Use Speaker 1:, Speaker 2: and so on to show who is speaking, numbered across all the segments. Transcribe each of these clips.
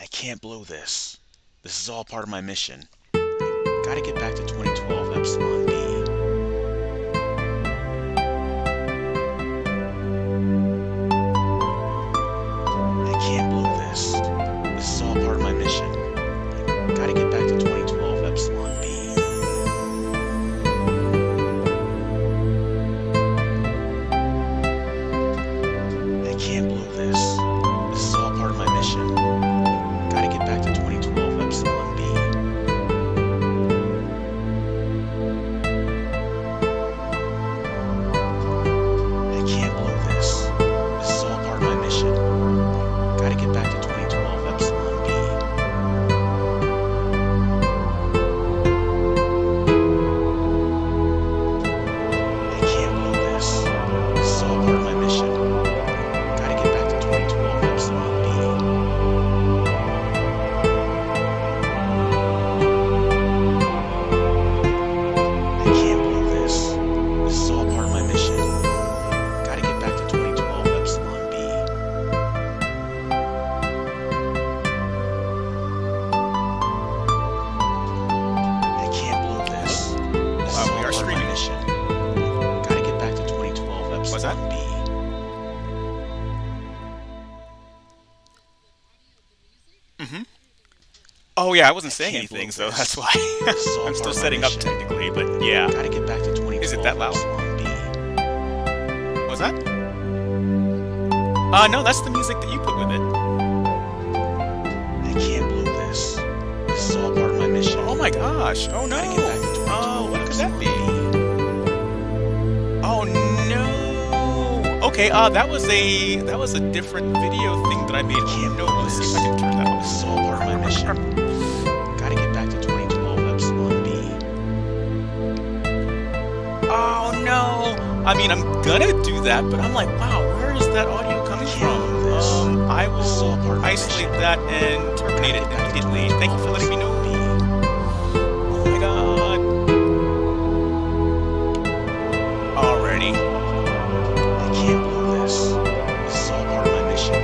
Speaker 1: I can't blow this. This is all part of my mission. I gotta get back to 2012 Epsilon B. I can't blow this. This is all part of my mission. I gotta get back to 2012 Epsilon B. I can't blow this. This is all part of my mission. Gotta get back to 2012 Epsilon B. I can't blow this. This is all part of my mission. Gotta get back to 2012 Epsilon B. I can't blow this. This is all part of my mission. Gotta get back to 2012 Epsilon B. I can't blow this. This is all part of my mission. Gotta get back to 2012 Epsilon B. I can't blow this. This is
Speaker 2: We
Speaker 1: all
Speaker 2: are
Speaker 1: part of my
Speaker 2: streaming.
Speaker 1: mission. Gotta get back to 2012
Speaker 2: What's that?
Speaker 1: Epsilon B.
Speaker 2: Oh yeah, I wasn't saying
Speaker 1: can't
Speaker 2: anything,
Speaker 1: blow
Speaker 2: so
Speaker 1: this.
Speaker 2: that's why.
Speaker 1: This is all
Speaker 2: I'm
Speaker 1: part
Speaker 2: still
Speaker 1: of my
Speaker 2: setting up
Speaker 1: mission.
Speaker 2: technically, but yeah.
Speaker 1: Gotta get back to 2012
Speaker 2: Is it that loud?
Speaker 1: Epsilon B.
Speaker 2: What's that? No, that's the music that you put with it.
Speaker 1: I can't blow this. This is all part of my mission.
Speaker 2: Oh my gosh! Oh no!
Speaker 1: Gotta get back to 2012
Speaker 2: Oh, what could that
Speaker 1: Epsilon
Speaker 2: be?
Speaker 1: B.
Speaker 2: Oh no! Okay, that was a different video thing that I made.
Speaker 1: Can't
Speaker 2: No,
Speaker 1: blow
Speaker 2: let's see
Speaker 1: this.
Speaker 2: if I can turn that
Speaker 1: This is
Speaker 2: off.
Speaker 1: all part of my mission. Gotta get back to 2012 Epsilon B.
Speaker 2: Oh no! I mean, I'm gonna do that, but I'm like, wow, where is that audio coming
Speaker 1: Can't
Speaker 2: from?
Speaker 1: blow this.
Speaker 2: I
Speaker 1: This is all
Speaker 2: will
Speaker 1: part of my
Speaker 2: isolate
Speaker 1: mission.
Speaker 2: that and terminate it
Speaker 1: Gotta get back to
Speaker 2: immediately. Thank you for letting me know.
Speaker 1: 2012
Speaker 2: Oh my god. Alrighty.
Speaker 1: I can't blow this. This is all part of my mission.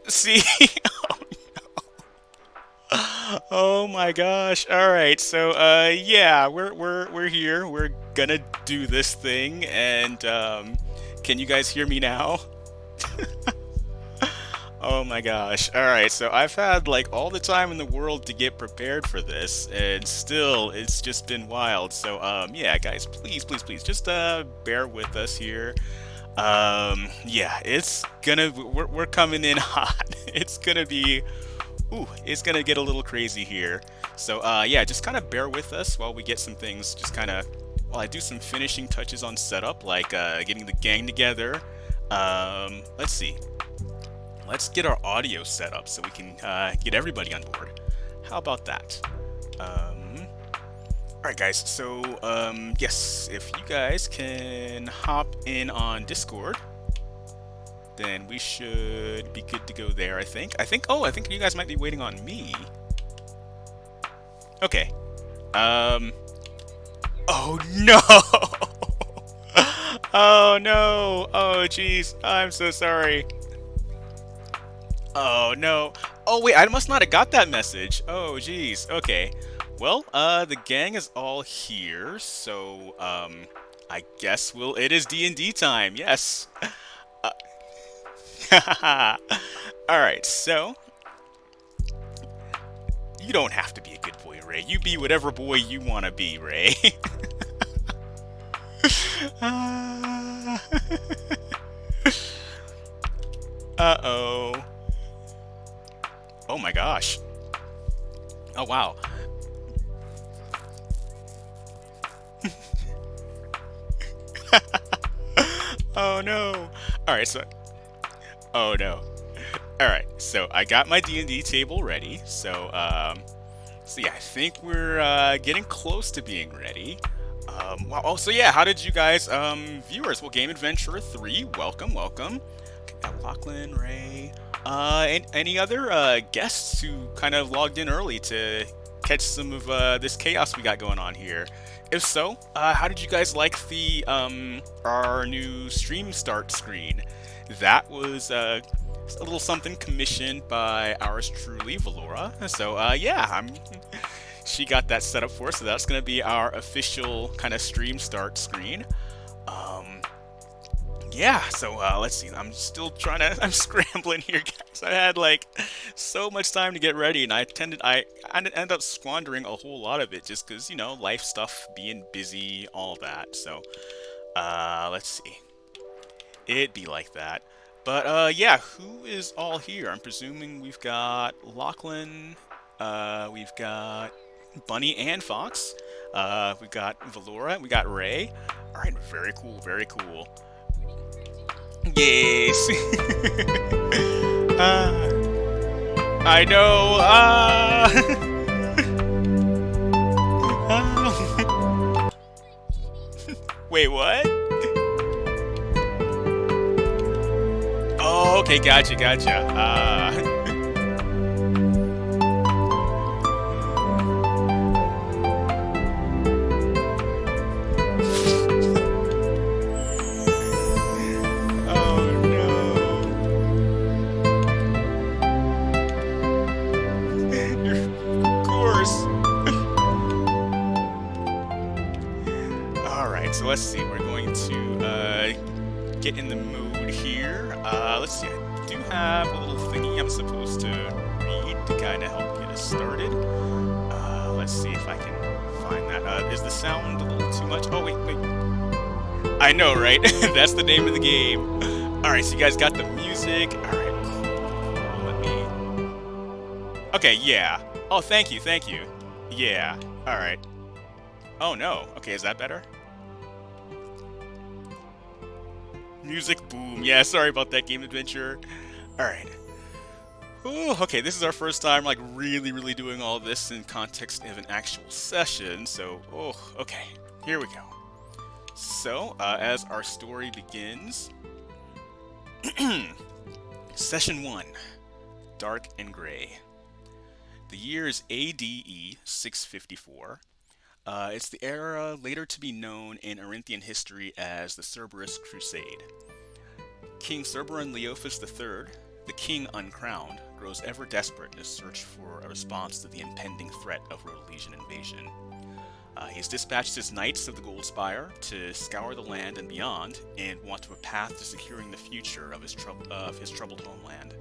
Speaker 2: See? Oh my gosh. All right. So yeah, we're here. We're gonna do this thing and can you guys hear me now? Oh my gosh. All right. So I've had like all the time in the world to get prepared for this and still it's just been wild. So yeah, guys, please just bear with us here. Yeah, it's gonna we're coming in hot. It's gonna be it's gonna get a little crazy here. So yeah, just kind of bear with us while we get some things just kind of while I do some finishing touches on setup, like getting the gang together. Let's see. Let's get our audio set up so we can get everybody on board. How about that? Alright guys, so yes, if you guys can hop in on Discord, then we should be good to go there, I think. I think you guys might be waiting on me. Okay. Oh no! Oh no! Oh jeez, I'm so sorry. Oh no. Oh wait, I must not have got that message. Oh jeez, okay. Well, the gang is all here, so, I guess it is D&D time, yes. Alright, so, you don't have to be a good boy, Ray. You be whatever boy you want to be, Ray. Uh-oh. Oh my gosh. Oh wow. Oh no. Alright, so... Oh no. Alright, so I got my D&D table ready, so yeah, I think we're getting close to being ready. Wow, oh, so yeah, how did you guys, viewers, well, Game Adventure 3, welcome, welcome. Okay, got Locklan, Ray, and any other guests who kind of logged in early to catch some of this chaos we got going on here? If so, how did you guys like the, our new stream start screen? That was, a little something commissioned by ours truly, Valora. So, yeah, she got that set up for us, so that's going to be our official kind of stream start screen. Yeah, so let's see. I'm still I'm scrambling here, guys. I had like so much time to get ready, and I ended up squandering a whole lot of it just because, you know, life stuff, being busy, all that. So, let's see. It'd be like that. But, yeah, who is all here? I'm presuming we've got Locklan, we've got Bunny and Fox, we've got Valora, we got Ray. Alright, very cool, very cool. Yes! I know, Wait, what? Oh, okay, gotcha, gotcha. So let's see, we're going to get in the mood here. Let's see, I do have a little thingy I'm supposed to read to kind of help get us started. Let's see if I can find that. Is the sound a little too much? Oh, wait. I know, right? That's the name of the game. Alright, so you guys got the music. Alright, cool. Let me... Okay, yeah. Oh, thank you. Yeah, alright. Oh, no. Okay, is that better? Music, boom. Yeah, sorry about that, Game Adventure. Alright. Okay, this is our first time, like, really doing all this in context of an actual session, so, okay. Here we go. So, as our story begins... Session 1. Dark and Gray. The year is ADE 654. It's the era later to be known in Arinthian history as the Cerberus Crusade. King Cerberon Leophis III, the king uncrowned, grows ever desperate in his search for a response to the impending threat of Rhodesian invasion. He's dispatched his knights of the Gold Spire to scour the land and beyond and want a path to securing the future of his troubled homeland.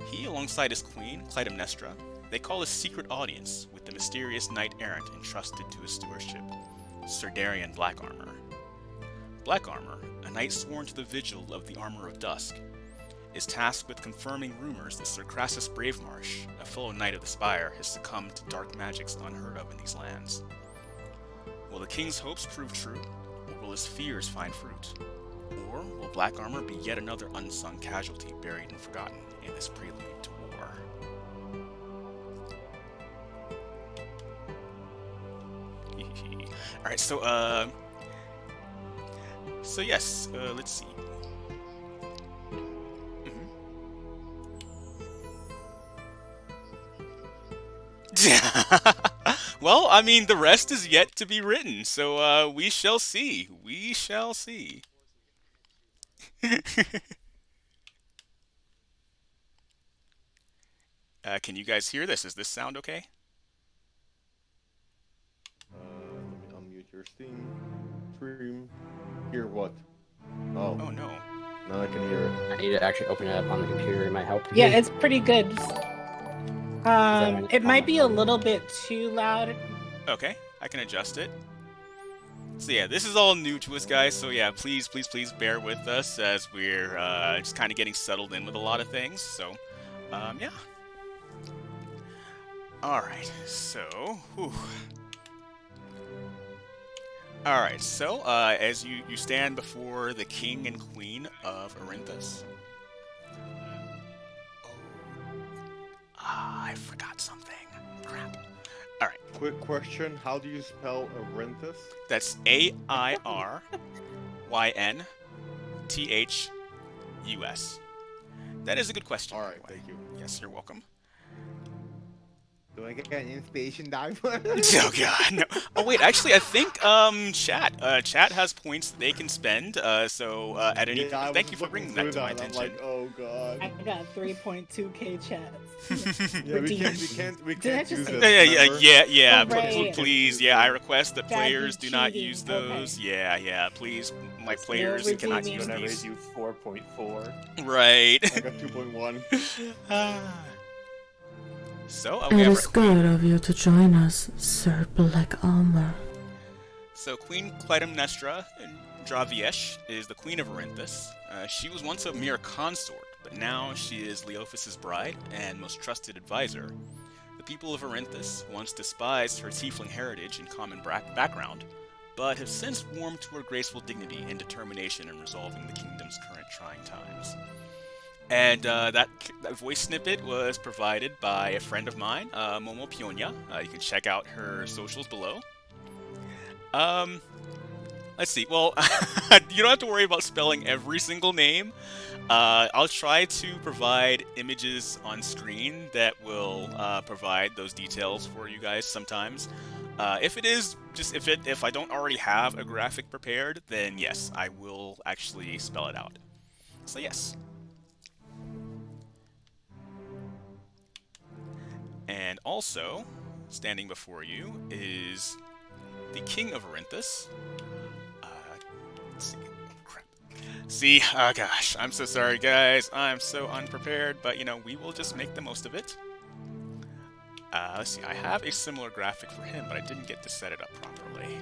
Speaker 2: He, alongside his queen, Clytemnestra, they call a secret audience with the mysterious knight-errant entrusted to his stewardship, Sir Darian Blackarmor. Blackarmor, a knight sworn to the vigil of the Armor of Dusk, is tasked with confirming rumors that Sir Crassus Bravemarsh, a fellow knight of the Spire, has succumbed to dark magics unheard of in these lands. Will the king's hopes prove true, or will his fears find fruit? Or will Blackarmor be yet another unsung casualty buried and forgotten in this prelude to war? Alright, so yes, let's see. Well, I mean, the rest is yet to be written, so we shall see. We shall see. Can you guys hear this? Does this sound okay?
Speaker 3: Let me unmute your stream. Hear what? Oh.
Speaker 2: Oh no.
Speaker 3: Now I can hear it.
Speaker 4: I need to actually open it up on the computer. It might help.
Speaker 5: Yeah, it's pretty good. It might be a little bit too loud.
Speaker 2: Okay, I can adjust it. So yeah, this is all new to us, guys, so yeah, please bear with us as we're just kind of getting settled in with a lot of things, so, yeah. Alright, so, Alright, so, as you stand before the king and queen of Orinthus. I forgot something. Crap. All right.
Speaker 3: Quick question: how do you spell Arinthus?
Speaker 2: That's AIRYNTHUS. That is a good question.
Speaker 3: All
Speaker 2: by
Speaker 3: right,
Speaker 2: the way.
Speaker 3: thank you.
Speaker 2: Yes, you're welcome.
Speaker 6: Do I get an inspiration diamond?
Speaker 2: Oh god, no. Oh wait, actually, I think chat has points that they can spend. So at any
Speaker 3: Yeah, I
Speaker 2: thank
Speaker 3: was
Speaker 2: you for bringing that
Speaker 3: looking
Speaker 2: to my
Speaker 3: through
Speaker 2: attention.
Speaker 3: I'm like, oh god.
Speaker 5: I got 3.2k chats.
Speaker 3: Yeah, we
Speaker 5: Did I
Speaker 3: can't
Speaker 5: just
Speaker 3: use
Speaker 5: say-
Speaker 3: it.
Speaker 2: Yeah.
Speaker 5: Oh, right.
Speaker 2: Please, yeah, I request that
Speaker 5: That'd be
Speaker 2: players do not
Speaker 5: cheating,
Speaker 2: use those.
Speaker 5: okay.
Speaker 2: Yeah, please, my players
Speaker 5: No
Speaker 2: cannot
Speaker 5: redeeming.
Speaker 2: use
Speaker 7: Whenever
Speaker 2: these.
Speaker 7: you 4.4.
Speaker 2: Right.
Speaker 3: I got 2.1.
Speaker 2: So
Speaker 8: It
Speaker 2: we have
Speaker 8: is good of you to join us, Sir Blackarmor.
Speaker 2: So Queen Clytemnestra Draviesh is the Queen of Arinthus. She was once a mere consort, but now she is Leophis' bride and most trusted advisor. The people of Arinthus once despised her tiefling heritage and common background, but have since warmed to her graceful dignity and determination in resolving the kingdom's current trying times. And that voice snippet was provided by a friend of mine, Momo Pionia. You can check out her socials below. Let's see. Well, you don't have to worry about spelling every single name. I'll try to provide images on screen that will provide those details for you guys sometimes. If I don't already have a graphic prepared, then yes, I will actually spell it out. So yes. And also, standing before you is the King of Arinthus. Let's see. Crap. See, gosh, I'm so sorry, guys. I'm so unprepared, but we will just make the most of it. Let's see. I have a similar graphic for him, but I didn't get to set it up properly.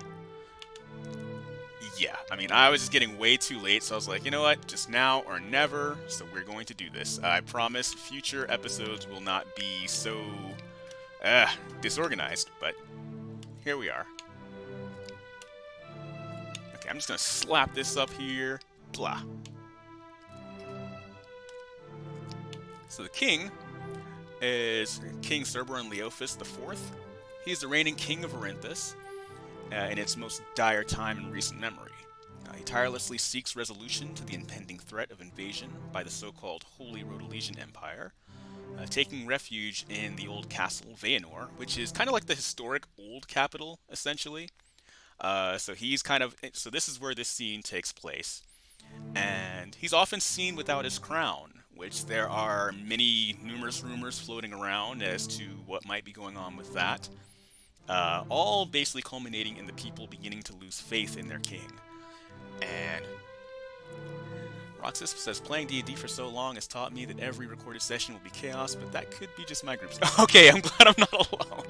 Speaker 2: Yeah, I mean, I was just getting way too late, so I was like, you know what? Just now or never, so we're going to do this. I promise future episodes will not be so disorganized, but here we are. Okay, I'm just going to slap this up here. Blah. So the king is King Cerberon Leophis IV. He is the reigning king of Arinthus in its most dire time in recent memory. He tirelessly seeks resolution to the impending threat of invasion by the so-called Holy Rhodolesian Empire, taking refuge in the old castle Vaenor, which is kind of like the historic old capital, essentially. So this is where this scene takes place. And he's often seen without his crown, which there are numerous rumors floating around as to what might be going on with that. All basically culminating in the people beginning to lose faith in their king. And Roxas says, playing D&D for so long has taught me that every recorded session will be chaos, but that could be just my group. Okay, I'm glad I'm not alone.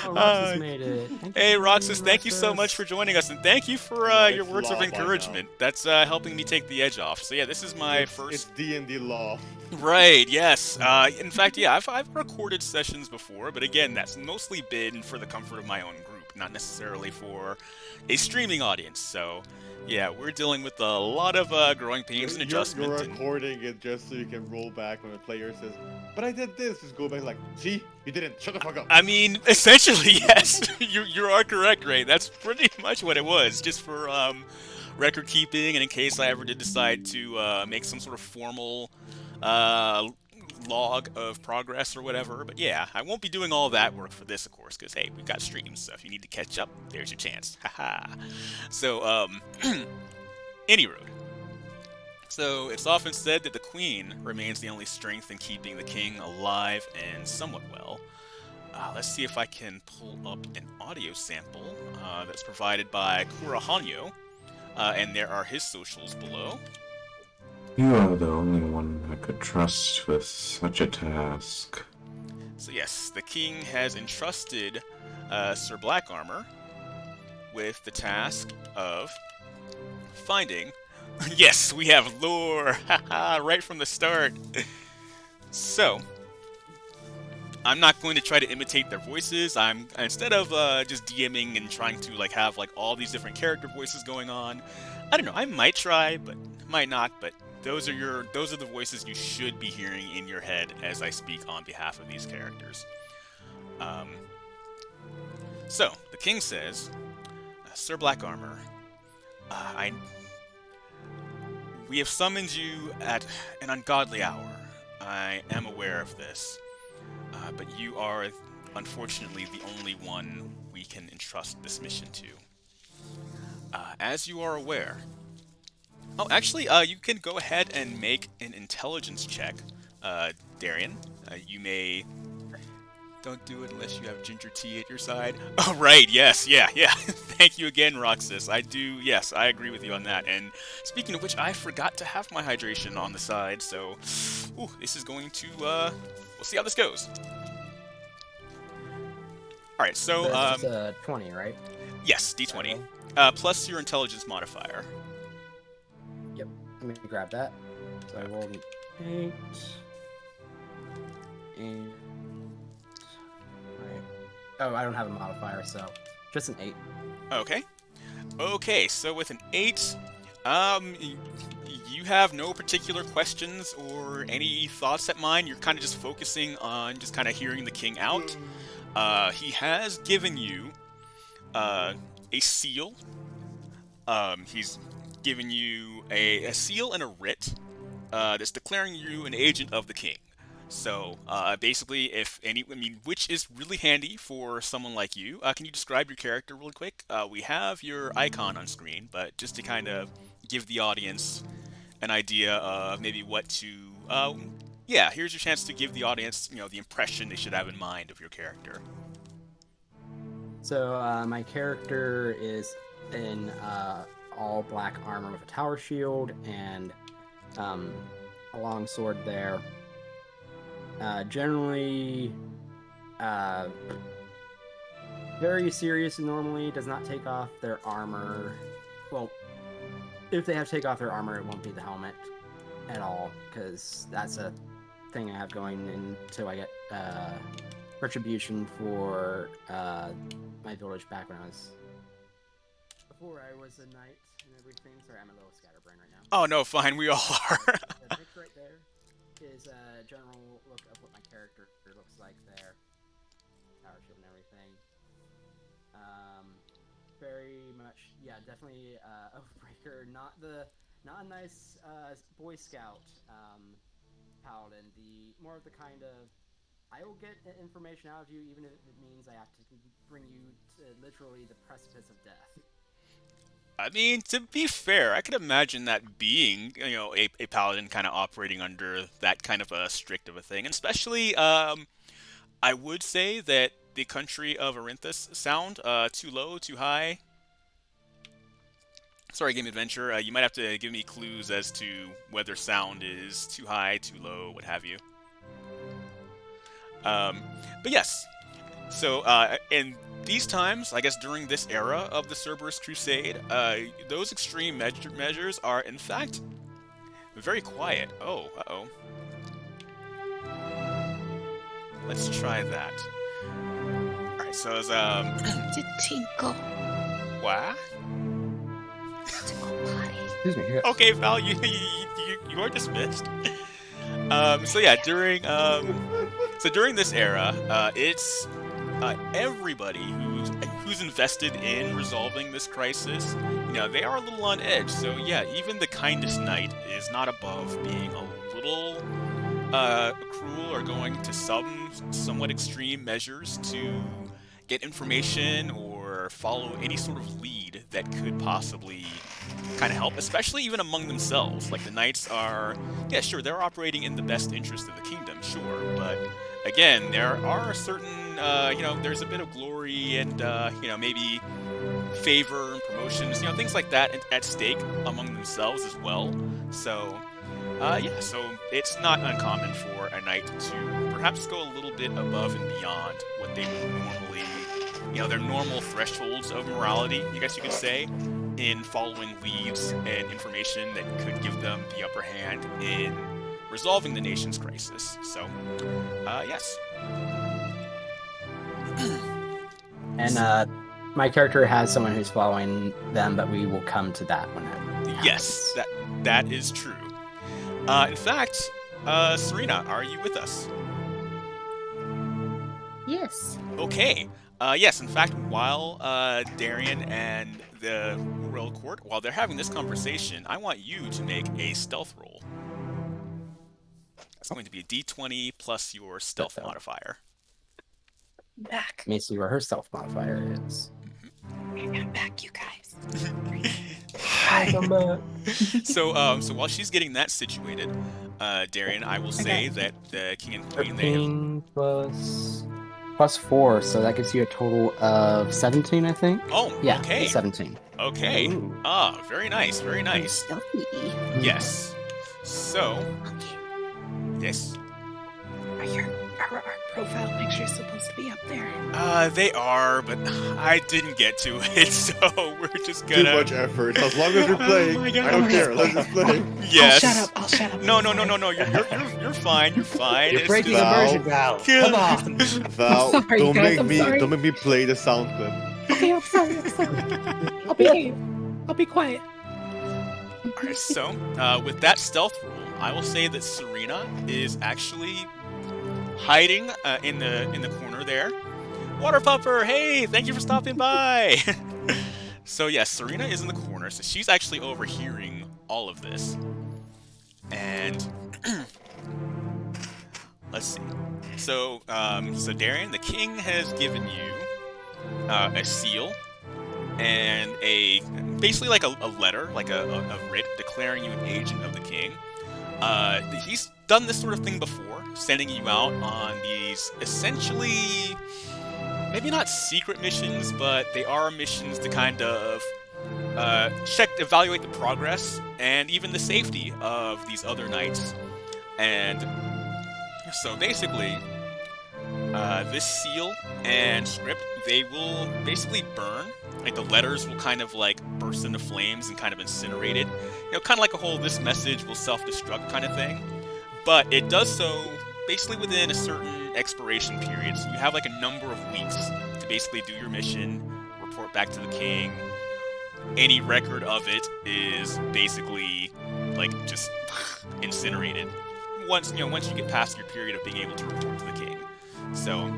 Speaker 4: Oh, Roxas made it.
Speaker 2: Hey, Roxas, thank you so much for joining us, and thank you for your
Speaker 3: it's
Speaker 2: words of
Speaker 3: law by
Speaker 2: encouragement. That's helping me take the edge off. So yeah, this is my
Speaker 3: It's
Speaker 2: first...
Speaker 3: D&D law.
Speaker 2: Right, yes. In fact, yeah, I've recorded sessions before, but again, that's mostly been for the comfort of my own group, not necessarily for a streaming audience. So yeah, we're dealing with a lot of growing pains and adjustment.
Speaker 3: You're recording it just so you can roll back when the player says, but I did this. Just go back like, see? You didn't. Shut the fuck up.
Speaker 2: I mean, essentially, yes. You are correct, Ray. That's pretty much what it was, just for record keeping, and in case I ever did decide to make some sort of formal log of progress or whatever. But yeah, I won't be doing all that work for this, of course, because hey, we've got streams, so if you need to catch up, there's your chance. Haha. So, any road. So, it's often said that the Queen remains the only strength in keeping the King alive and somewhat well. Let's see if I can pull up an audio sample that's provided by Kura Hanyo, and there are his socials below.
Speaker 9: You are the only one I could trust with such a task.
Speaker 2: So yes, the king has entrusted Sir Blackarmor with the task of finding... Yes, we have lore! Haha, right from the start! So, I'm not going to try to imitate their voices. Instead of just DMing and trying to have all these different character voices going on, I don't know, I might try, but might not, but those are the voices you should be hearing in your head as I speak on behalf of these characters. So the king says, Sir Blackarmor, we have summoned you at an ungodly hour. I am aware of this, but you are unfortunately the only one we can entrust this mission to. As you are aware... Oh, actually, you can go ahead and make an intelligence check, Darian. You may... Don't do it unless you have ginger tea at your side. Oh, right, yes, yeah. Thank you again, Roxas. Yes, I agree with you on that. And speaking of which, I forgot to have my hydration on the side, so... Ooh, this is going to, we'll see how this goes. Alright, so,
Speaker 4: It's 20, right?
Speaker 2: Yes, D20. Plus your intelligence modifier.
Speaker 4: Yep. Let me grab that. So I rolled an 8. And... Right. Oh, I don't have a modifier, so just an 8.
Speaker 2: Okay, so with an 8, you have no particular questions or any thoughts at mind. You're kind of just focusing on just kind of hearing the king out. He has given you a seal. He's given you a seal and a writ that's declaring you an agent of the king. So basically, which is really handy for someone like you. Can you describe your character really quick? We have your icon on screen, but just to kind of give the audience an idea of maybe what to... here's your chance to give the audience, the impression they should have in mind of your character.
Speaker 4: So my character is in all black armor with a tower shield and a long sword there. Generally very serious normally, does not take off their armor. Well, if they have to take off their armor, it won't be the helmet at all, because that's a thing I have going until I get retribution for my village back when I was... Before I was a knight and everything. Sorry, I'm a little scatterbrained right now.
Speaker 2: Oh no, fine, we all are.
Speaker 4: The picture right there is a general look of what my character looks like there. Power shield and everything. Very much, yeah, definitely Oathbreaker. Not a nice Boy Scout paladin. More of the kind of, I will get information out of you even if it means I have to bring you to literally the precipice of death.
Speaker 2: I mean, to be fair, I could imagine that being, a paladin kind of operating under that kind of a strict of a thing. And especially, I would say that the country of Arinthus sound too low, too high. Sorry, Game Adventure, you might have to give me clues as to whether sound is too high, too low, what have you. But yes, so in these times, I guess during this era of the Cerberus Crusade, those extreme measures are, in fact, very quiet. Oh, uh-oh. Let's try that. Alright, so it's,
Speaker 8: Tinkle.
Speaker 2: what?
Speaker 4: Excuse me. Yes.
Speaker 2: Okay, Val, you are dismissed. So yeah, during this era, it's everybody who's invested in resolving this crisis. They are a little on edge. So yeah, even the kindest knight is not above being a little cruel or going to somewhat extreme measures to get information or follow any sort of lead that could possibly kind of help, especially even among themselves. Like the knights are, yeah, sure, they're operating in the best interest of the kingdom, sure, but again, there are certain, there's a bit of glory and, maybe favor and promotions, things like that at stake among themselves as well. So, so it's not uncommon for a knight to perhaps go a little bit above and beyond what they would normally, their normal thresholds of morality, I guess you could say, in following leads and information that could give them the upper hand in resolving the nation's crisis. So, yes.
Speaker 4: And my character has someone who's following them, but we will come to that one.
Speaker 2: Yes, that is true. In fact, Serena, are you with us?
Speaker 8: Yes.
Speaker 2: Okay. Yes, in fact, while Darian and the Royal Court, while they're having this conversation, I want you to make a stealth roll. That's going to be a d20 plus your stealth modifier.
Speaker 5: Back.
Speaker 4: Let me see where her stealth modifier is.
Speaker 5: I'm back, you guys.
Speaker 2: So while she's getting that situated, Darian, I will say that the king and queen, they have...
Speaker 4: 13 plus 4, so that gives you a total of 17, I think.
Speaker 2: Oh,
Speaker 4: Yeah,
Speaker 2: okay.
Speaker 4: 17.
Speaker 2: Okay.
Speaker 4: Ooh.
Speaker 2: Ah, very nice, very nice.
Speaker 8: Stealthy.
Speaker 2: Yes. So, yes.
Speaker 5: Are our profile pictures supposed to be up there?
Speaker 2: They are, but I didn't get to it, so we're just
Speaker 3: Too
Speaker 2: gonna...
Speaker 3: much effort. As long as we're playing,
Speaker 2: my God.
Speaker 3: I don't care. Let's just play.
Speaker 2: Yes.
Speaker 5: I'll shut up.
Speaker 2: No, you're fine, you're fine.
Speaker 7: You're
Speaker 2: It's
Speaker 7: breaking
Speaker 2: just-
Speaker 7: immersion, Val. Come on.
Speaker 3: Val,
Speaker 5: I'm sorry,
Speaker 3: don't
Speaker 5: guys,
Speaker 3: make
Speaker 5: I'm
Speaker 3: me
Speaker 5: sorry.
Speaker 3: don't make me play the sound clip.
Speaker 5: Okay, I'm sorry. I'll behave. I'll be quiet.
Speaker 2: Alright, so, with that stealth roll, I will say that Serena is actually hiding in the corner there. Water Puffer, hey, thank you for stopping by. So yes, Serena is in the corner, so she's actually overhearing all of this. And let's see. So Darian, the king has given you a seal and basically like a letter, like a writ declaring you an agent of the king. He's done this sort of thing before, sending you out on these essentially, maybe not secret missions, but they are missions to kind of evaluate the progress and even the safety of these other knights. And so basically, this seal and script, they will basically burn. Like the letters will kind of like burst into flames and kind of incinerate it. You know, kind of like a whole "this message will self-destruct" kind of thing. But it does so basically within a certain expiration period. So you have like a number of weeks to basically do your mission, report back to the king. Any record of it is basically like just incinerated. Once you get past your period of being able to report to the king. So,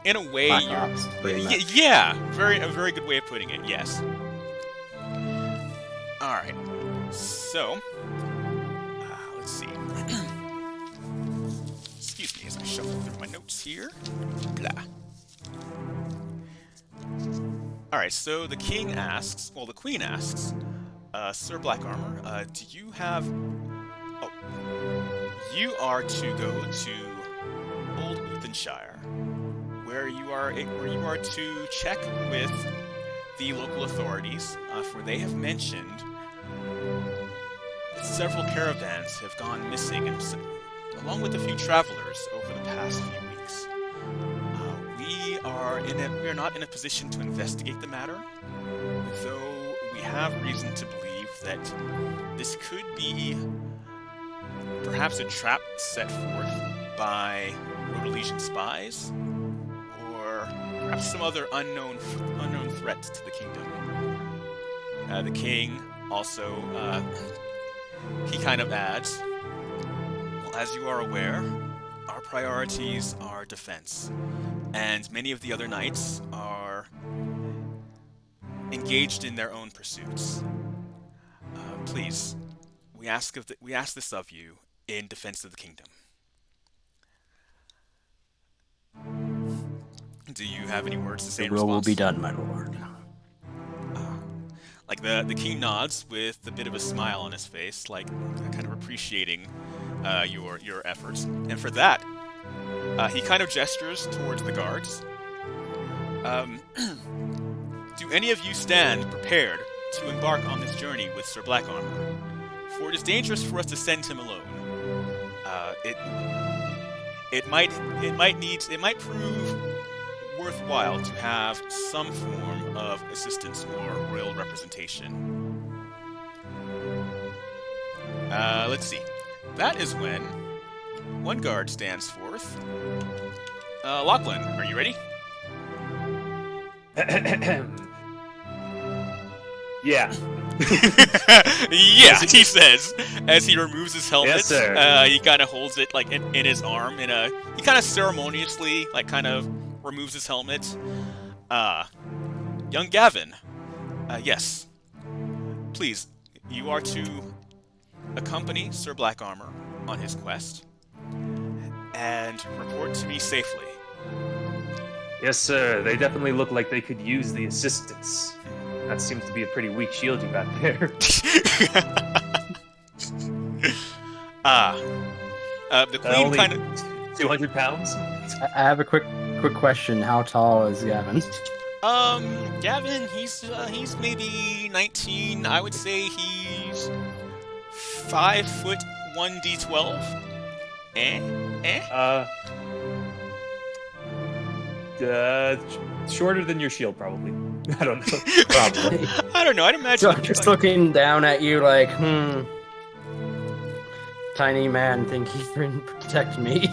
Speaker 2: in a way,
Speaker 4: Black Ops, pretty much.
Speaker 2: yeah, a very good way of putting it. Yes. All right. So, let's see. Excuse me as I shuffle through my notes here. Blah. All right. So the king asks, well, the queen asks, Sir Blackarmor, do you have? Oh, you are to go to Old Uthonshire, where you are to check with the local authorities, for they have mentioned that several caravans have gone missing, along with a few travelers over the past few weeks. We are not in a position to investigate the matter, though we have reason to believe that this could be perhaps a trap set forth by Rhodolesian spies, or perhaps some other unknown threat to the kingdom. The king also, he kind of adds, well, as you are aware, our priorities are defense, and many of the other knights are engaged in their own pursuits. Please, we ask this of you in defense of the kingdom. Do you have any words to say in
Speaker 4: The will
Speaker 2: response?
Speaker 4: be done, my lord.
Speaker 2: Like the king nods with a bit of a smile on his face, like kind of appreciating your efforts. And for that, he kind of gestures towards the guards. Do any of you stand prepared to embark on this journey with Sir Blackarmor? For it is dangerous for us to send him alone. It might prove worthwhile to have some form of assistance or royal representation. Let's see. That is when one guard stands forth. Locklan, are you ready?
Speaker 7: Yeah.
Speaker 2: Yeah, he says as he removes his helmet.
Speaker 7: Yes, sir.
Speaker 2: He kind of holds it like in his arm, and he kind of ceremoniously like kind of removes his helmet. Young Gavin, yes, please, you are to accompany Sir Blackarmor on his quest and report to me safely.
Speaker 7: Yes, sir. They definitely look like they could use the assistance. That seems to be a pretty weak shield you got there.
Speaker 2: The queen
Speaker 7: Only
Speaker 2: kind of
Speaker 7: 200 pounds?
Speaker 4: I have a quick question. How tall is Gavin?
Speaker 2: Gavin, he's maybe 19. I would say he's 5 foot 1d12.
Speaker 7: Shorter than your shield, probably. I don't know.
Speaker 4: Probably.
Speaker 2: I don't know. I'd imagine.
Speaker 4: Just looking down at you like, tiny man think he can protect me.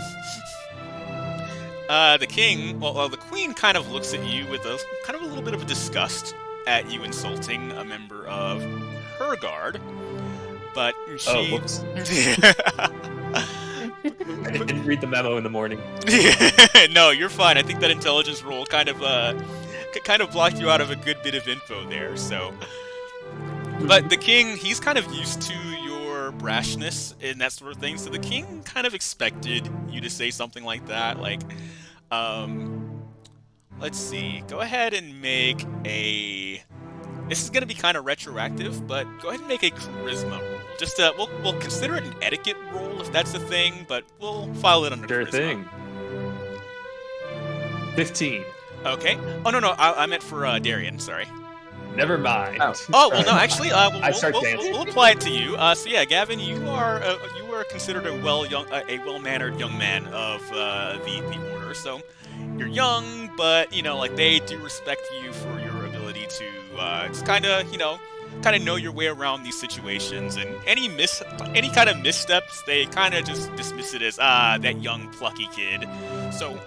Speaker 2: The king, well, the queen kind of looks at you with a little bit of a disgust at you insulting a member of her guard, but she.
Speaker 7: Oh, whoops. I didn't read the memo in the morning.
Speaker 2: No, you're fine. I think that intelligence roll kind of blocked you out of a good bit of info there. So, but the king, he's kind of used to your brashness and that sort of thing. So the king kind of expected you to say something like that. Like, let's see. Go ahead and make a. This is going to be kind of retroactive, but go ahead and make a charisma roll. Just we'll consider it an etiquette roll if that's the thing, but we'll file it under
Speaker 7: Sure
Speaker 2: charisma.
Speaker 7: thing. 15.
Speaker 2: Okay. Oh no, I meant for Darian. Sorry.
Speaker 7: Never mind.
Speaker 2: Oh well, no. Actually,
Speaker 7: dancing.
Speaker 2: we'll apply it to you. So yeah, Gavin, you are considered a well-mannered young man of the order. So you're young, but like they do respect you for your ability to just kind of know your way around these situations, and any kind of missteps, they kind of just dismiss it as that young plucky kid. So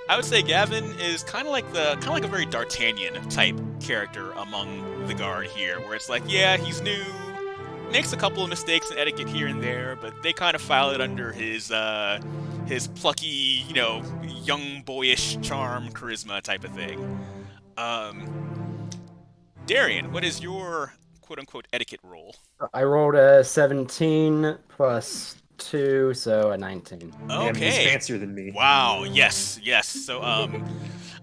Speaker 2: I would say Gavin is kind of like a very D'Artagnan type character among the guard here, where it's like, yeah, he's new, makes a couple of mistakes in etiquette here and there, but they kind of file it under his plucky, young boyish charm, charisma type of thing. Darian, what is your quote-unquote etiquette roll?
Speaker 4: I rolled a 17 plus 2, so a 19.
Speaker 7: Damn, he's
Speaker 2: Okay.
Speaker 7: fancier than me.
Speaker 2: Wow. Yes. So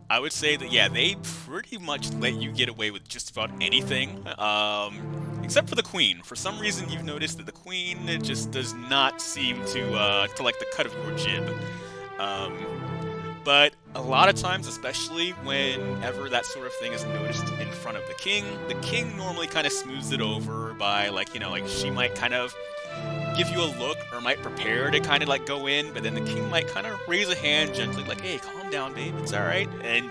Speaker 2: I would say that yeah, they pretty much let you get away with just about anything, except for the queen. For some reason, you've noticed that the queen just does not seem to like the cut of your jib. But a lot of times, especially whenever that sort of thing is noticed in front of the king normally kind of smooths it over by like she might kind of give you a look or might prepare to kind of like go in, but then the king might kind of raise a hand gently like, hey, calm down, babe, it's all right. And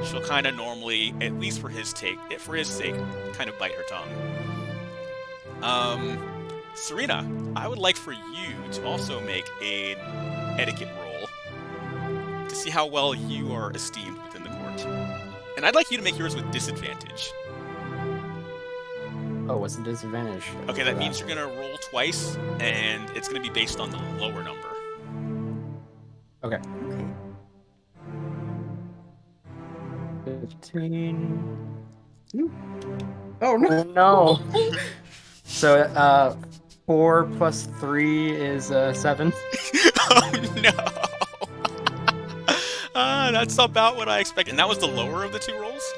Speaker 2: she'll kind of normally, at least for his sake, kind of bite her tongue. Serena, I would like for you to also make an etiquette roll to see how well you are esteemed within the court. And I'd like you to make yours with disadvantage.
Speaker 4: Oh, what's the disadvantage?
Speaker 2: Okay, that means you're gonna roll twice, and it's gonna be based on the lower number.
Speaker 4: Okay. 15. Oh no! No. So 4 plus 3 is 7.
Speaker 2: Oh no! That's about what I expected. And that was the lower of the two rolls?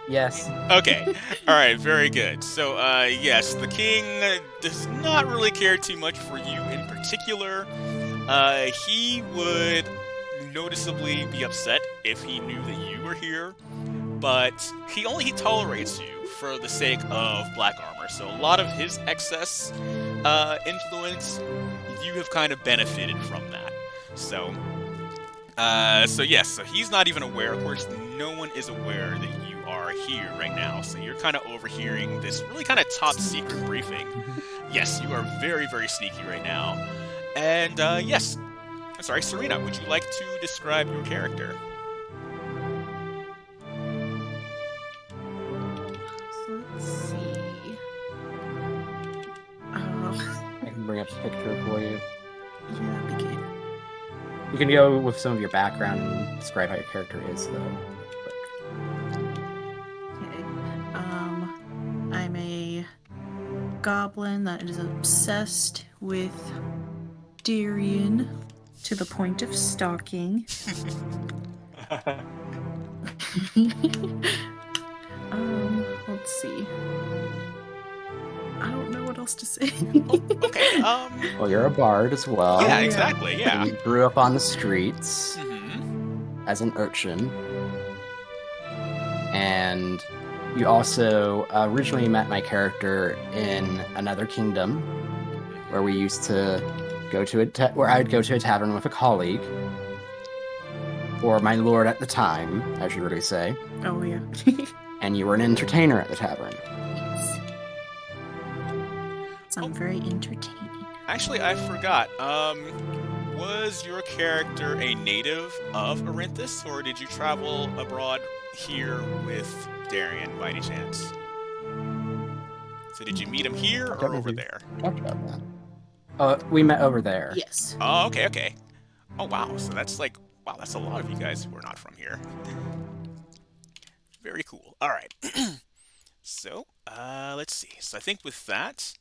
Speaker 4: Yes.
Speaker 2: Okay. Alright, very good. So, yes, the king does not really care too much for you in particular. He would noticeably be upset if he knew that you were here, but he tolerates you for the sake of Blackarmor. So a lot of his excess influence, you have kind of benefited from that. So yes, so he's not even aware. Of course, no one is aware that you are here right now. So you're kind of overhearing this really kind of top secret briefing. Yes, you are very, very sneaky right now. And yes, I'm sorry, Serena, would you like to describe your character?
Speaker 5: So let's see.
Speaker 4: picture for you.
Speaker 5: Yeah, that'd be good.
Speaker 4: You can go with some of your background and describe how your character is, though.
Speaker 5: Okay. I'm a goblin that is obsessed with Darian to the point of stalking. Let's see. I don't know what else to say.
Speaker 2: Okay.
Speaker 4: Well, you're a bard as well.
Speaker 2: Yeah,
Speaker 5: yeah.
Speaker 2: exactly. Yeah.
Speaker 4: You grew up on the streets
Speaker 2: Mm-hmm.
Speaker 4: as an urchin. And you also originally met my character in another kingdom, where we used to go to where I would go to a tavern with a colleague, or my lord at the time, I should really say.
Speaker 5: Oh yeah.
Speaker 4: And you were an entertainer at the tavern.
Speaker 5: Yes. Sound very entertaining.
Speaker 2: Actually, I forgot. Was your character a native of Orinthus, or did you travel abroad here with Darian by any chance? So did you meet him here
Speaker 4: don't
Speaker 2: or
Speaker 4: know
Speaker 2: over
Speaker 4: if we
Speaker 2: there?
Speaker 4: Talked about that. We met over there.
Speaker 5: Yes.
Speaker 2: Oh, okay, okay. Oh, wow. So that's like, wow, that's a lot of you guys who are not from here. Very cool. All right. So, let's see. So I think with that...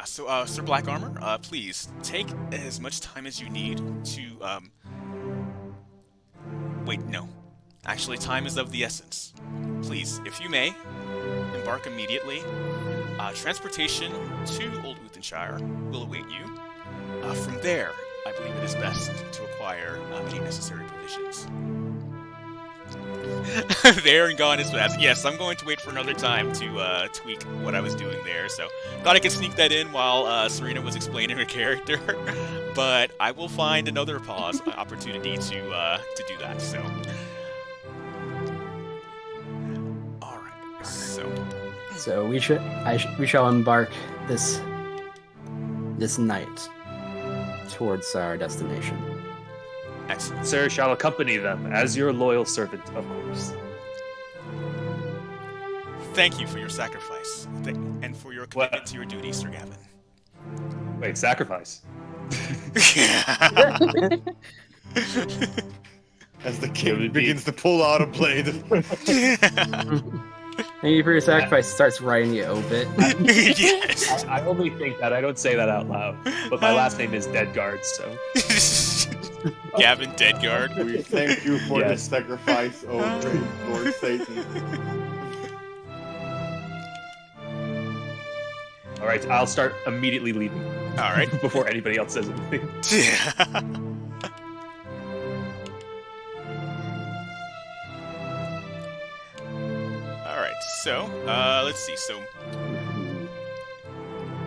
Speaker 2: Sir Blackarmor, please take as much time as you need to, Wait, no. Actually, time is of the essence. Please, if you may, embark immediately. Transportation to Old Uthonshire will await you. From there, I believe it is best to acquire any necessary provisions. There and gone as fast. Yes, I'm going to wait for another time to tweak what I was doing there. So thought I could sneak that in while Serena was explaining her character, but I will find another opportunity to do that. So, all right.
Speaker 4: So we shall embark this night towards our destination.
Speaker 2: Excellent.
Speaker 7: Sir shall accompany them as your loyal servant, of course.
Speaker 2: Thank you for your sacrifice, and for your commitment to your duties, Sir Gavin.
Speaker 7: Wait, sacrifice?
Speaker 3: As the king begins to pull out a blade.
Speaker 4: Thank you for your sacrifice. Starts writing the obit.
Speaker 2: Yes.
Speaker 7: I only think that. I don't say that out loud. But my last name is Deadguard, so...
Speaker 2: Gavin Deadguard.
Speaker 3: We thank you for
Speaker 7: Yes.
Speaker 3: this sacrifice, oh great Lord Satan.
Speaker 7: Alright, I'll start immediately leaving.
Speaker 2: All right.
Speaker 7: Before anybody else says anything.
Speaker 2: All right. So, let's see. So,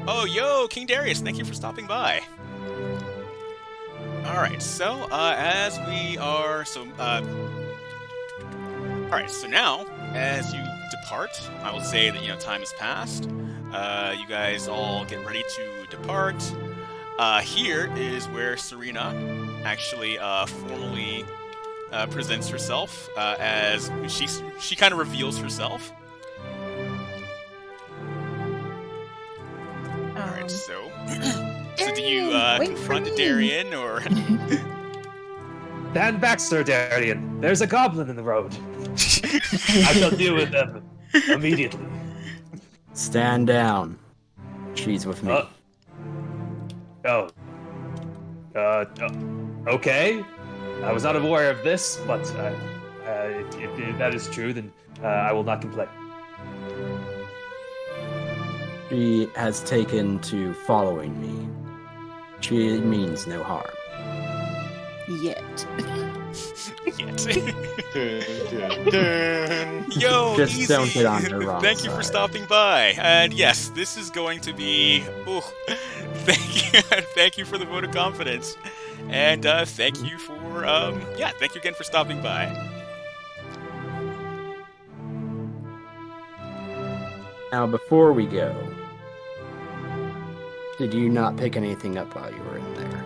Speaker 2: oh, yo, King Darius, thank you for stopping by. All right. So, as we are, all right. So now, as you depart, I will say that time has passed. You guys all get ready to depart. Here is where Serena actually formally presents herself as she kind of reveals herself. All right, so do you confront Darian or?
Speaker 7: Stand back, Sir Darian. There's a goblin in the road. I shall deal with them immediately.
Speaker 4: Stand down. She's with me.
Speaker 7: Okay. I was not aware of this, but if that is true, then I will not complain.
Speaker 4: She has taken to following me. She means no harm.
Speaker 5: Yet.
Speaker 2: Yo,
Speaker 4: Just
Speaker 2: easy.
Speaker 4: don't get on the wrong
Speaker 2: Thank you for
Speaker 4: side.
Speaker 2: stopping by. And yes, this is going to be. Ooh, thank you for the vote of confidence, and thank you for thank you again for stopping by.
Speaker 4: Now, before we go, did you not pick anything up while you were in there?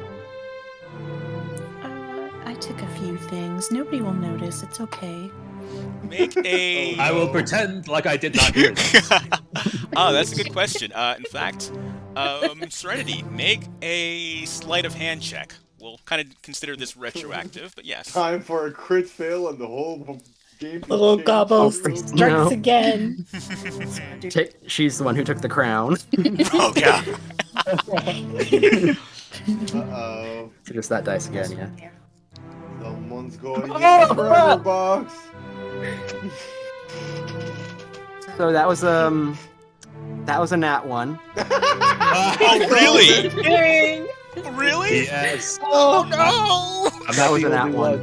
Speaker 5: I took a few things. Nobody will notice. It's okay.
Speaker 2: Make a.
Speaker 7: I will pretend like I did not hear this.
Speaker 2: Oh, that's a good question. In fact, Serenity, make a sleight of hand check. We'll kind of consider this retroactive, but yes.
Speaker 3: Time for a crit fail and the whole game.
Speaker 8: Little
Speaker 3: change.
Speaker 8: gobble
Speaker 4: No.
Speaker 8: strikes again.
Speaker 4: She's the one who took the crown.
Speaker 2: Oh god.
Speaker 3: Uh-oh.
Speaker 4: So just that dice again, yeah.
Speaker 3: Someone's going in the forever box.
Speaker 4: So that was a nat one.
Speaker 2: Oh really?
Speaker 8: Dang.
Speaker 2: Really?
Speaker 7: Yes.
Speaker 2: Oh no!
Speaker 7: I'm
Speaker 4: That
Speaker 7: not
Speaker 4: was
Speaker 7: the
Speaker 4: a nat
Speaker 7: only
Speaker 4: one.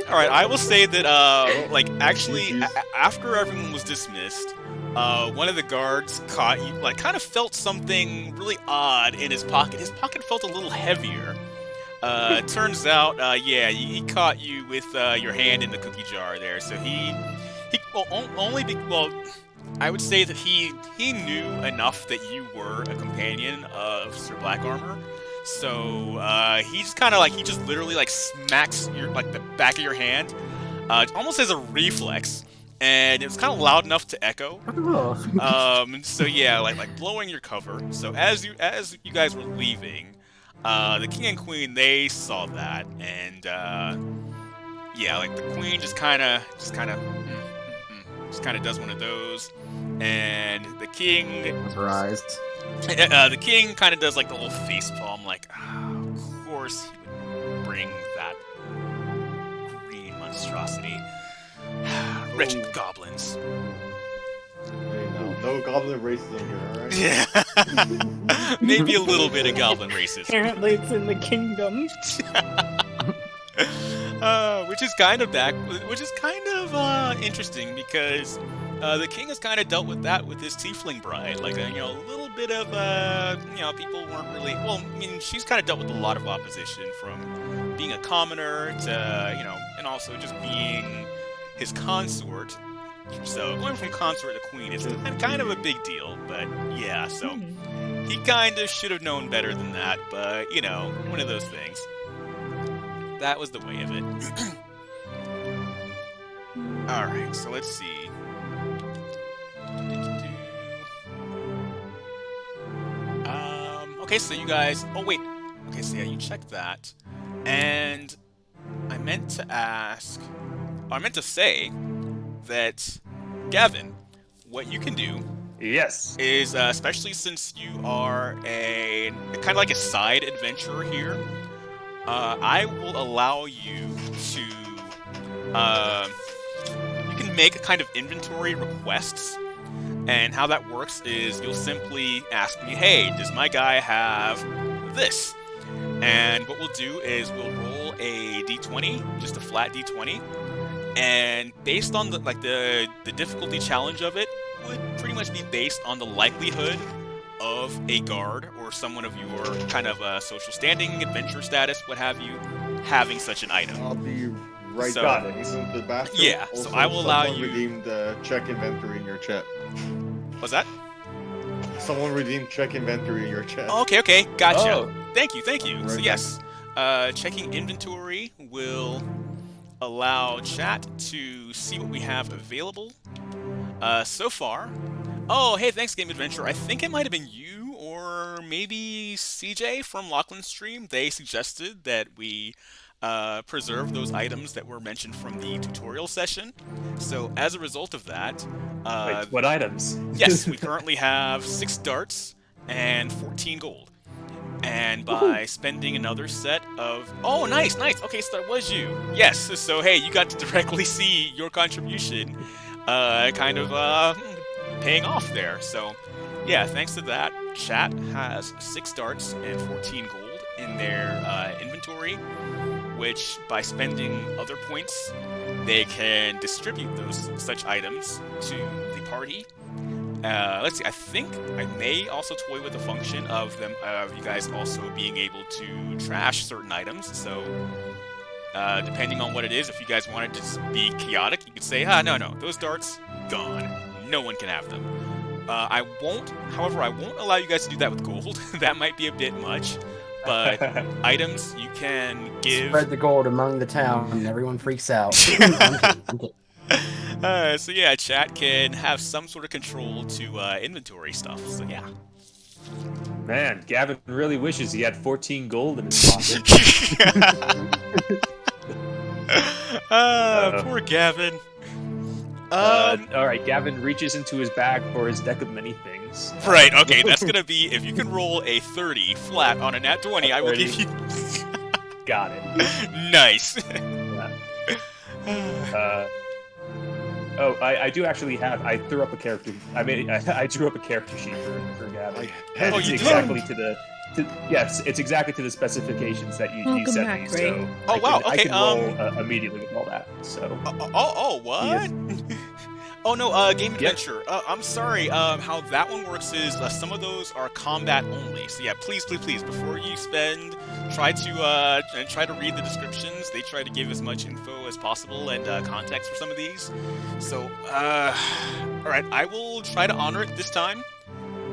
Speaker 2: All right, I will say that, like, actually, after everyone was dismissed, one of the guards caught you, like, kind of felt something really odd in his pocket. His pocket felt a little heavier. Turns out, yeah, he caught you with your hand in the cookie jar there. So well, I would say that he knew enough that you were a companion of Sir Blackarmor. So he just kind of like, he just literally like smacks your, like, the back of your hand, almost as a reflex, and it was kind of loud enough to echo. So yeah, like blowing your cover. So as you guys were leaving, the king and queen, they saw that, and yeah, like the queen just kind of does one of those, and the king.
Speaker 4: With her eyes.
Speaker 2: The king kind of does like the little face palm, like, oh, of course he would bring that green monstrosity. Wretched goblins.
Speaker 3: Hey, no goblin racism here, alright?
Speaker 2: Yeah. Maybe a little bit of goblin racism.
Speaker 8: Apparently it's in the kingdom.
Speaker 2: Which is kind of interesting, because the king has kind of dealt with that with his tiefling bride. Like, a little bit of, people weren't really, well, I mean, she's kind of dealt with a lot of opposition, from being a commoner to, and also just being his consort. So going from consort to queen is kind of a big deal, but yeah, so he kind of should have known better than that, but, one of those things. That was the way of it. Alright, so let's see. Okay, so you guys... Oh, wait. Okay, so yeah, you checked that. And I meant to ask... I meant to say that, Gavin, what you can do...
Speaker 7: Yes.
Speaker 2: Is, especially since you are a... kind of like a side adventurer here, I will allow you to... you can make a kind of inventory requests. And how that works is you'll simply ask me, hey, does my guy have this? And what we'll do is we'll roll a d20, just a flat d20, and based on the difficulty challenge of it would pretty much be based on the likelihood of a guard or someone of your kind of social standing, adventure status, what have you, having such an item.
Speaker 3: I'll be right
Speaker 2: So-
Speaker 3: back. Isn't the bathroom?
Speaker 2: Yeah, so
Speaker 3: Also,
Speaker 2: I will allow
Speaker 3: someone
Speaker 2: you-
Speaker 3: redeemed check inventory in your chat.
Speaker 2: What's that?
Speaker 3: Someone redeemed check inventory in your chat.
Speaker 2: Okay, gotcha.
Speaker 7: Oh.
Speaker 2: Thank you. So
Speaker 3: Right
Speaker 2: yes, checking inventory will allow chat to see what we have available so far. Oh, hey, thanks, Game Adventure. I think it might have been you or maybe CJ from Locklan's stream. They suggested that we preserve those items that were mentioned from the tutorial session. So as a result of that,
Speaker 7: Wait, what items?
Speaker 2: yes, we currently have 6 darts and 14 gold. And by spending another set of... Oh, nice! Okay, so that was you. Yes, so hey, you got to directly see your contribution kind of paying off there. So yeah, thanks to that, chat has 6 darts and 14 gold in their inventory, which by spending other points, they can distribute those such items to the party. Let's see, I think I may also toy with the function of you guys also being able to trash certain items. So depending on what it is, if you guys want it to just be chaotic, you could say, no, those darts, gone. No one can have them. However, I won't allow you guys to do that with gold. That might be a bit much. but items you can give.
Speaker 4: Spread the gold among the town, and everyone freaks out. I'm kidding.
Speaker 2: So yeah, chat can have some sort of control to inventory stuff. So yeah.
Speaker 7: Man, Gavin really wishes he had 14 gold in his pocket.
Speaker 2: Poor Gavin.
Speaker 7: All right, Gavin reaches into his bag for his deck of many things.
Speaker 2: Right, okay, that's gonna be, if you can roll a 30 flat on a nat 20, I will give you...
Speaker 7: Got it.
Speaker 2: Nice.
Speaker 7: I do actually have. I threw up a character. I drew up a character sheet for Gavin.
Speaker 2: Oh, you did?
Speaker 7: Exactly yes, it's exactly to the specifications that you
Speaker 5: Welcome
Speaker 7: sent
Speaker 5: back,
Speaker 7: me.
Speaker 5: Ray.
Speaker 7: So
Speaker 2: Oh, wow,
Speaker 7: I
Speaker 2: okay,
Speaker 7: can roll immediately with all that. So.
Speaker 2: What? Oh no, Game Adventure. I'm sorry. How that one works is some of those are combat only. So yeah, please, before you spend, try to read the descriptions. They try to give as much info as possible and context for some of these. So, all right, I will try to honor it this time.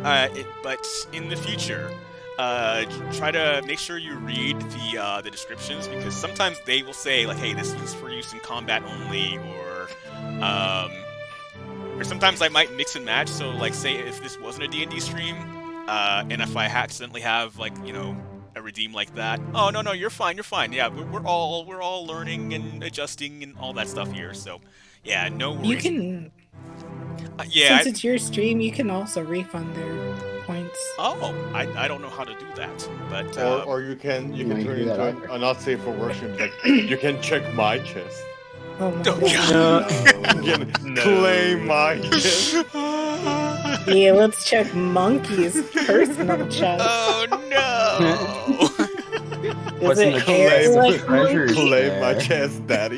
Speaker 2: But in the future, try to make sure you read the descriptions, because sometimes they will say like, "Hey, this is for use in combat only," or sometimes I might mix and match. So like, say if this wasn't a D&D stream, and if I accidentally have like, you know, a redeem like that. Oh no, you're fine. Yeah, we're all learning and adjusting and all that stuff here. So yeah, no worries.
Speaker 10: You can.
Speaker 2: Since
Speaker 10: it's your stream, you can also refund their points.
Speaker 2: Oh, I don't know how to do that, but
Speaker 3: or you can turn into a not safe for work stream. Like, you can check my chest.
Speaker 10: Oh my
Speaker 2: God.
Speaker 3: You can claim my chest.
Speaker 10: Yeah, let's check Monkey's personal chest.
Speaker 2: Oh no!
Speaker 4: What's in the chest?
Speaker 3: Claim my chest, daddy.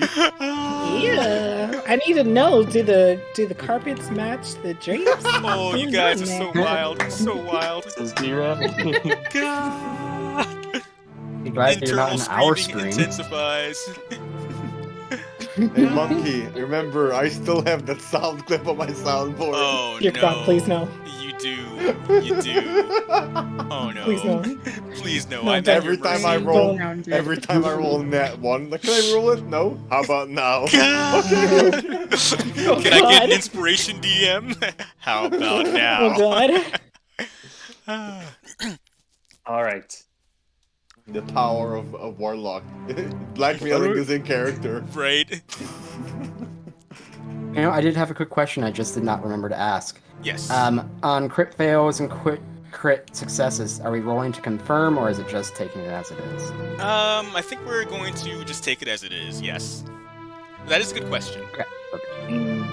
Speaker 10: Yeah, I need to know. Do the carpets match the drapes?
Speaker 2: Oh, you guys are so wild. So wild. God.
Speaker 4: Glad you're not in our
Speaker 2: screaming
Speaker 4: stream.
Speaker 2: intensifies.
Speaker 3: Hey, Monkey, remember, I still have that sound clip on my soundboard.
Speaker 2: Oh,
Speaker 10: Dear
Speaker 2: no.
Speaker 10: God, please no.
Speaker 2: You do. Oh, no.
Speaker 10: Please no.
Speaker 2: Please no.
Speaker 10: No,
Speaker 2: I'm
Speaker 3: every time I roll
Speaker 10: Don't.
Speaker 3: net one, like, can I roll it? No? How about now?
Speaker 2: Can I get an inspiration DM? How about now?
Speaker 10: Oh God.
Speaker 7: All right.
Speaker 3: The power of Warlock. Blackmailing is in character.
Speaker 2: Right?
Speaker 4: You know, I did have a quick question I just did not remember to ask.
Speaker 2: Yes.
Speaker 4: On crit fails and crit successes, are we rolling to confirm, or is it just taking it as it is?
Speaker 2: I think we're going to just take it as it is, yes. That is a good question.
Speaker 4: Okay, perfect.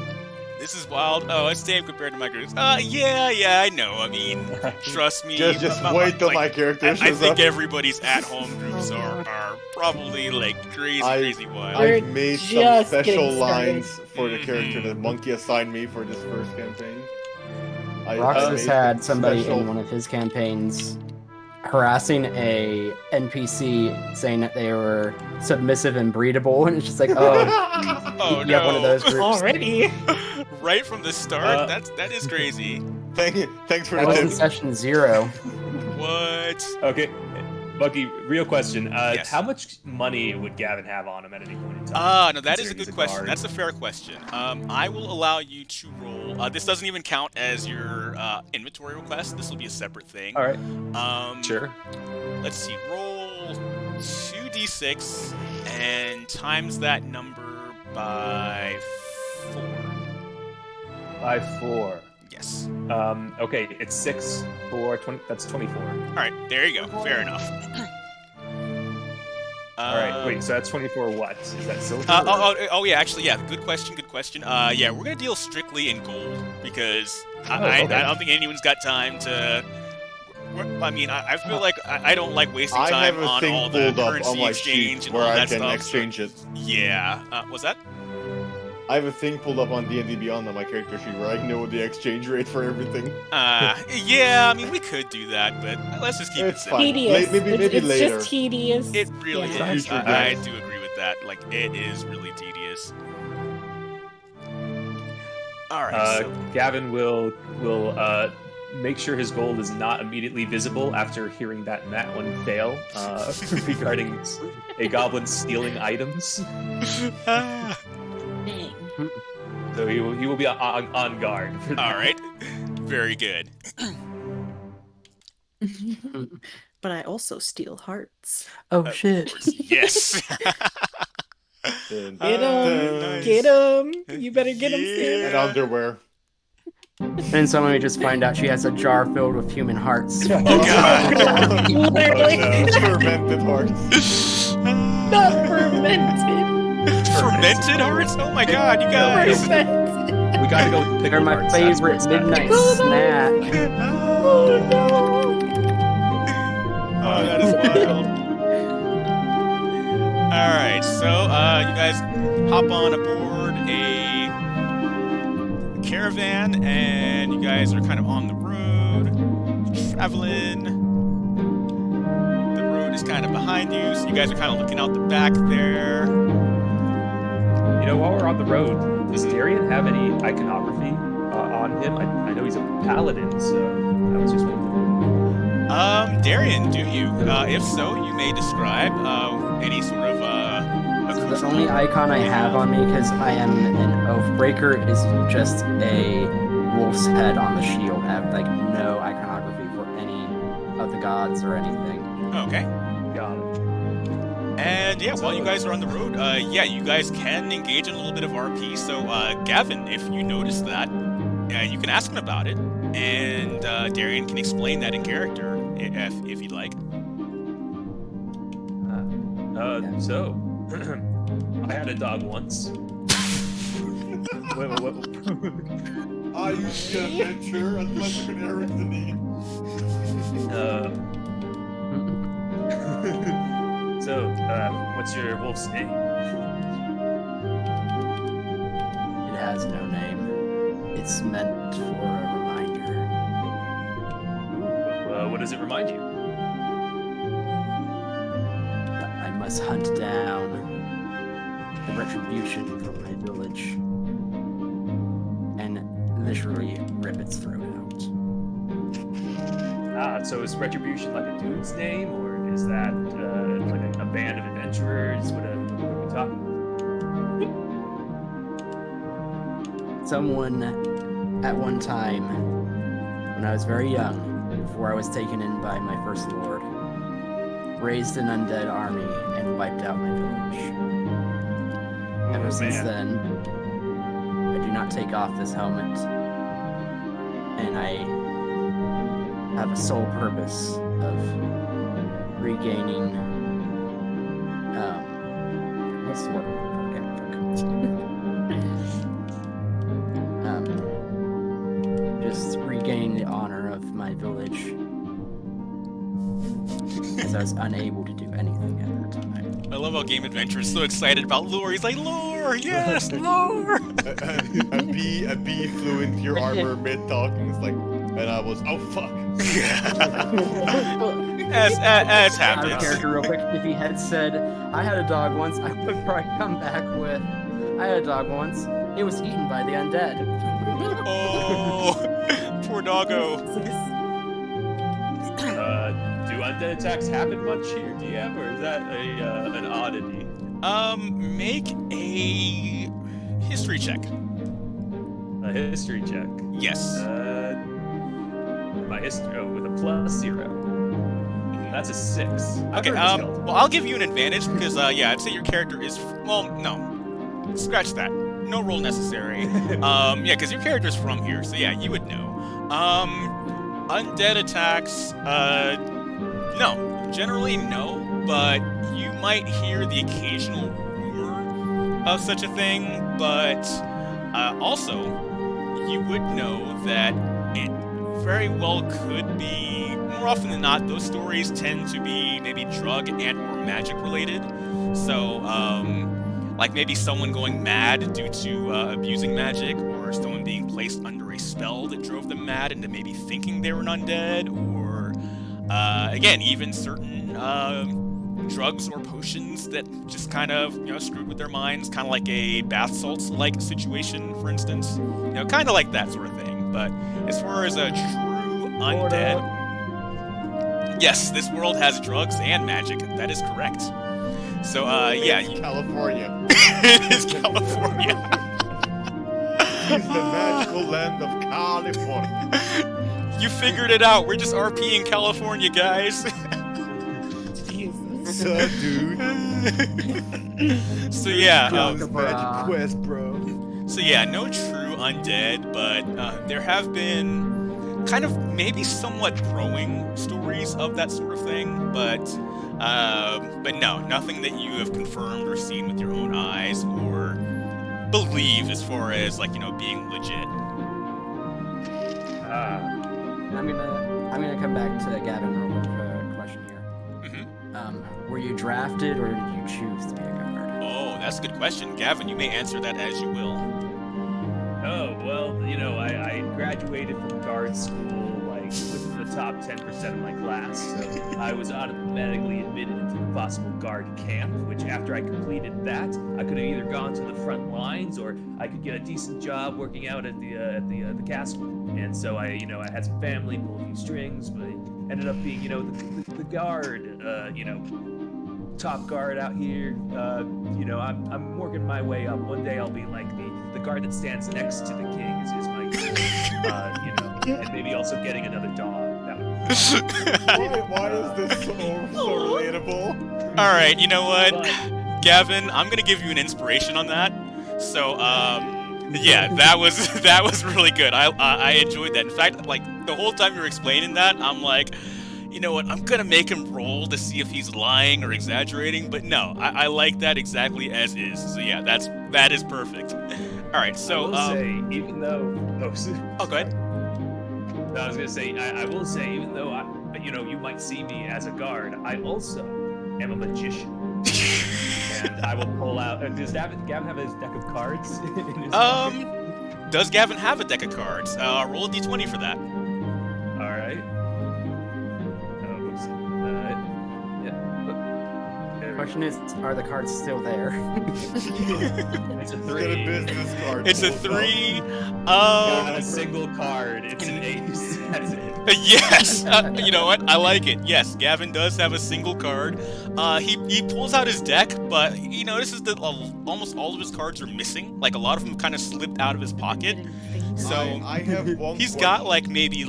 Speaker 2: This is wild. Oh, it's damn compared to my groups. Yeah, I know. I mean, trust me.
Speaker 3: Just wait till my character shows
Speaker 2: I think
Speaker 3: up.
Speaker 2: everybody's at-home groups are probably, like, crazy wild.
Speaker 3: I've made some
Speaker 10: just
Speaker 3: special
Speaker 10: getting started.
Speaker 3: lines for the character that Monkey assigned me for this first campaign.
Speaker 4: Roxas had somebody in one of his campaigns harassing a NPC saying that they were submissive and breedable, and it's just like,
Speaker 2: Oh,
Speaker 4: you have one of those groups.
Speaker 10: Already.
Speaker 2: Right from the start? That is crazy.
Speaker 3: Thanks for
Speaker 4: That was in
Speaker 3: the
Speaker 4: session 0.
Speaker 2: What?
Speaker 7: Okay. Bucky, real question.
Speaker 2: Yes.
Speaker 7: How much money would Gavin have on him at any point in time?
Speaker 2: No, that is a
Speaker 7: considering he's
Speaker 2: good question.
Speaker 7: guard?
Speaker 2: That's a fair question. I will allow you to roll. This doesn't even count as your inventory request. This will be a separate thing.
Speaker 7: All right. Sure.
Speaker 2: Let's see. Roll 2d6 and times that number by 4.
Speaker 7: By 4.
Speaker 2: Yes.
Speaker 7: Okay, it's 6 for 20. That's 24.
Speaker 2: All right. There you go. Fair enough.
Speaker 7: All right. Wait. So that's 24. What is that? Silver?
Speaker 2: Oh yeah. Actually, yeah. Good question. Yeah, we're gonna deal strictly in gold because I don't think anyone's got time to. I mean, I feel like I don't like wasting
Speaker 3: I
Speaker 2: time
Speaker 3: have a
Speaker 2: on
Speaker 3: thing
Speaker 2: all the
Speaker 3: pulled up
Speaker 2: currency
Speaker 3: on my
Speaker 2: exchange
Speaker 3: sheet
Speaker 2: and
Speaker 3: where
Speaker 2: all
Speaker 3: I
Speaker 2: that
Speaker 3: can
Speaker 2: stuff.
Speaker 3: exchange it.
Speaker 2: Yeah. Was that?
Speaker 3: I have a thing pulled up on D&D Beyond on my character sheet where I know the exchange rate for everything.
Speaker 2: Yeah. I mean, we could do that, but let's just keep it
Speaker 3: It's
Speaker 2: simple.
Speaker 3: fine.
Speaker 10: Tedious.
Speaker 3: Maybe
Speaker 10: it's
Speaker 3: later.
Speaker 10: just tedious.
Speaker 2: It really
Speaker 10: Yeah.
Speaker 2: is.
Speaker 3: Future
Speaker 2: I
Speaker 3: games.
Speaker 2: do agree with that. Like, it is really tedious. All right. So
Speaker 7: Gavin will make sure his gold is not immediately visible after hearing that Nat 1 fail regarding a goblin stealing items.
Speaker 5: Dang.
Speaker 7: So he will be on guard. For that.
Speaker 2: All right. Very good.
Speaker 5: But I also steal hearts.
Speaker 8: Oh shit.
Speaker 2: Yes.
Speaker 3: Dun,
Speaker 10: Get him!
Speaker 2: nice.
Speaker 10: Get him! You better get him,
Speaker 3: and
Speaker 10: Sam.
Speaker 3: underwear.
Speaker 4: And suddenly we just find out she has a jar filled with human hearts.
Speaker 2: Oh god.
Speaker 10: Literally.
Speaker 3: Fermented hearts.
Speaker 10: Not fermented.
Speaker 2: Fermented hearts? Oh my god, you guys.
Speaker 10: Fermented.
Speaker 7: We gotta go with
Speaker 4: They're
Speaker 7: pickled
Speaker 4: my
Speaker 7: hearts. That's where
Speaker 4: favorite
Speaker 7: it's at.
Speaker 4: midnight snack.
Speaker 10: Oh no.
Speaker 2: Oh, that is wild. Alright, so you guys hop on aboard a caravan and you guys are kind of on the road, traveling. The road is kind of behind you, so you guys are kind of looking out the back there.
Speaker 7: You know, while we're on the road, does Darian have any iconography on him? I know he's a paladin, so I was just wondering.
Speaker 2: Darian, do you? If so, you may describe any sort of
Speaker 4: The only icon I have on me, because I am an Oathbreaker, is just a wolf's head on the shield. I have like no iconography for any of the gods or anything.
Speaker 2: Okay.
Speaker 7: Got it.
Speaker 2: And yeah, while you guys are on the road, yeah, you guys can engage in a little bit of RP. So, Gavin, if you notice that, you can ask him about it, and Darian can explain that in character if you'd like.
Speaker 7: So, I had a dog once. Wait.
Speaker 3: I used to adventure unless you can Eric the name.
Speaker 7: So, what's your wolf's name?
Speaker 4: It has no name. It's meant for a reminder.
Speaker 7: What does it remind you?
Speaker 4: That I must hunt down the retribution from my village and literally rip its throat out.
Speaker 7: So is Retribution like a dude's name, or is that like a band of adventurers? What are we talking about?
Speaker 4: Someone at one time, when I was very young, before I was taken in by my first lord, raised an undead army and wiped out my village. Ever since then, I do not take off this helmet, and I have a sole purpose of regaining, what's the word? Just regaining the honor of my village, as I was unable to do anything at that time.
Speaker 2: I love how Game Adventure is so excited about lore. He's like, lore, yes, lore.
Speaker 3: A bee flew into your armor mid-talk and it's like, and I was, oh fuck.
Speaker 2: as
Speaker 4: Out of
Speaker 2: happens.
Speaker 4: character real quick, if he had said, I had a dog once, I would probably come back with, I had a dog once, it was eaten by the undead.
Speaker 2: Oh, poor doggo.
Speaker 7: Do undead attacks happen much here, DM, or is that an oddity?
Speaker 2: Make a history check.
Speaker 7: A history check.
Speaker 2: Yes.
Speaker 7: My history with a +0. That's a 6.
Speaker 2: Okay, well, I'll give you an advantage because, yeah, I'd say your character is, well, no. Scratch that. No roll necessary. Yeah, because your character's from here, so yeah, you would know. Undead attacks, no. Generally, no, but you might hear the occasional rumor of such a thing, but also, you would know that it very well could be, more often than not, those stories tend to be maybe drug and or magic related. So, like maybe someone going mad due to abusing magic, or someone being placed under a spell that drove them mad into maybe thinking they were an undead, or again, even certain drugs or potions that just kind of, you know, screwed with their minds, kind of like a bath salts-like situation, for instance. You know, kind of like that sort of thing. But as far as a true undead. Yes, this world has drugs and magic. That is correct. So, yeah.
Speaker 3: It's California.
Speaker 2: It is California.
Speaker 3: It's the magical land of California.
Speaker 2: You figured it out. We're just RPing California, guys.
Speaker 10: Jesus.
Speaker 3: So, dude.
Speaker 2: So, yeah.
Speaker 3: Magic quest, bro.
Speaker 2: So yeah, no true undead, but there have been kind of maybe somewhat growing stories of that sort of thing, but no, nothing that you have confirmed or seen with your own eyes or believe as far as like, you know, being legit.
Speaker 4: I'm gonna come back to Gavin real quick for a question here. Were you drafted or did you choose to be a guard?
Speaker 2: Oh, that's a good question. Gavin, you may answer that as you will.
Speaker 7: Oh, well, you know, I graduated from guard school, like, within the top 10% of my class, so I was automatically admitted into the possible guard camp, which after I completed that, I could have either gone to the front lines, or I could get a decent job working out at the castle. And so I had some family, pulled a few strings, but it ended up being, the guard, top guard out here. I'm working my way up. One day I'll be like the guard that stands next to the king is my goal. And maybe also getting another dog. That would
Speaker 3: Why is this so relatable?
Speaker 2: All right, you know what, Gavin, I'm gonna give you an inspiration on that. So, yeah, that was really good. I enjoyed that. In fact, like the whole time you were explaining that, I'm like, you know what, I'm gonna make him roll to see if he's lying or exaggerating, but no, I like that exactly as is. So yeah, that is perfect. All right, so
Speaker 7: I will say, even though
Speaker 2: oh, go ahead.
Speaker 7: No, I was gonna say, I will say, even though you might see me as a guard, I also am a magician. And I will pull out. Does Gavin have his deck of cards? In his pocket?
Speaker 2: Does Gavin have a deck of cards? Roll a d20 for that.
Speaker 7: All right.
Speaker 4: Question is, are the cards still there?
Speaker 7: It's a 3.
Speaker 3: Business card.
Speaker 2: It's a 3.
Speaker 7: Not a single card. It's an ace. That's it.
Speaker 2: Yes. You know what? I like it. Yes, Gavin does have a single card. He pulls out his deck, but he notices that almost all of his cards are missing. Like a lot of them kind of slipped out of his pocket. So
Speaker 3: I have one.
Speaker 2: he's got like maybe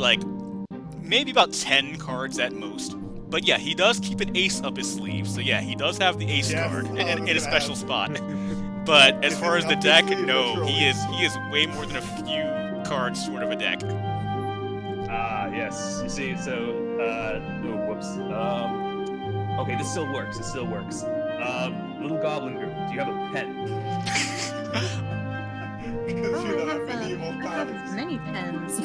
Speaker 2: about 10 cards at most. But yeah, he does keep an ace up his sleeve. So yeah, he does have the ace card in a special spot. But as far as the deck, no, he is way more than a few cards short of a deck.
Speaker 7: Yes. You see, so okay, this still works. Little goblin group, do you have a pen?
Speaker 5: I have many pens.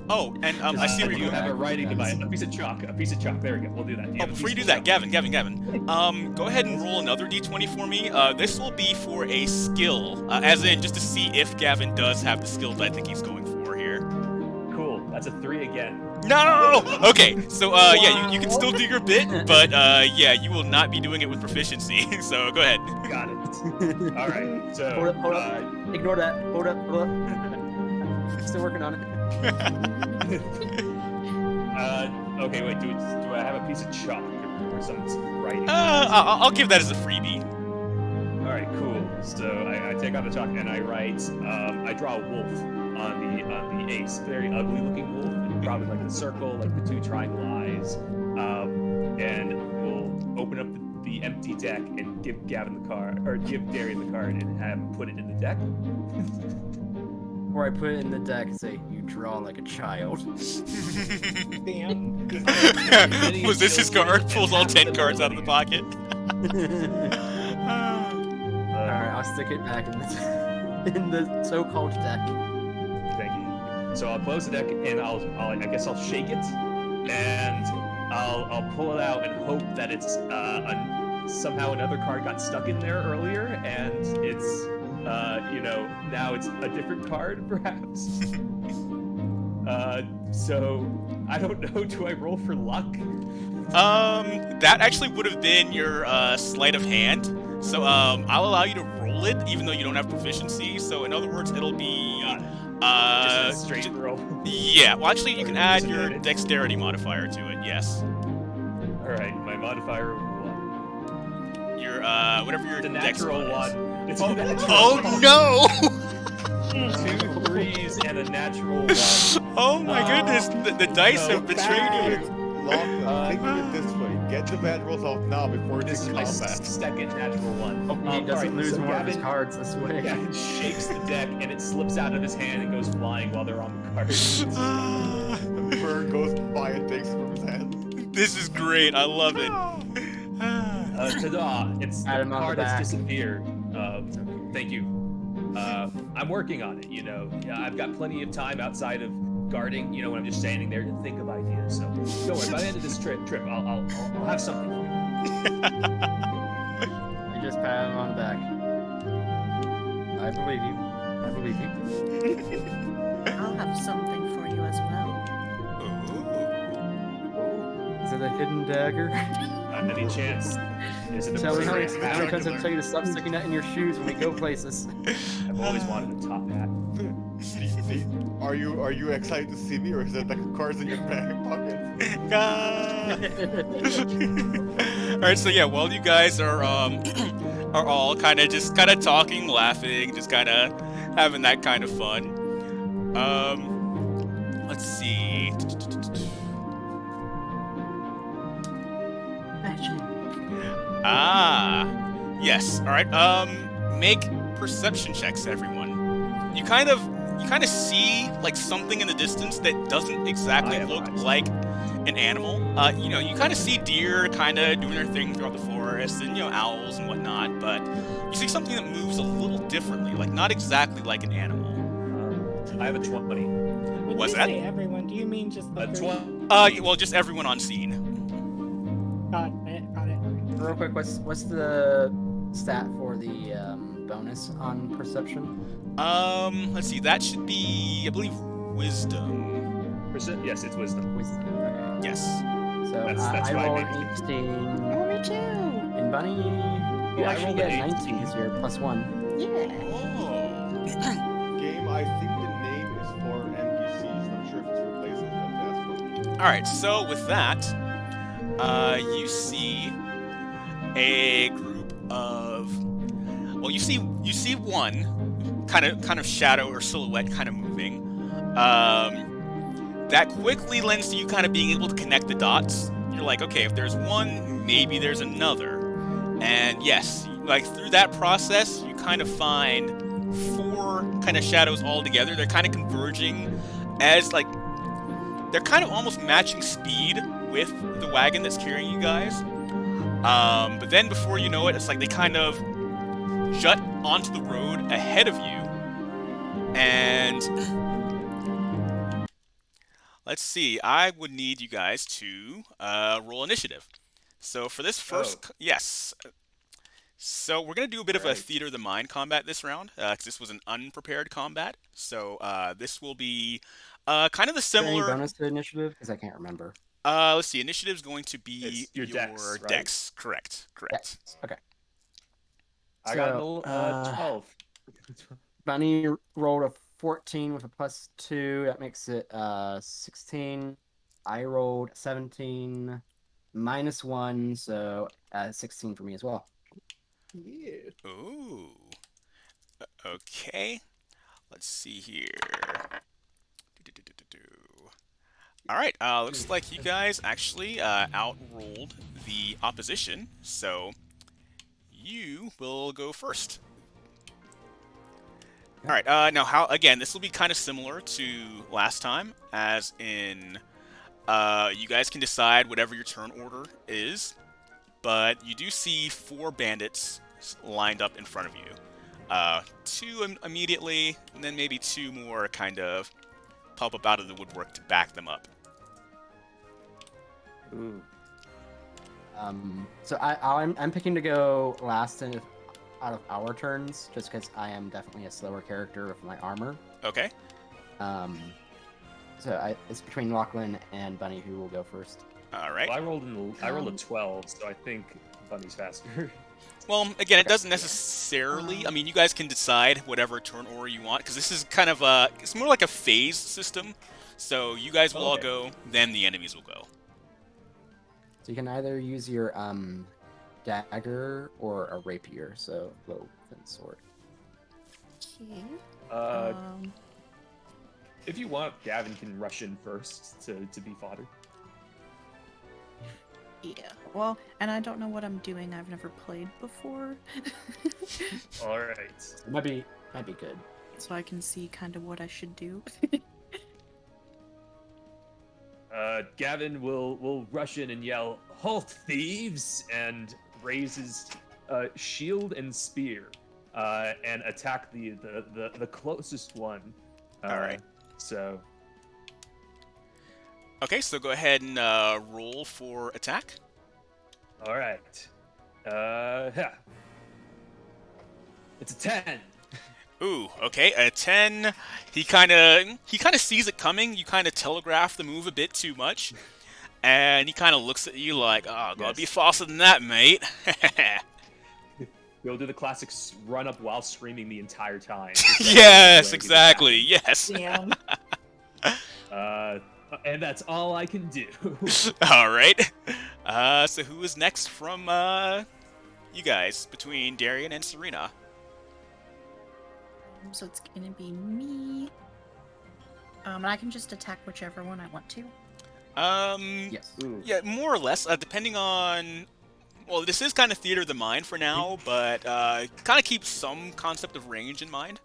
Speaker 2: Oh, and I see where
Speaker 7: you have a writing device, a piece of chalk. There we go. We'll do that.
Speaker 2: Oh, before you do that, Gavin, go ahead and roll another d20 for me. This will be for a skill, as in just to see if Gavin does have the skill that I think he's going for here.
Speaker 7: Cool. That's a 3 again.
Speaker 2: No. Okay, so yeah, you can still do your bit, but yeah, you will not be doing it with proficiency. So go ahead.
Speaker 7: Got it. All right. So
Speaker 4: Hold up. Ignore that. Hold up. Still working on it.
Speaker 7: Okay, wait. Do I have a piece of chalk or some writing?
Speaker 2: I'll give that as a freebie.
Speaker 7: All right, cool. So I take out the chalk and I write. I draw a wolf on the ace. Very ugly looking wolf. Probably like a circle, like the 2 triangle eyes. And we'll open up the empty deck and give Gavin the card, or give Darian the card, and have him put it in the deck.
Speaker 4: Or I put it in the deck and say, "You draw like a child."
Speaker 10: Damn.
Speaker 2: Was this his card? Pulls all 10 cards out of the pocket.
Speaker 4: Alright, I'll stick it back in the so-called deck.
Speaker 7: Thank you. So I'll close the deck and I guess I'll shake it, and I'll pull it out and hope that it's somehow another card got stuck in there earlier, and it's now it's a different card perhaps. So I don't know. Do I roll for luck?
Speaker 2: That actually would have been your sleight of hand. So I'll allow you to roll it, even though you don't have proficiency. So in other words, it'll be
Speaker 7: Just a straight roll.
Speaker 2: Yeah, well, actually, you
Speaker 7: Or
Speaker 2: can add your
Speaker 7: disadvantage?
Speaker 2: dexterity modifier to it, yes.
Speaker 7: Alright, my modifier 1.
Speaker 2: Your, whatever your
Speaker 7: The
Speaker 2: dex
Speaker 7: natural
Speaker 2: mod is.
Speaker 7: 1. It's a natural
Speaker 2: Oh,
Speaker 7: 1.
Speaker 2: no!
Speaker 7: 2 threes and a natural 1.
Speaker 2: Oh my goodness, the dice
Speaker 7: no,
Speaker 2: have betrayed you.
Speaker 3: Locklan, think of it this way. Get the bad rolls off now before
Speaker 7: This
Speaker 3: it's
Speaker 7: is
Speaker 3: in
Speaker 7: my
Speaker 3: combat.
Speaker 7: second natural 1.
Speaker 4: Hopefully he doesn't
Speaker 7: alright,
Speaker 4: lose
Speaker 7: so
Speaker 4: more of his
Speaker 7: Gavin-
Speaker 4: cards this way.
Speaker 7: Gavin shakes the deck and it slips out of his hand and goes flying while they're on the cards.
Speaker 3: The bird goes by and takes it from his hand.
Speaker 2: This is great, I love it.
Speaker 7: Ta-da! It's
Speaker 4: Pat
Speaker 7: the
Speaker 4: him on the
Speaker 7: card has
Speaker 4: back.
Speaker 7: disappeared. Thank you. I'm working on it, you know. I've got plenty of time outside of guarding, you know, when I'm just standing there to think of ideas. So don't worry, by the end of this trip, I'll have something for you.
Speaker 4: You just pat him on the back. I believe you. I believe you.
Speaker 11: I'll have something for you as well.
Speaker 4: Is it a hidden dagger?
Speaker 7: Any chance? Is it a
Speaker 4: Tell me how many
Speaker 7: permanent
Speaker 4: times
Speaker 7: hat?
Speaker 4: I've told you to stop sticking that in your shoes when we go places.
Speaker 7: I've always wanted a top hat.
Speaker 3: Are you excited to see me, or is it like cards in your back pocket?
Speaker 2: Alright, so yeah, while you guys are all kind of talking, laughing, just kind of having that kind of fun. Let's see. Ah, yes. All right. Make perception checks, everyone. You kind of see like something in the distance that doesn't exactly look like an animal. You know, you kind of see deer kind of doing their thing throughout the forest, and you know, owls and whatnot. But you see something that moves a little differently, like not exactly like an animal.
Speaker 7: I have a 20.
Speaker 10: When
Speaker 2: What's
Speaker 10: you
Speaker 2: that?
Speaker 10: say everyone, do you mean just the
Speaker 7: A
Speaker 10: three?
Speaker 7: 20.
Speaker 2: Well, just everyone on scene.
Speaker 10: Got it.
Speaker 4: Real quick, what's the stat for the bonus on perception?
Speaker 2: Let's see. That should be, I believe, wisdom.
Speaker 7: Yes, it's wisdom.
Speaker 4: Wisdom. Okay.
Speaker 2: Yes.
Speaker 4: So
Speaker 7: That's
Speaker 4: I
Speaker 7: why I
Speaker 4: roll
Speaker 7: made
Speaker 4: an
Speaker 7: it.
Speaker 4: 18.
Speaker 11: Oh, me too.
Speaker 4: And Bunny, you
Speaker 7: I
Speaker 4: actually
Speaker 7: rolled
Speaker 4: get
Speaker 7: an
Speaker 4: 19
Speaker 7: 18.
Speaker 4: because you're +1.
Speaker 11: Yeah.
Speaker 2: Oh.
Speaker 3: Game, I think the name is for NPCs. Not sure if it's for places, but that's what.
Speaker 2: All right. So with that, you see a group of, well, you see one kind of shadow or silhouette kind of moving. That quickly lends to you kind of being able to connect the dots. You're like, okay, if there's one, maybe there's another. And yes, like through that process, you kind of find 4 kind of shadows all together. They're kind of converging as like, they're kind of almost matching speed with the wagon that's carrying you guys. But then before you know it, it's like they kind of jut onto the road ahead of you. And let's see, I would need you guys to roll initiative. So for this first, yes. So we're going to do a bit of a theater of the mind combat this round, because this was an unprepared combat. So this will be kind of the similar...
Speaker 4: Any bonus to initiative? Because I can't remember.
Speaker 2: Let's see, initiative is going to be
Speaker 7: It's your dex, right?
Speaker 2: dex. Correct.
Speaker 4: Yes. Okay.
Speaker 7: I got
Speaker 4: So,
Speaker 7: 12.
Speaker 4: Bunny rolled a 14 with a +2. That makes it 16. I rolled 17 -1, so 16 for me as well.
Speaker 3: Yeah.
Speaker 2: Ooh. Okay. Let's see here. All right. Looks like you guys actually outrolled the opposition, so you will go first. All right. Now, again, this will be kind of similar to last time, as in you guys can decide whatever your turn order is, but you do see 4 bandits lined up in front of you. 2 immediately, and then maybe 2 more kind of pop up out of the woodwork to back them up.
Speaker 7: Ooh.
Speaker 4: So I'm picking to go last out of our turns, just because I am definitely a slower character with my armor.
Speaker 2: Okay.
Speaker 4: So it's between Locklan and Bunny who will go first.
Speaker 2: All right.
Speaker 7: Well, I rolled a 12, so I think Bunny's faster.
Speaker 2: Well, again, it doesn't necessarily. I mean, you guys can decide whatever turn order you want, because this is kind of it's more like a phase system. So you guys will all go, then the enemies will go.
Speaker 4: So you can either use your dagger or a rapier, so low than sword.
Speaker 11: Okay.
Speaker 7: If you want, Gavin can rush in first to be fodder.
Speaker 11: Yeah. Well, and I don't know what I'm doing. I've never played before.
Speaker 7: All right.
Speaker 4: It might be good.
Speaker 11: So I can see kind of what I should do.
Speaker 7: Gavin will rush in and yell, "Halt, thieves!" and raise his shield and spear and attack the closest one.
Speaker 2: All right.
Speaker 7: So.
Speaker 2: Okay, so go ahead and roll for attack.
Speaker 7: All right. It's a 10.
Speaker 2: Ooh, okay, a 10. He kind of sees it coming. You kind of telegraph the move a bit too much, and he kind of looks at you like, "Oh, gotta be faster than that, mate."
Speaker 7: He'll do the classic run up while screaming the entire time.
Speaker 2: Yes, exactly. Yes.
Speaker 11: Damn.
Speaker 7: And that's all I can do.
Speaker 2: All right. So who is next from you guys between Darian and Serena?
Speaker 11: So it's gonna be me. And I can just attack whichever one I want to.
Speaker 4: Yes.
Speaker 2: Yeah, more or less, depending on. Well, this is kind of theater of the mind for now, but kind of keep some concept of range in mind.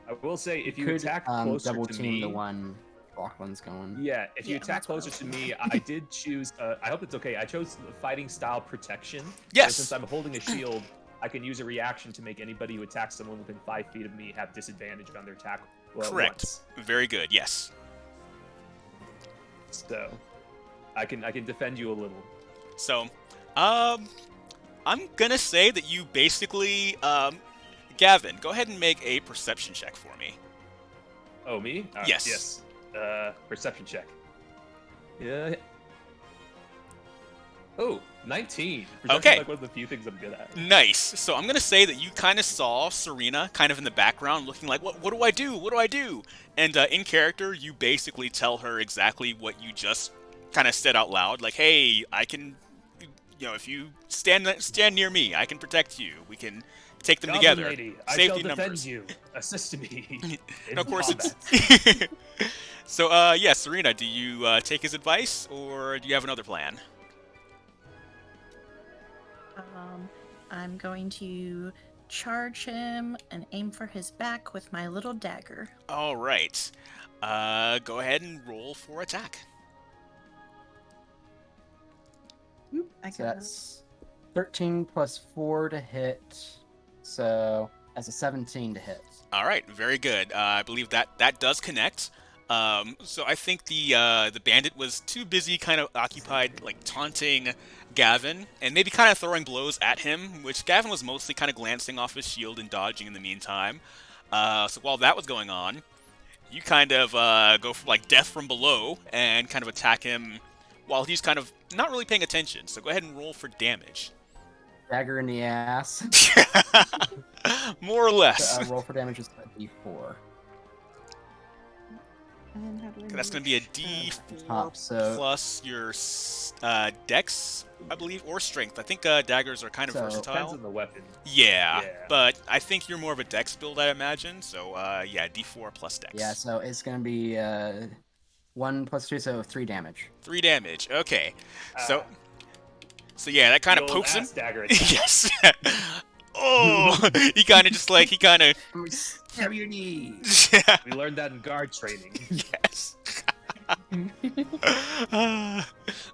Speaker 7: I will say, if you
Speaker 4: Could,
Speaker 7: attack closer
Speaker 4: double
Speaker 7: to
Speaker 4: team
Speaker 7: me,
Speaker 4: the one Locklan's going.
Speaker 7: yeah, if you
Speaker 11: Yeah,
Speaker 7: attack
Speaker 11: that's what I
Speaker 7: closer to
Speaker 11: was
Speaker 7: me, I did choose. I hope it's okay. I chose the fighting style protection.
Speaker 2: Yes.
Speaker 7: So since I'm holding a shield, I can use a reaction to make anybody who attacks someone within 5 feet of me have disadvantage on their attack.
Speaker 2: Correct.
Speaker 7: Once.
Speaker 2: Very good. Yes.
Speaker 7: So, I can defend you a little.
Speaker 2: So, I'm gonna say that you basically, Gavin, go ahead and make a perception check for me.
Speaker 7: Oh, me?
Speaker 2: Yes.
Speaker 7: Yes. Perception check. Yeah. Oh, 19. Perception's
Speaker 2: Okay.
Speaker 7: like one of the few things I'm good at.
Speaker 2: Nice. So I'm gonna say that you kind of saw Serena kind of in the background, looking like, what do I do? What do I do? And in character, you basically tell her exactly what you just kind of said out loud, like, "Hey, I can, if you stand near me, I can protect you. We can take them
Speaker 7: Goblin
Speaker 2: together.
Speaker 7: lady, I
Speaker 2: Safety
Speaker 7: shall defend
Speaker 2: numbers."
Speaker 7: you. Assist me.
Speaker 2: And of course,
Speaker 7: combat.
Speaker 2: it's. So, yeah, Serena, do you take his advice, or do you have another plan?
Speaker 11: I'm going to charge him and aim for his back with my little dagger.
Speaker 2: All right. Go ahead and roll for attack.
Speaker 11: I
Speaker 4: So
Speaker 11: got
Speaker 4: that's 13 plus 4 to hit. So that's a 17 to hit.
Speaker 2: All right, very good. I believe that does connect. So I think the bandit was too busy, kind of occupied, like taunting Gavin and maybe kind of throwing blows at him, which Gavin was mostly kind of glancing off his shield and dodging in the meantime. So while that was going on, you kind of go for like death from below and kind of attack him while he's kind of not really paying attention. So go ahead and roll for damage.
Speaker 4: Dagger in the ass.
Speaker 2: More or less.
Speaker 4: Roll for damage is a D4.
Speaker 11: And how do I
Speaker 2: That's going to be a D4
Speaker 4: Top, so
Speaker 2: plus your dex, I believe, or strength. I think daggers are kind of
Speaker 4: So-
Speaker 7: Depends
Speaker 2: versatile.
Speaker 7: on the weapon.
Speaker 2: Yeah,
Speaker 7: Yeah.
Speaker 2: but I think you're more of a dex build, I imagine. So, yeah, D4 plus dex.
Speaker 4: yeah, so it's gonna be 1 plus 2, so 3 damage.
Speaker 2: 3 damage. Okay. So yeah, that kind of
Speaker 7: The old
Speaker 2: pokes him.
Speaker 7: ass dagger attack.
Speaker 2: Yes. Oh, he kind of just like
Speaker 4: Stab your knees.
Speaker 2: Yeah.
Speaker 7: We learned that in guard training.
Speaker 2: Yes.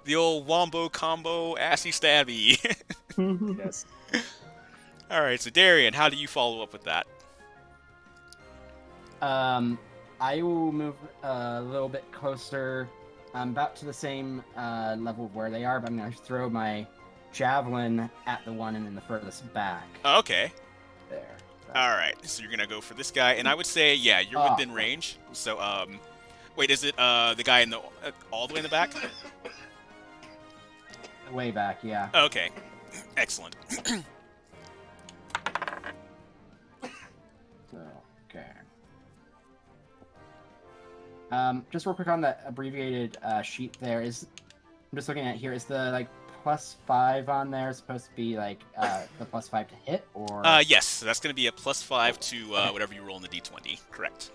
Speaker 2: The old wombo combo assy stabby.
Speaker 7: Yes.
Speaker 2: All right, so Darian, how do you follow up with that?
Speaker 4: I will move a little bit closer. I'm about to the same level where they are, but I'm gonna throw my javelin at the one in the furthest back.
Speaker 2: Okay.
Speaker 4: There.
Speaker 2: All right, so you're gonna go for this guy, and I would say, yeah, you're within range. So, wait, is it the guy in the all the way in the back?
Speaker 4: Way back, yeah.
Speaker 2: Okay. Excellent.
Speaker 4: So, okay. Just real quick on that abbreviated sheet there is, I'm just looking at here, is the like +5 on there supposed to be like the +5 to hit, or?
Speaker 2: Yes, so that's going to be a +5 to whatever you roll in the d20. Correct.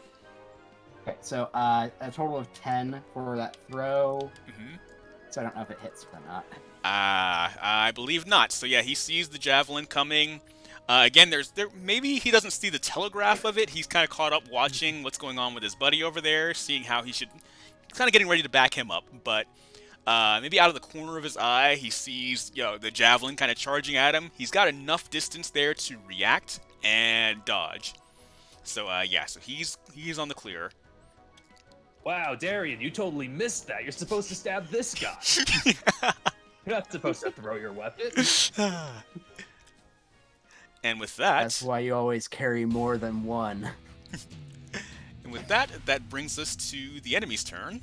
Speaker 4: Okay, so a total of 10 for that throw.
Speaker 2: Mm-hmm.
Speaker 4: So I don't know if it hits or not.
Speaker 2: I believe not. So yeah, he sees the javelin coming. Again, maybe he doesn't see the telegraph of it. He's kind of caught up watching what's going on with his buddy over there, seeing how he should, kind of getting ready to back him up. But maybe out of the corner of his eye, he sees the javelin kind of charging at him. He's got enough distance there to react and dodge. So yeah, so he's on the clear.
Speaker 7: Wow, Darian, you totally missed that. You're supposed to stab this guy. You're not supposed to throw your weapon.
Speaker 2: And with that...
Speaker 4: That's why you always carry more than one.
Speaker 2: And with that, that brings us to the enemy's turn.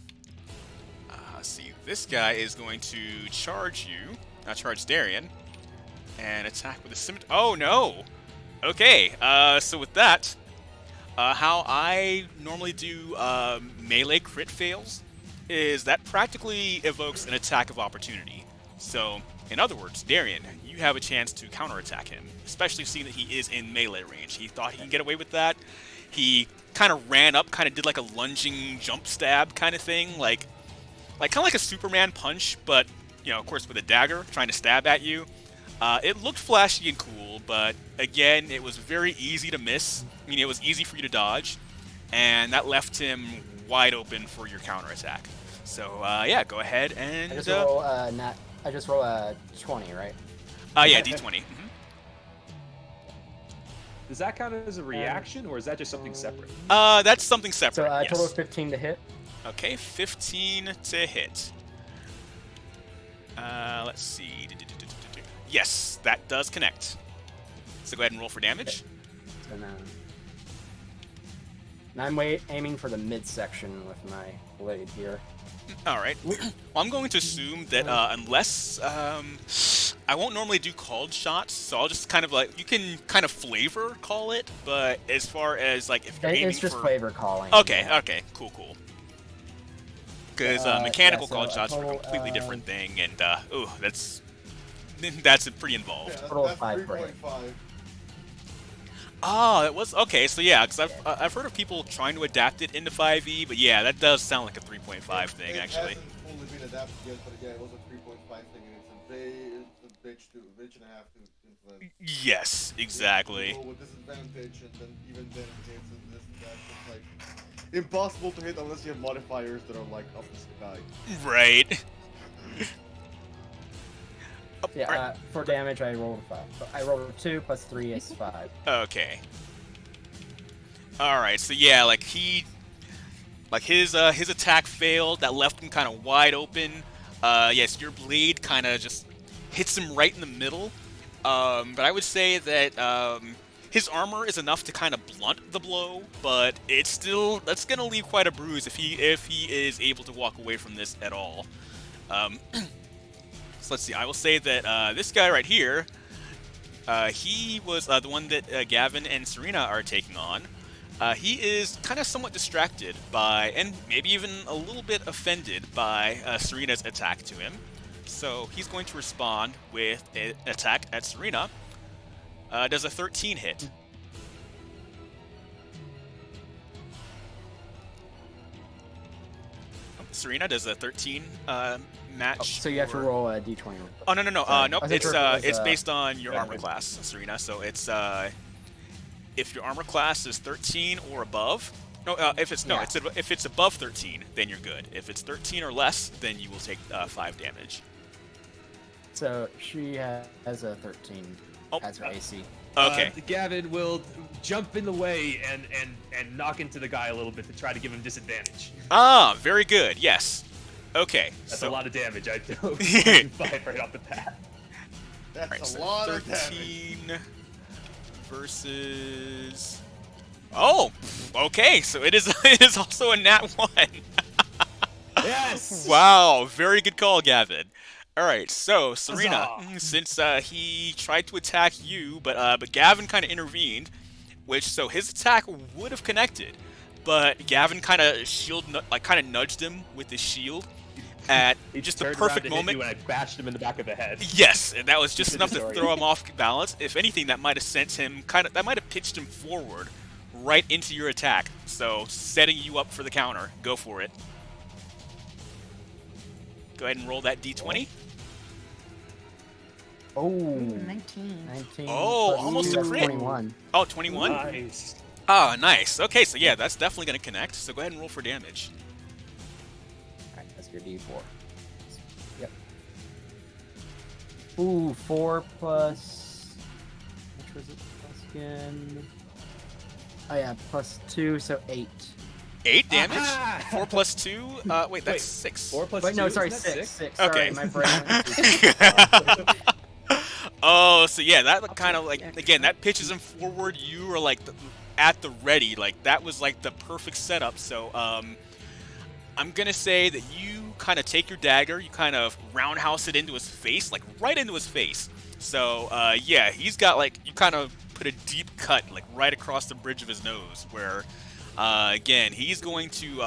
Speaker 2: Let's see, this guy is going to charge you, charge Darian, and attack with a scimitar. Oh, no! Okay, so with that, how I normally do melee crit fails is that practically evokes an attack of opportunity. So, in other words, Darian, you have a chance to counterattack him, especially seeing that he is in melee range. He thought he could get away with that. He kind of ran up, kind of did like a lunging jump stab kind of thing, like kind of like a Superman punch, but, of course with a dagger trying to stab at you. It looked flashy and cool, but again, it was very easy to miss. I mean, it was easy for you to dodge, and that left him wide open for your counterattack. So, yeah, go ahead and...
Speaker 4: I just roll a 20, right?
Speaker 2: Yeah, d20. Mm-hmm.
Speaker 7: Does that count as a reaction, or is that just something separate?
Speaker 2: That's something separate,
Speaker 4: So,
Speaker 2: yes.
Speaker 4: total of 15 to hit?
Speaker 2: Okay, 15 to hit. Let's see. Yes, that does connect. So go ahead and roll for damage.
Speaker 4: Okay. So now I'm aiming for the midsection with my blade here.
Speaker 2: Alright. Well, I'm going to assume that unless... I won't normally do called shots, so I'll just kind of you can kind of flavor call it, but as far as if you're aiming
Speaker 4: it's just
Speaker 2: for...
Speaker 4: flavor calling.
Speaker 2: Okay,
Speaker 4: yeah.
Speaker 2: Okay, cool. Because mechanical called shots are a completely different thing, and ooh, that's pretty involved.
Speaker 3: Yeah,
Speaker 4: Total of
Speaker 3: that's
Speaker 4: 5 for
Speaker 3: 3.5.
Speaker 2: Oh, it was okay. So yeah, because I've heard of people trying to adapt it into 5e, but yeah, that does sound like a 3.5 thing actually.
Speaker 3: It hasn't fully been adapted yet, but yeah, it was a 3.5 thing, and it's a bitch and a half to implement.
Speaker 2: Yes, exactly.
Speaker 3: With disadvantage, and then even then it's this and that. It's like impossible to hit unless you have modifiers that are like up the sky.
Speaker 2: Right.
Speaker 4: Yeah, for damage I rolled a 5. So I rolled a 2 plus 3 is 5.
Speaker 2: Okay. Alright, so yeah, his attack failed, that left him kind of wide open. Yes, your blade kind of just hits him right in the middle. But I would say that his armor is enough to kind of blunt the blow, but that's gonna leave quite a bruise if he is able to walk away from this at all. So let's see, I will say that this guy right here, he was the one that Gavin and Serena are taking on. He is kind of somewhat distracted by, and maybe even a little bit offended by Serena's attack to him. So he's going to respond with an attack at Serena. Does a 13 hit? Serena, does a 13 match?
Speaker 4: So you have to roll a d20.
Speaker 2: Oh, no. Nope. It's based on your
Speaker 4: yeah,
Speaker 2: armor class, Serena. So it's if your armor class is 13 or above. No, if it's above 13, then you're good. If it's 13 or less, then you will take 5 damage.
Speaker 4: So she has a 13 as her AC.
Speaker 2: Okay.
Speaker 7: Gavin will jump in the way and knock into the guy a little bit to try to give him disadvantage.
Speaker 2: Ah, very good. Yes. Okay.
Speaker 7: That's
Speaker 2: so
Speaker 7: a lot of damage. I don't 5 right off the bat.
Speaker 3: That's
Speaker 2: right,
Speaker 3: a
Speaker 2: so
Speaker 3: lot of
Speaker 2: 13
Speaker 3: damage.
Speaker 2: versus. Oh, okay. So it is also a nat 1.
Speaker 7: Yes.
Speaker 2: Wow, very good call, Gavin. Alright, so, Serena, since he tried to attack you, but Gavin kind of intervened, so his attack would have connected, but Gavin kind of nudged him with his shield at just the perfect moment.
Speaker 7: When I bashed him in the back of the head.
Speaker 2: Yes, and that was just enough to throw him off balance. If anything, that might have sent him that might have pitched him forward right into your attack. So, setting you up for the counter. Go for it. Go ahead and roll that d20.
Speaker 4: Oh,
Speaker 11: 19.
Speaker 4: 19.
Speaker 2: Oh,
Speaker 4: plus
Speaker 2: almost
Speaker 4: two,
Speaker 2: a
Speaker 4: that's
Speaker 2: crit.
Speaker 4: 21.
Speaker 2: Oh, 21?
Speaker 7: Nice.
Speaker 2: Ah, nice. Okay, so yeah, that's definitely going to connect. So go ahead and roll for damage.
Speaker 4: Alright, that's your D4. Yep. Ooh, 4 plus... Which was it? Plus again... Oh yeah, plus 2, so 8.
Speaker 2: 8 damage? 4 plus 2? Wait, that's 6.
Speaker 7: 4 plus
Speaker 4: Wait,
Speaker 7: 2?
Speaker 4: no, sorry,
Speaker 7: Isn't that
Speaker 4: 6.
Speaker 2: Okay.
Speaker 4: Sorry, my brain...
Speaker 2: Oh, so yeah, that kind of like, again, that pitches him forward. You were like at the ready. Like, that was like the perfect setup. So, I'm going to say that you kind of take your dagger, you kind of roundhouse it into his face, like right into his face. So, yeah, he's got like, you kind of put a deep cut like right across the bridge of his nose where, again, he's going to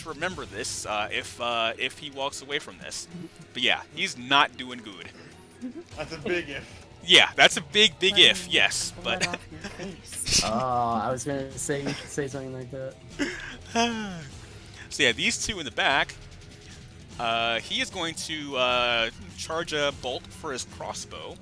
Speaker 2: remember this if he walks away from this. But yeah, he's not doing good.
Speaker 3: That's a big if.
Speaker 2: Yeah, that's a big if, yes, but...
Speaker 11: Off your face.
Speaker 4: Oh, I was gonna say something like that.
Speaker 2: So yeah, these two in the back, he is going to charge a bolt for his crossbow,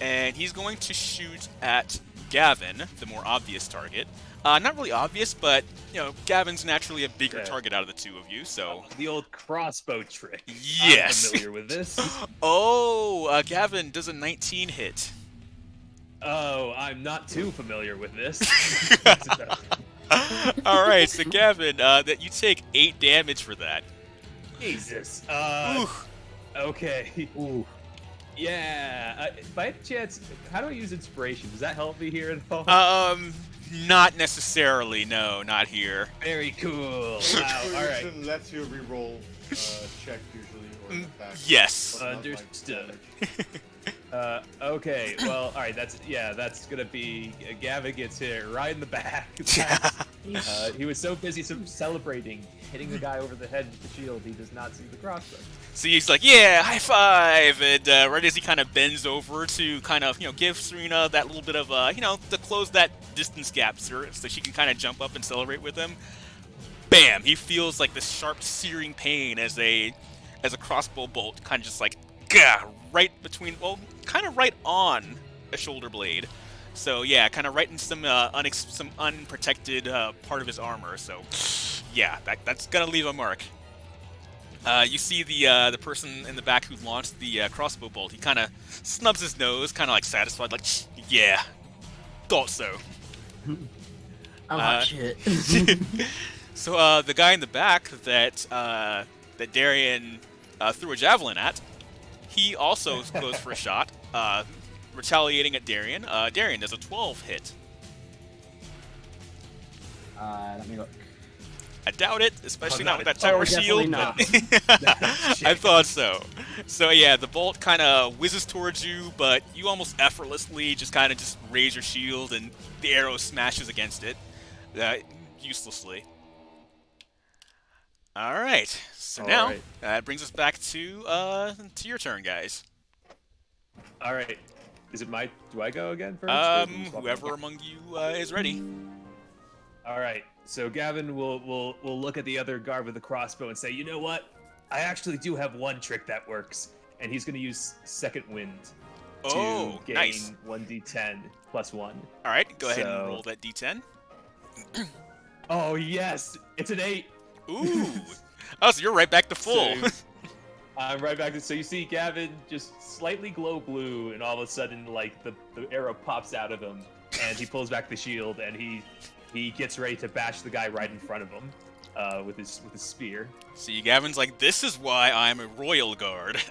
Speaker 2: and he's going to shoot at Gavin, the more obvious target. Not really obvious, but, you know, Gavin's naturally a bigger target out of the two of you, so...
Speaker 7: The old crossbow trick.
Speaker 2: Yes!
Speaker 7: I'm familiar with this.
Speaker 2: Oh, Gavin does a 19 hit.
Speaker 7: Oh, I'm not too familiar with this.
Speaker 2: Alright, so Gavin, that you take 8 damage for that.
Speaker 7: Jesus. Okay.
Speaker 4: Ooh.
Speaker 7: Yeah. By chance, how do I use inspiration? Does that help me here at all?
Speaker 2: Not necessarily, no, not here.
Speaker 7: Very cool. Wow, alright.
Speaker 3: Inspiration lets you reroll check usually, or an attack.
Speaker 2: Yes.
Speaker 7: Understood. Okay, well, alright, that's gonna be, Gavin gets hit right in the back. He was so busy celebrating, hitting the guy over the head with the shield, he does not see the crossbow.
Speaker 2: So he's like, yeah, high five! And right as he kind of bends over to kind of, give Serena that little bit of, to close that distance gap so she can kind of jump up and celebrate with him, bam! He feels like this sharp, searing pain as a crossbow bolt kind of just like, gah, right between, well, kind of right on a shoulder blade. So yeah, kind of right in some unprotected part of his armor. So yeah, that's gonna leave a mark. You see the person in the back who launched the crossbow bolt. He kind of snubs his nose, kind of like satisfied, like, yeah, thought so.
Speaker 4: I'm hot shit.
Speaker 2: So the guy in the back that Darian threw a javelin at, he also goes for a shot, retaliating at Darian. Darian does a 12 hit.
Speaker 4: Let me look.
Speaker 2: I doubt it, especially not with that tower shield.
Speaker 4: Not.
Speaker 2: I thought so. So yeah, the bolt kind of whizzes towards you, but you almost effortlessly just raise your shield, and the arrow smashes against it, uselessly. All right. So now that brings us back to your turn, guys.
Speaker 7: All right. Is it do I go again first?
Speaker 2: Whoever among you is ready.
Speaker 7: All right. So Gavin will look at the other guard with the crossbow and say, you know what? I actually do have one trick that works, and he's going to use Second Wind to gain
Speaker 2: nice.
Speaker 7: 1d10 plus 1.
Speaker 2: All right, go ahead and roll that d10.
Speaker 7: Oh yes, it's an 8.
Speaker 2: Ooh. Oh, so you're right back to full.
Speaker 7: So, I'm right back to. So you see Gavin just slightly glow blue, and all of a sudden, like the arrow pops out of him, and he pulls back the shield, and he gets ready to bash the guy right in front of him with his spear.
Speaker 2: See, Gavin's like, this is why I'm a royal guard.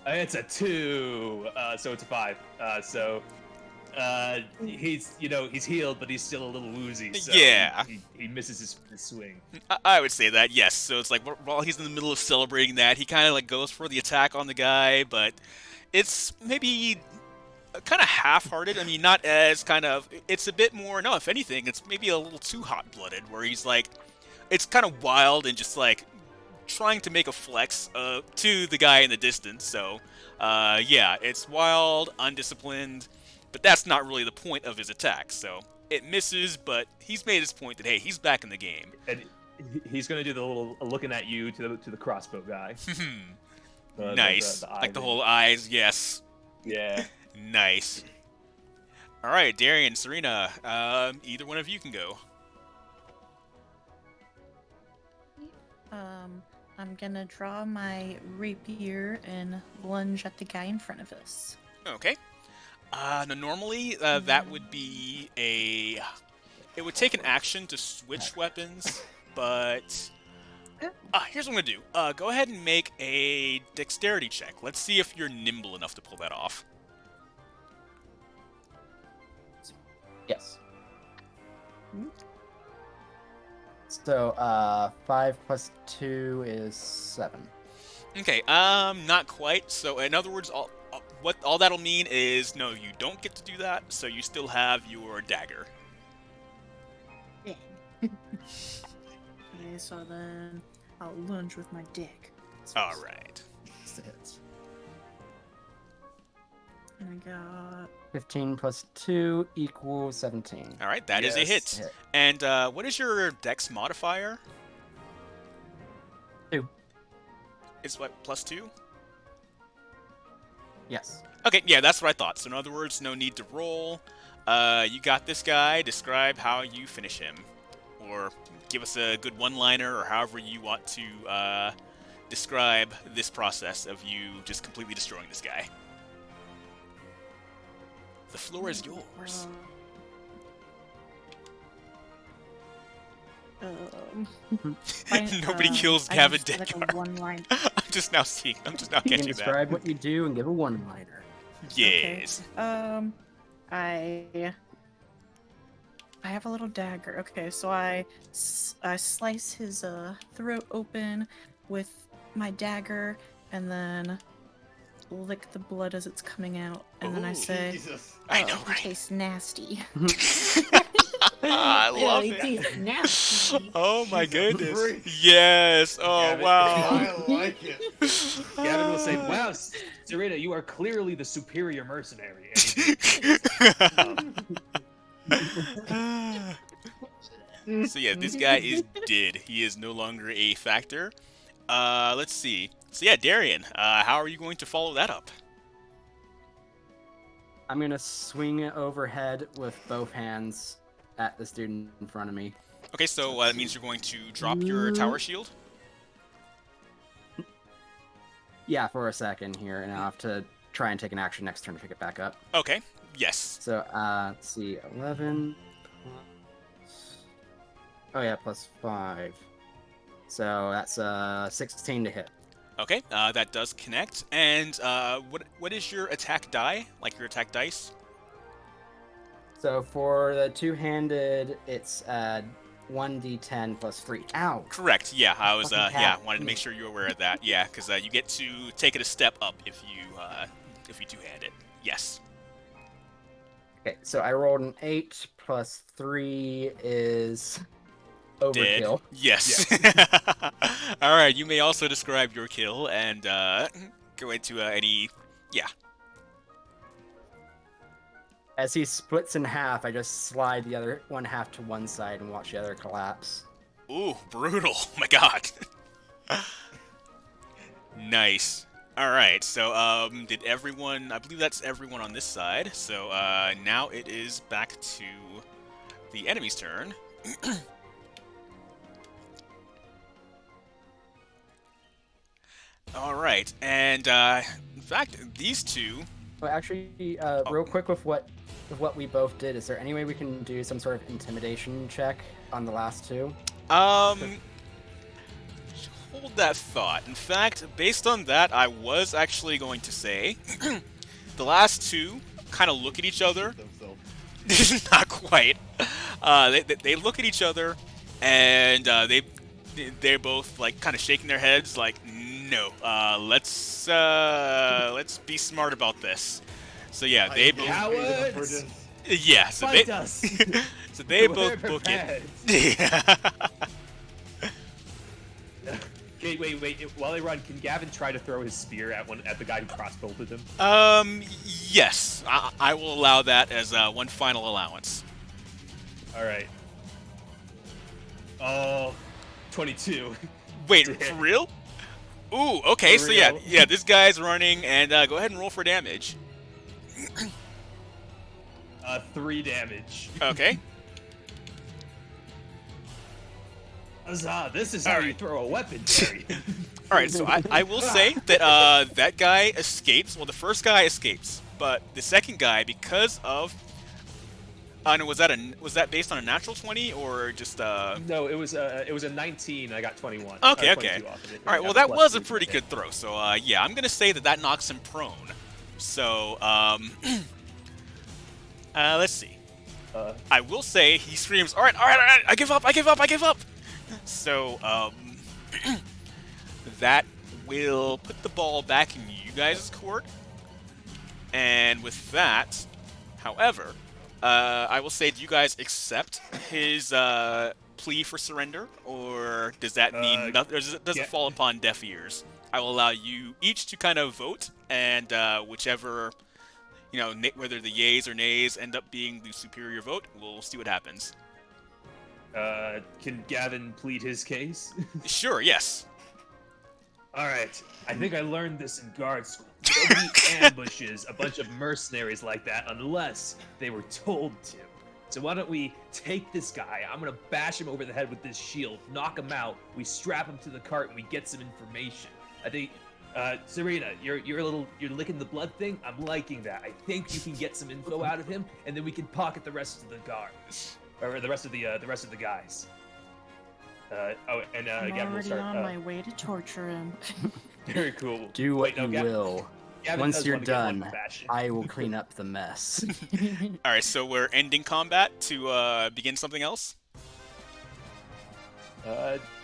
Speaker 7: It's a 2, so it's a 5. He's he's healed, but he's still a little woozy. So
Speaker 2: Yeah.
Speaker 7: he misses his swing.
Speaker 2: I would say that, yes. So it's like while he's in the middle of celebrating that, he kind of like goes for the attack on the guy, but it's maybe kind of half-hearted. I mean, not as kind of. It's a bit more. No, if anything, it's maybe a little too hot-blooded, where he's like, it's kind of wild and just like trying to make a flex to the guy in the distance. So, yeah, it's wild, undisciplined, but that's not really the point of his attack. So it misses, but he's made his point that hey, he's back in the game.
Speaker 7: And he's gonna do the little looking at you to the crossbow guy.
Speaker 2: Nice,
Speaker 7: the
Speaker 2: like the whole eyes. Yes.
Speaker 7: Yeah.
Speaker 2: Nice. All right, Darian, Serena, either one of you can go.
Speaker 11: I'm gonna draw my rapier and lunge at the guy in front of us.
Speaker 2: Okay. Now normally that would be a. It would take an action to switch weapons, but here's what I'm gonna do. Go ahead and make a dexterity check. Let's see if you're nimble enough to pull that off.
Speaker 4: Yes. So, 5 plus 2 is 7.
Speaker 2: Okay, not quite. So, in other words, all that'll mean is, no, you don't get to do that, so you still have your dagger.
Speaker 11: Yeah. Okay, so then I'll lunge with my dick.
Speaker 2: Alright.
Speaker 11: And I got
Speaker 4: 15 plus 2 equals 17.
Speaker 2: Alright, that is a hit. And what is your dex modifier?
Speaker 4: 2.
Speaker 2: It's what, plus 2?
Speaker 4: Yes.
Speaker 2: Okay, yeah, that's what I thought. So in other words, no need to roll. You got this guy. Describe how you finish him. Or give us a good one-liner, or however you want to describe this process of you just completely destroying this guy. The floor is yours. Nobody kills Gavin Deadguard.
Speaker 11: One-line.
Speaker 2: I'm just now
Speaker 4: You can
Speaker 2: catching that.
Speaker 4: describe what you do and give a one-liner.
Speaker 2: Yes.
Speaker 11: Okay. I have a little dagger. Okay, so I slice his throat open with my dagger, and then lick the blood as it's coming out, and then I say,
Speaker 3: Jesus.
Speaker 2: I know,
Speaker 11: it
Speaker 2: right?
Speaker 11: tastes nasty.
Speaker 2: I love
Speaker 10: Really
Speaker 2: it.
Speaker 10: tastes nasty.
Speaker 2: Oh my
Speaker 3: Jesus
Speaker 2: goodness.
Speaker 3: Christ.
Speaker 2: Yes. Oh
Speaker 7: Gavin,
Speaker 2: wow.
Speaker 3: I like it.
Speaker 7: Gavin will say, "Wow, Serena, you are clearly the superior mercenary."
Speaker 2: So yeah, this guy is dead. He is no longer a factor. Let's see. So yeah, Darian, how are you going to follow that up?
Speaker 4: I'm gonna swing it overhead with both hands at the student in front of me.
Speaker 2: Okay, so that means you're going to drop your tower shield?
Speaker 4: Yeah, for a second here, and I'll have to try and take an action next turn to pick it back up.
Speaker 2: Okay, yes.
Speaker 4: So, let's see, 11 plus... Oh yeah, plus 5. So that's 16 to hit.
Speaker 2: Okay, that does connect. And what is your attack die? Like your attack dice?
Speaker 4: So for the two-handed, it's 1d10 plus 3. Ow!
Speaker 2: Correct. Yeah, I was.
Speaker 4: Fucking
Speaker 2: Yeah,
Speaker 4: cat.
Speaker 2: wanted to make sure you were aware of that. Yeah, because you get to take it a step up if you two-hand it. Yes.
Speaker 4: Okay, so I rolled an 8 plus 3 is
Speaker 2: Dead.
Speaker 4: overkill.
Speaker 2: Yes. All right. You may also describe your kill and go into any. Yeah.
Speaker 4: As he splits in half, I just slide the other one half to one side and watch the other collapse.
Speaker 2: Ooh, brutal. Oh my god. Nice. All right. So, did everyone? I believe that's everyone on this side. So, now it is back to the enemy's turn. All right, and in fact, these two.
Speaker 4: But actually, real quick with what we both did, is there any way we can do some sort of intimidation check on the last two?
Speaker 2: Hold that thought. In fact, based on that, I was actually going to say the last two kind of look at each other, Not quite. They look at each other, and they're both like kind of shaking their heads, like, no. Let's be smart about this. So yeah, they both.
Speaker 7: Cowards!
Speaker 2: Yeah, so
Speaker 7: Fight
Speaker 2: they.
Speaker 7: us!
Speaker 2: So they
Speaker 7: We're
Speaker 2: both book
Speaker 7: prepared.
Speaker 2: it. Yeah.
Speaker 7: Okay, wait. While they run, can Gavin try to throw his spear at the guy who crossbolted him?
Speaker 2: Yes. I will allow that as one final allowance.
Speaker 7: All right. Oh, 22.
Speaker 2: Wait, for real? Ooh, okay,
Speaker 7: For
Speaker 2: so yeah,
Speaker 7: real.
Speaker 2: this guy's running, and go ahead and roll for damage.
Speaker 7: 3 damage.
Speaker 2: Okay.
Speaker 7: Huzzah, this is how you throw a weapon, Darian.
Speaker 2: Alright, so I will say that that guy escapes. Well, the first guy escapes, but the second guy, because of... no, was that based on a natural 20, or just...
Speaker 7: No, it was a 19. I got 21.
Speaker 2: Okay.
Speaker 7: 22 off of it.
Speaker 2: Alright, well, that was a pretty good throw, so yeah, I'm gonna say that knocks him prone. So, let's see. I will say he screams, alright, I give up! So, that will put the ball back in you guys' court. And with that, however, I will say, do you guys accept his plea for surrender? Or does that mean nothing? Does it fall upon deaf ears? I will allow you each to kind of vote, and whichever, whether the yays or nays end up being the superior vote, we'll see what happens.
Speaker 7: Can Gavin plead his case?
Speaker 2: Sure, yes.
Speaker 7: Alright, I think I learned this in guard school. Nobody ambushes a bunch of mercenaries like that unless they were told to. So why don't we take this guy, I'm gonna bash him over the head with this shield, knock him out, we strap him to the cart, and we get some information. I think, Serena, you're licking the blood thing? I'm liking that. I think you can get some info out of him, and then we can pocket the rest of the guards. Or the rest of the guys.
Speaker 11: I'm
Speaker 7: Gavin will
Speaker 11: already
Speaker 7: start.
Speaker 11: on my way to torture him.
Speaker 7: Very cool.
Speaker 4: Do what you will.
Speaker 7: Gavin
Speaker 4: Once
Speaker 7: does
Speaker 4: you're
Speaker 7: wanna get one
Speaker 4: done,
Speaker 7: fashion.
Speaker 4: I will clean up the mess.
Speaker 2: Alright, so we're ending combat to begin something else?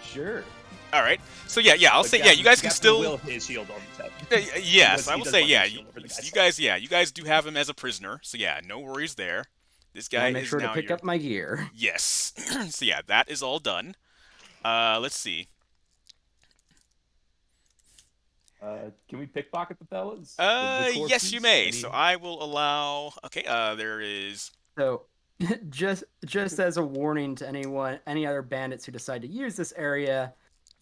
Speaker 7: Sure.
Speaker 2: Alright, so yeah, I'll say,
Speaker 7: Gavin,
Speaker 2: you guys can
Speaker 7: Gavin
Speaker 2: still...
Speaker 7: will his shield on the top.
Speaker 2: Yes, I
Speaker 7: He
Speaker 2: will
Speaker 7: does
Speaker 2: say,
Speaker 7: want
Speaker 2: yeah,
Speaker 7: his shield over the
Speaker 2: you guys do have him as a prisoner, so yeah, no worries there. This guy
Speaker 4: Make
Speaker 2: is
Speaker 4: sure to
Speaker 2: now
Speaker 4: pick
Speaker 2: your...
Speaker 4: up my gear.
Speaker 2: Yes. So yeah, that is all done. Let's see.
Speaker 7: Can we pickpocket the fellas?
Speaker 2: Yes, you may. So I will allow... Okay, there is...
Speaker 4: So, just as a warning to any other bandits who decide to use this area,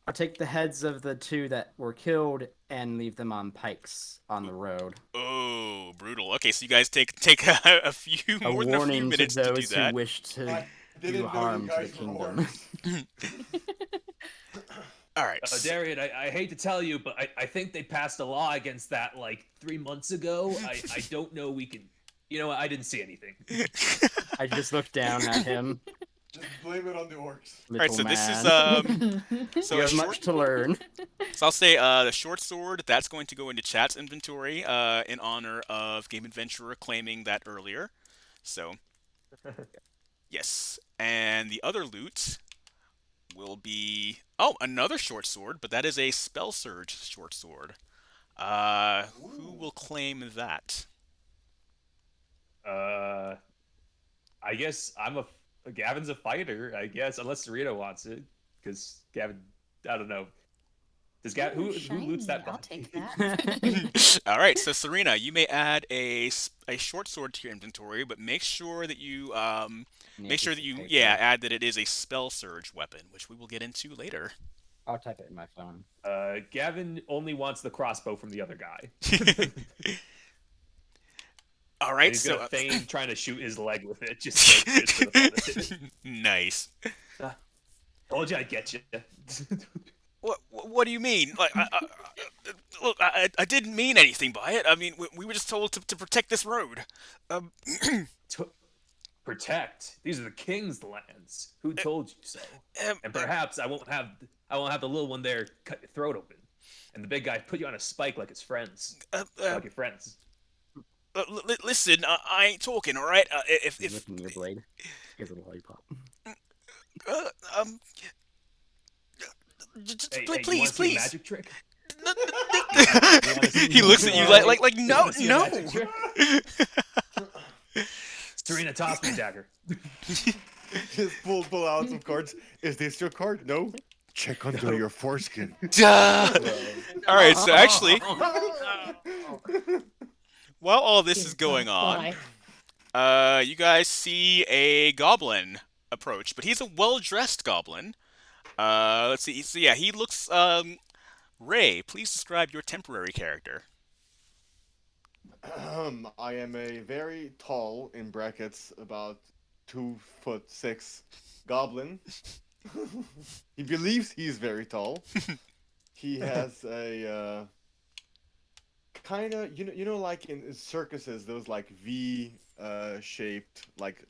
Speaker 4: I'll take the heads of the 2 that were killed and leave them on pikes on the road.
Speaker 2: Oh, brutal. Okay, so you guys take a few more than a few minutes
Speaker 4: to
Speaker 2: to do
Speaker 4: those
Speaker 2: that.
Speaker 4: who wish to do harm to the kingdom.
Speaker 2: Alright.
Speaker 7: Darian, I hate to tell you, but I think they passed a law against that like 3 months ago. I don't know we can... You know what? I didn't see anything.
Speaker 4: I just looked down at him.
Speaker 3: Just blame it on the orcs.
Speaker 2: Alright, so this is... so
Speaker 4: you have much to learn.
Speaker 2: So I'll say the short sword, that's going to go into chat's inventory in honor of Game Adventurer claiming that earlier. So, yes. And the other loot will be... Oh, another short sword, but that is a Spell Surge short sword. Who will claim that?
Speaker 7: I guess Gavin's a fighter, I guess, unless Serena wants it. Because Gavin, I don't know. Does Gavin, who loots that
Speaker 11: I'll
Speaker 7: body?
Speaker 11: take that.
Speaker 2: Alright, so Serena, you may add a short sword to your inventory, but make sure that you, add that it is a Spell Surge weapon, which we will get into later.
Speaker 4: I'll type it in my phone.
Speaker 7: Gavin only wants the crossbow from the other guy.
Speaker 2: All right,
Speaker 7: he's
Speaker 2: so
Speaker 7: gonna feign trying to shoot his leg with it, just for the fun of it.
Speaker 2: Nice.
Speaker 7: Told you I'd get you.
Speaker 2: What do you mean? Like, look, I didn't mean anything by it. I mean, we were just told to protect this road.
Speaker 7: To protect? These are the king's lands. Who told you so? And perhaps I won't have the little one there cut your throat open, and the big guy put you on a spike like his friends, like your friends.
Speaker 2: Listen, I ain't talking, all right?
Speaker 4: He's licking your blade. He has a lollipop.
Speaker 2: Uh, um,
Speaker 7: Hey,
Speaker 2: please,
Speaker 7: you want to see a
Speaker 2: please.
Speaker 7: magic trick?
Speaker 2: He looks at you like
Speaker 7: You
Speaker 2: no,
Speaker 7: wanna see a
Speaker 2: no.
Speaker 7: magic trick? Serena, toss me a dagger.
Speaker 3: Just pull out some cards. Is this your card? No. Check under your foreskin.
Speaker 2: Duh. All right, so actually, while all this is going on, you guys see a goblin approach, but he's a well-dressed goblin. Let's see. So yeah, he looks. Ray, please describe your temporary character.
Speaker 3: I am a very tall, in brackets, about 2'6" goblin. He believes he's very tall. He has a kind of you know like in circuses those like V shaped like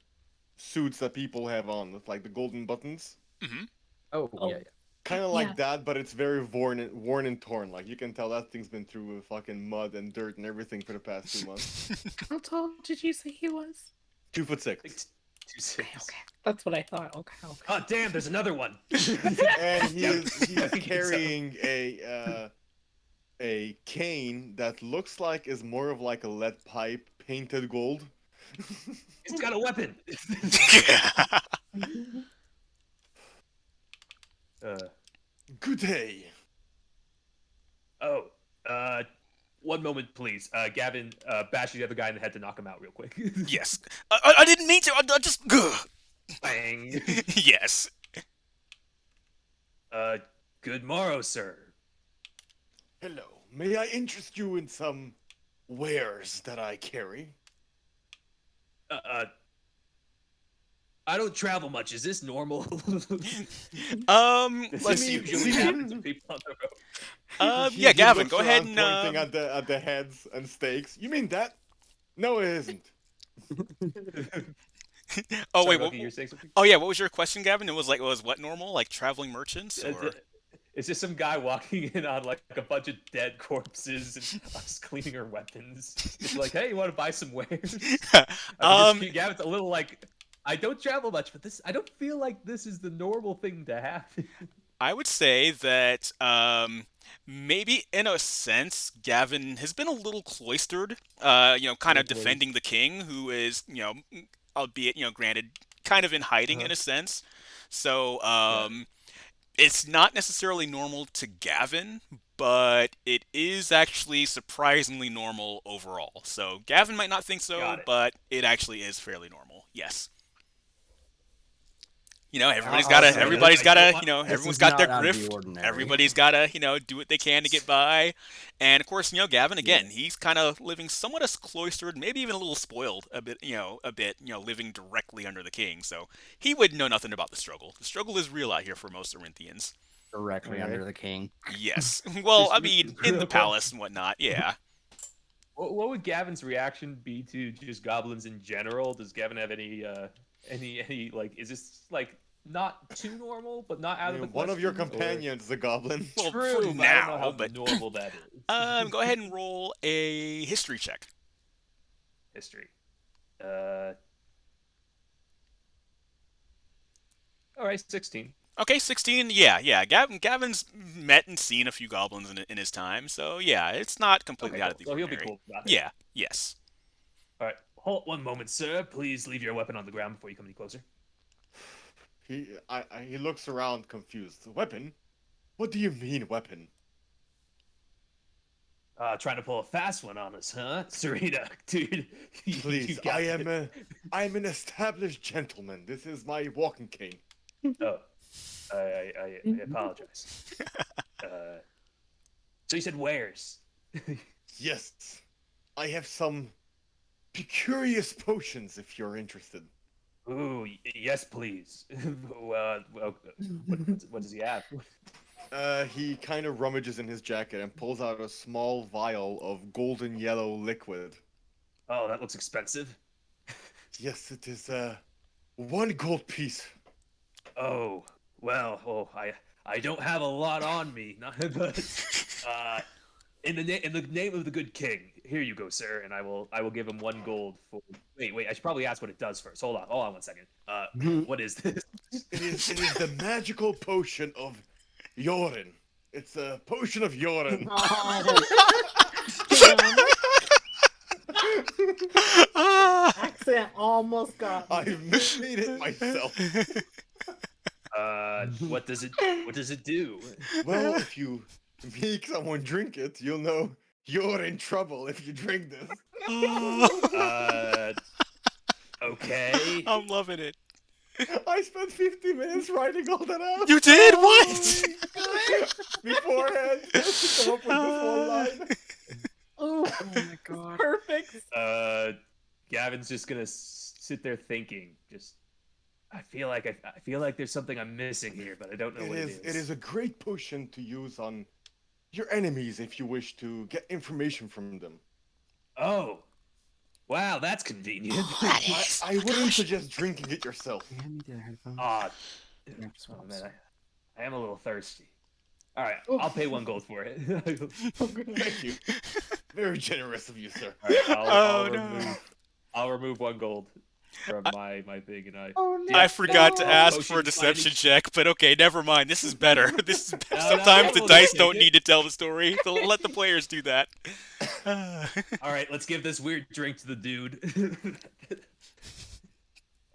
Speaker 3: suits that people have on with like the golden buttons.
Speaker 2: Mm-hmm.
Speaker 4: Oh, yeah.
Speaker 3: Kind of like that, but it's very worn and torn. Like you can tell that thing's been through fucking mud and dirt and everything for the past 2 months.
Speaker 10: How tall did you say he was?
Speaker 3: 2'6".
Speaker 10: Okay, that's what I thought. Okay.
Speaker 7: Oh damn, there's another one.
Speaker 3: And he's carrying a cane that looks like is more of like a lead pipe painted gold.
Speaker 7: He's got a weapon.
Speaker 3: Good day.
Speaker 7: Oh, 1 moment, please. Gavin, bash the other guy in the head to knock him out real quick.
Speaker 2: Yes. I didn't mean to. I just.
Speaker 7: Bang.
Speaker 2: Yes.
Speaker 7: Good morrow, sir.
Speaker 3: Hello. May I interest you in some wares that I carry?
Speaker 7: I don't travel much. Is this normal?
Speaker 2: Let's
Speaker 7: This
Speaker 2: see.
Speaker 7: usually happens to people on the road.
Speaker 2: Yeah, Gavin, go ahead
Speaker 3: Pointing
Speaker 2: and.
Speaker 3: at the heads and stakes. You mean that? No, it isn't.
Speaker 2: Oh
Speaker 7: Sorry,
Speaker 2: wait.
Speaker 7: Loki, you're saying something?
Speaker 2: Oh yeah. What was your question, Gavin? It was what normal? Like traveling merchants? Or...
Speaker 7: It's just some guy walking in on like a bunch of dead corpses and us cleaning our weapons. It's like, hey, you want to buy some wares? Gavin's a little like, I don't travel much, but I don't feel like this is the normal thing to happen.
Speaker 2: I would say that maybe in a sense, Gavin has been a little cloistered. Kind of defending the king, who is, albeit, granted, kind of in hiding in a sense. So it's not necessarily normal to Gavin, but it is actually surprisingly normal overall. So Gavin might not think so, but it actually is fairly normal. Yes. Everybody's got their grift. Everybody's got to, do what they can to get by. And of course, Gavin, again, he's kind of living somewhat as cloistered, maybe even a little spoiled a bit, living directly under the king. So he would know nothing about the struggle. The struggle is real out here for most Corinthians.
Speaker 4: Directly under the king.
Speaker 2: Yes. Well, I mean, in the palace and whatnot, yeah.
Speaker 7: What would Gavin's reaction be to just goblins in general? Does Gavin have any like? Is this like not too normal, but not out of the question?
Speaker 3: One of your companions is a goblin.
Speaker 2: Well,
Speaker 7: true,
Speaker 2: for now,
Speaker 7: I don't know how normal that is.
Speaker 2: Go ahead and roll a history check.
Speaker 7: History. All right, 16.
Speaker 2: Okay, 16. Yeah. Gavin's met and seen a few goblins in his time, so yeah, it's not completely out of the ordinary.
Speaker 7: So he'll be cool about it.
Speaker 2: Yeah. Yes.
Speaker 7: All right. Hold 1 moment, sir. Please leave your weapon on the ground before you come any closer.
Speaker 3: He looks around confused. Weapon? What do you mean, weapon?
Speaker 7: Trying to pull a fast one on us, huh? Serena, dude.
Speaker 3: Please, I am an established gentleman. This is my walking cane.
Speaker 7: Oh. I apologize. So you said wares?
Speaker 3: Yes. I have some precarious potions if you're interested.
Speaker 7: Ooh, yes, please. What does he have?
Speaker 3: He kind of rummages in his jacket and pulls out a small vial of golden yellow liquid.
Speaker 7: Oh, that looks expensive.
Speaker 3: Yes, it is 1 gold piece.
Speaker 7: Oh, well, I don't have a lot on me, but In the name of the good king, here you go, sir, and I will give him 1 gold for. Wait, I should probably ask what it does first. Hold on 1 second. What is this?
Speaker 3: It is the magical potion of Yorin. It's a potion of Yorin.
Speaker 10: Accent almost got me.
Speaker 3: I made it myself.
Speaker 7: What does it do?
Speaker 3: Well, if you make someone drink it, you'll know you're in trouble if you drink this.
Speaker 7: Okay.
Speaker 2: I'm loving it.
Speaker 3: I spent 50 minutes writing all that out.
Speaker 2: You did? What?
Speaker 3: Beforehand, just to come up with this one line.
Speaker 10: Oh
Speaker 5: my god.
Speaker 10: Perfect.
Speaker 7: Gavin's just gonna sit there thinking. I feel like there's something I'm missing here, but I don't know what it is.
Speaker 3: It is a great potion to use on your enemies if you wish to get information from them.
Speaker 7: Oh, wow, that's convenient.
Speaker 3: I wouldn't suggest drinking it yourself.
Speaker 7: Ah, oh, man, I am a little thirsty. All right, I'll pay 1 gold for it.
Speaker 3: Thank you. Very generous of you, sir.
Speaker 7: All right, I'll remove 1 gold from my thing, and
Speaker 2: I forgot to ask for a deception check, but okay, never mind. This is better. This is sometimes the dice don't need to tell the story. Let the players do that.
Speaker 7: All right, let's give this weird drink to the dude.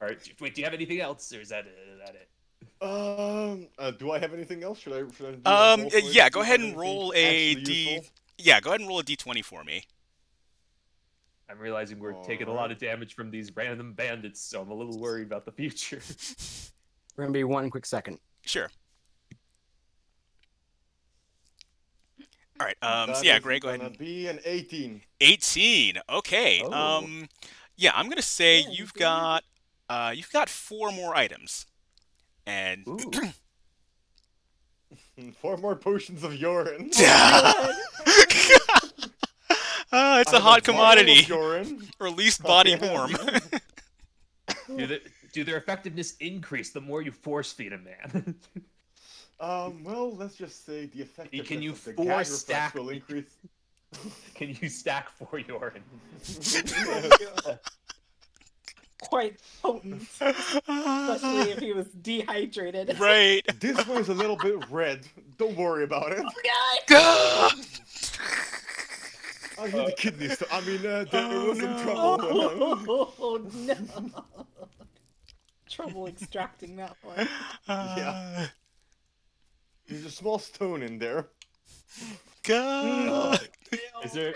Speaker 7: All right, wait, do you have anything else, or is that it?
Speaker 3: Do I have anything else? Should I do
Speaker 2: yeah, go ahead and roll a D. Yeah, go ahead and roll a D20 for me.
Speaker 7: I'm realizing we're taking a lot of damage from these random bandits, so I'm a little worried about the future.
Speaker 4: We're gonna be 1 quick second.
Speaker 2: Sure. All right. So yeah, Gray, go ahead.
Speaker 3: Gonna be an 18.
Speaker 2: 18. Okay.
Speaker 7: Oh.
Speaker 2: Yeah, I'm gonna say you've got 4 more items, and
Speaker 3: 4 more potions of urine.
Speaker 2: It's a hot commodity,
Speaker 3: urine.
Speaker 2: or at least body warm.
Speaker 7: Do their effectiveness increase the more you force feed a man?
Speaker 3: Well, let's just say the effectiveness
Speaker 7: Can you
Speaker 3: of the gag reflex
Speaker 7: stack?
Speaker 3: will increase.
Speaker 7: Can you stack 4 urine?
Speaker 10: Quite potent, especially if he was dehydrated.
Speaker 2: Right.
Speaker 3: This one's a little bit red. Don't worry about it. I need the kidneys. I mean, there was some trouble.
Speaker 10: Oh no! Trouble extracting that one.
Speaker 3: Yeah. There's a small stone in there.
Speaker 2: God.
Speaker 7: Is there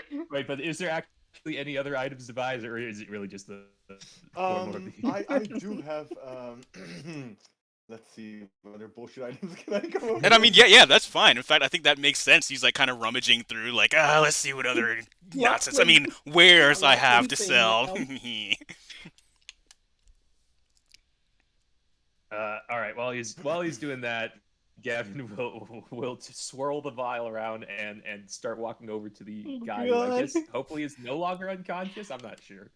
Speaker 7: actually any other items to buy, or is it really just the four more of these?
Speaker 3: I do have let's see, what other bullshit items can I come up with?
Speaker 2: And I mean, yeah, that's fine. In fact, I think that makes sense. He's like kind of rummaging through, like, let's see what other nonsense. I mean, wares I have to sell.
Speaker 7: All right. While he's doing that, Gavin will swirl the vial around and start walking over to the guy who I guess hopefully is no longer unconscious. I'm not sure.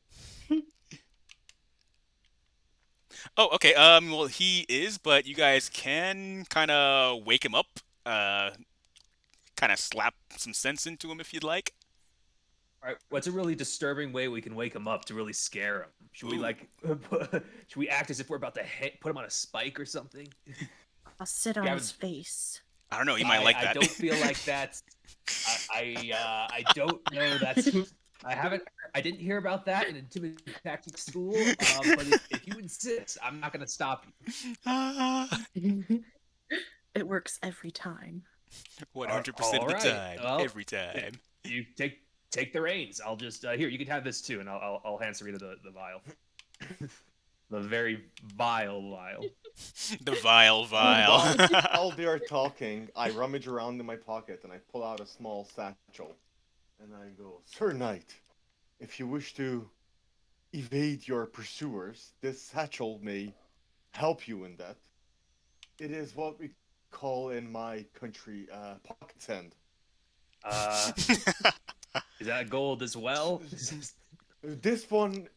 Speaker 2: Oh, okay. Well, he is, but you guys can kind of wake him up, kind of slap some sense into him if you'd like.
Speaker 7: All right. What's a really disturbing way we can wake him up to really scare him? Should we should we act as if we're about to put him on a spike or something?
Speaker 11: I'll sit on his face.
Speaker 2: I don't know. He might like that.
Speaker 7: I don't feel like that's. I don't know. That's. I didn't hear about that in intimidation tactics school. But if you insist, I'm not gonna stop you.
Speaker 11: It works every time.
Speaker 2: 100% of the time, well, every time.
Speaker 7: You take the reins. I'll just here. You can have this too, and I'll hand Sarita the vial. The very vile vial.
Speaker 2: The vile vial.
Speaker 3: While they are talking, I rummage around in my pocket and I pull out a small satchel. And I go, Sir Knight, if you wish to evade your pursuers, this satchel may help you in that. It is what we call in my country, pocket sand.
Speaker 7: Is that gold as well?
Speaker 3: This one,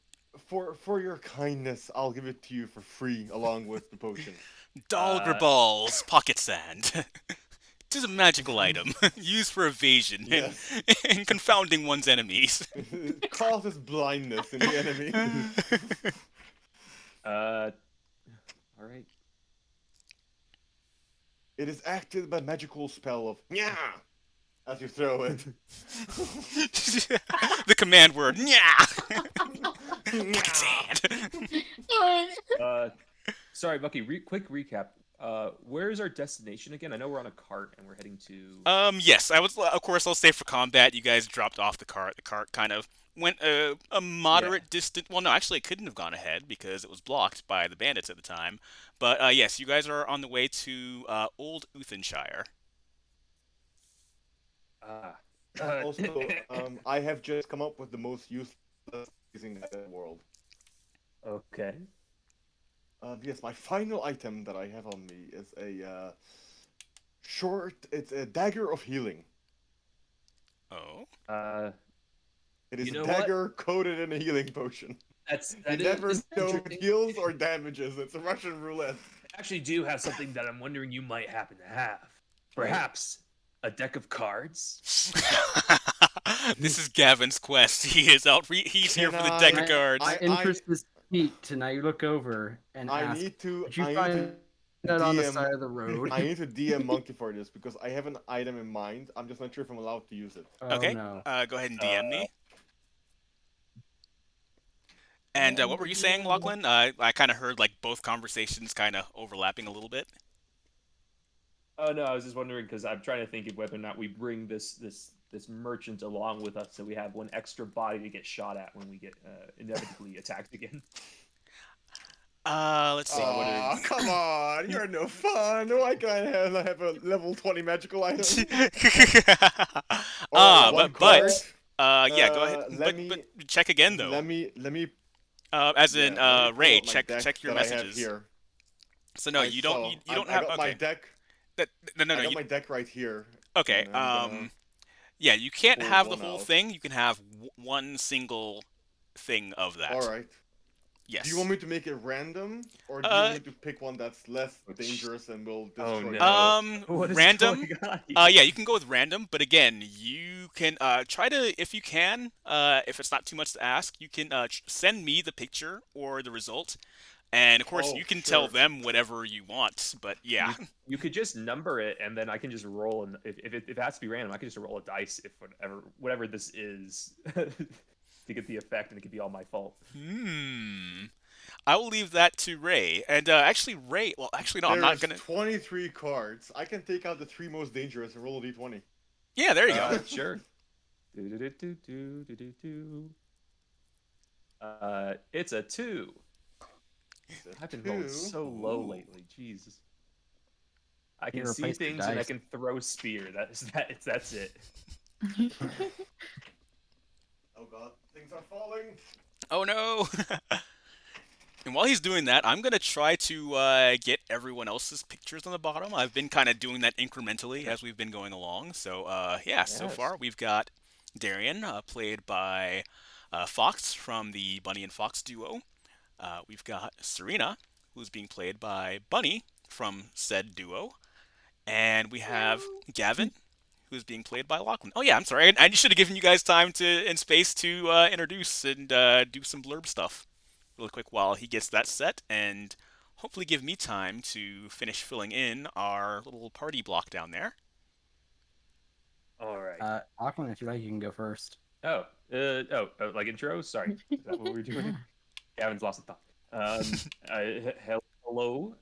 Speaker 3: for your kindness, I'll give it to you for free along with the potion.
Speaker 2: Dalgr balls, pocket sand. It is a magical item used for evasion
Speaker 3: Yes.
Speaker 2: and confounding one's enemies.
Speaker 3: It causes blindness in the enemy.
Speaker 7: All right.
Speaker 3: It is acted by magical spell of Nya as you throw it.
Speaker 2: The command word, yeah.
Speaker 7: Sorry, Bucky. Quick recap. Where's our destination again? I know we're on a cart and we're heading to.
Speaker 2: Yes, I was. Of course, I'll say for combat, you guys dropped off the cart. The cart kind of went a moderate distance. Well, no, actually, it couldn't have gone ahead because it was blocked by the bandits at the time. But yes, you guys are on the way to Old Uthonshire.
Speaker 3: Also, I have just come up with the most useless using that in the world.
Speaker 7: Okay.
Speaker 3: Yes, my final item that I have on me is a it's a dagger of healing.
Speaker 2: Oh.
Speaker 3: It is
Speaker 7: You know
Speaker 3: a dagger coated in a healing potion. You never know if it heals or damages. It's a Russian roulette.
Speaker 7: I actually do have something that I'm wondering you might happen to have. Perhaps a deck of cards?
Speaker 2: This is Gavin's quest. He is out. He's here for the deck of cards.
Speaker 4: My interest is peaked, and I look over and ask,
Speaker 3: Did you
Speaker 4: find
Speaker 3: find
Speaker 4: that on the side of the road?
Speaker 3: I need to DM Monkey for this because I have an item in mind. I'm just not sure if I'm allowed to use it.
Speaker 2: Okay.
Speaker 4: No.
Speaker 2: Go ahead and DM me. And what were you saying, Locklan? I kind of heard like both conversations kind of overlapping a little bit.
Speaker 7: Oh no, I was just wondering because I'm trying to think of whether or not we bring this merchant along with us, so we have one extra body to get shot at when we get inevitably attacked again.
Speaker 2: Let's see.
Speaker 3: Oh, come on! You're no fun. Why can't I have a level 20 magical item?
Speaker 2: Yeah, go ahead. But check again though.
Speaker 3: Let me.
Speaker 2: Ray, check your messages.
Speaker 3: Here.
Speaker 2: So no, you don't have.
Speaker 3: I got my deck.
Speaker 2: No.
Speaker 3: I got my deck right here.
Speaker 2: Okay. Yeah, you can't have the whole thing. You can have one single thing of that.
Speaker 3: All right.
Speaker 2: Yes.
Speaker 3: Do you want me to make it random, or do you want me to pick one that's less dangerous and will destroy?
Speaker 2: Random. Yeah, you can go with random, but again, you can try to, if you can, if it's not too much to ask, you can send me the picture or the result, and of course you can tell them whatever you want. But yeah,
Speaker 7: you could just number it, and then I can just roll, and if it has to be random, I can just roll a dice if whatever this is. To get the effect, and it could be all my fault.
Speaker 2: I will leave that to Ray. And actually, Ray. Well, actually, no. I'm not gonna.
Speaker 3: 23 cards. I can take out the 3 most dangerous and roll a d20.
Speaker 2: Yeah, there you go.
Speaker 7: Sure. It's a 2. I've been rolling so low lately. Jesus. I can see things and I can throw spear. That's it.
Speaker 3: Oh god, things are falling!
Speaker 2: Oh no! And while he's doing that, I'm going to try to get everyone else's pictures on the bottom. I've been kind of doing that incrementally as we've been going along. So, so far we've got Darian, played by Fox from the Bunny and Fox duo. We've got Serena, who's being played by Bunny from said duo. And we have Gavin, who's being played by Locklan. Oh yeah, I'm sorry. I should have given you guys time and space to introduce and do some blurb stuff really quick while he gets that set, and hopefully give me time to finish filling in our little party block down there.
Speaker 7: All right.
Speaker 4: Locklan, if you like, you can go first.
Speaker 7: Like intro? Sorry. Is that what we're doing? Gavin's lost the thought. Hello.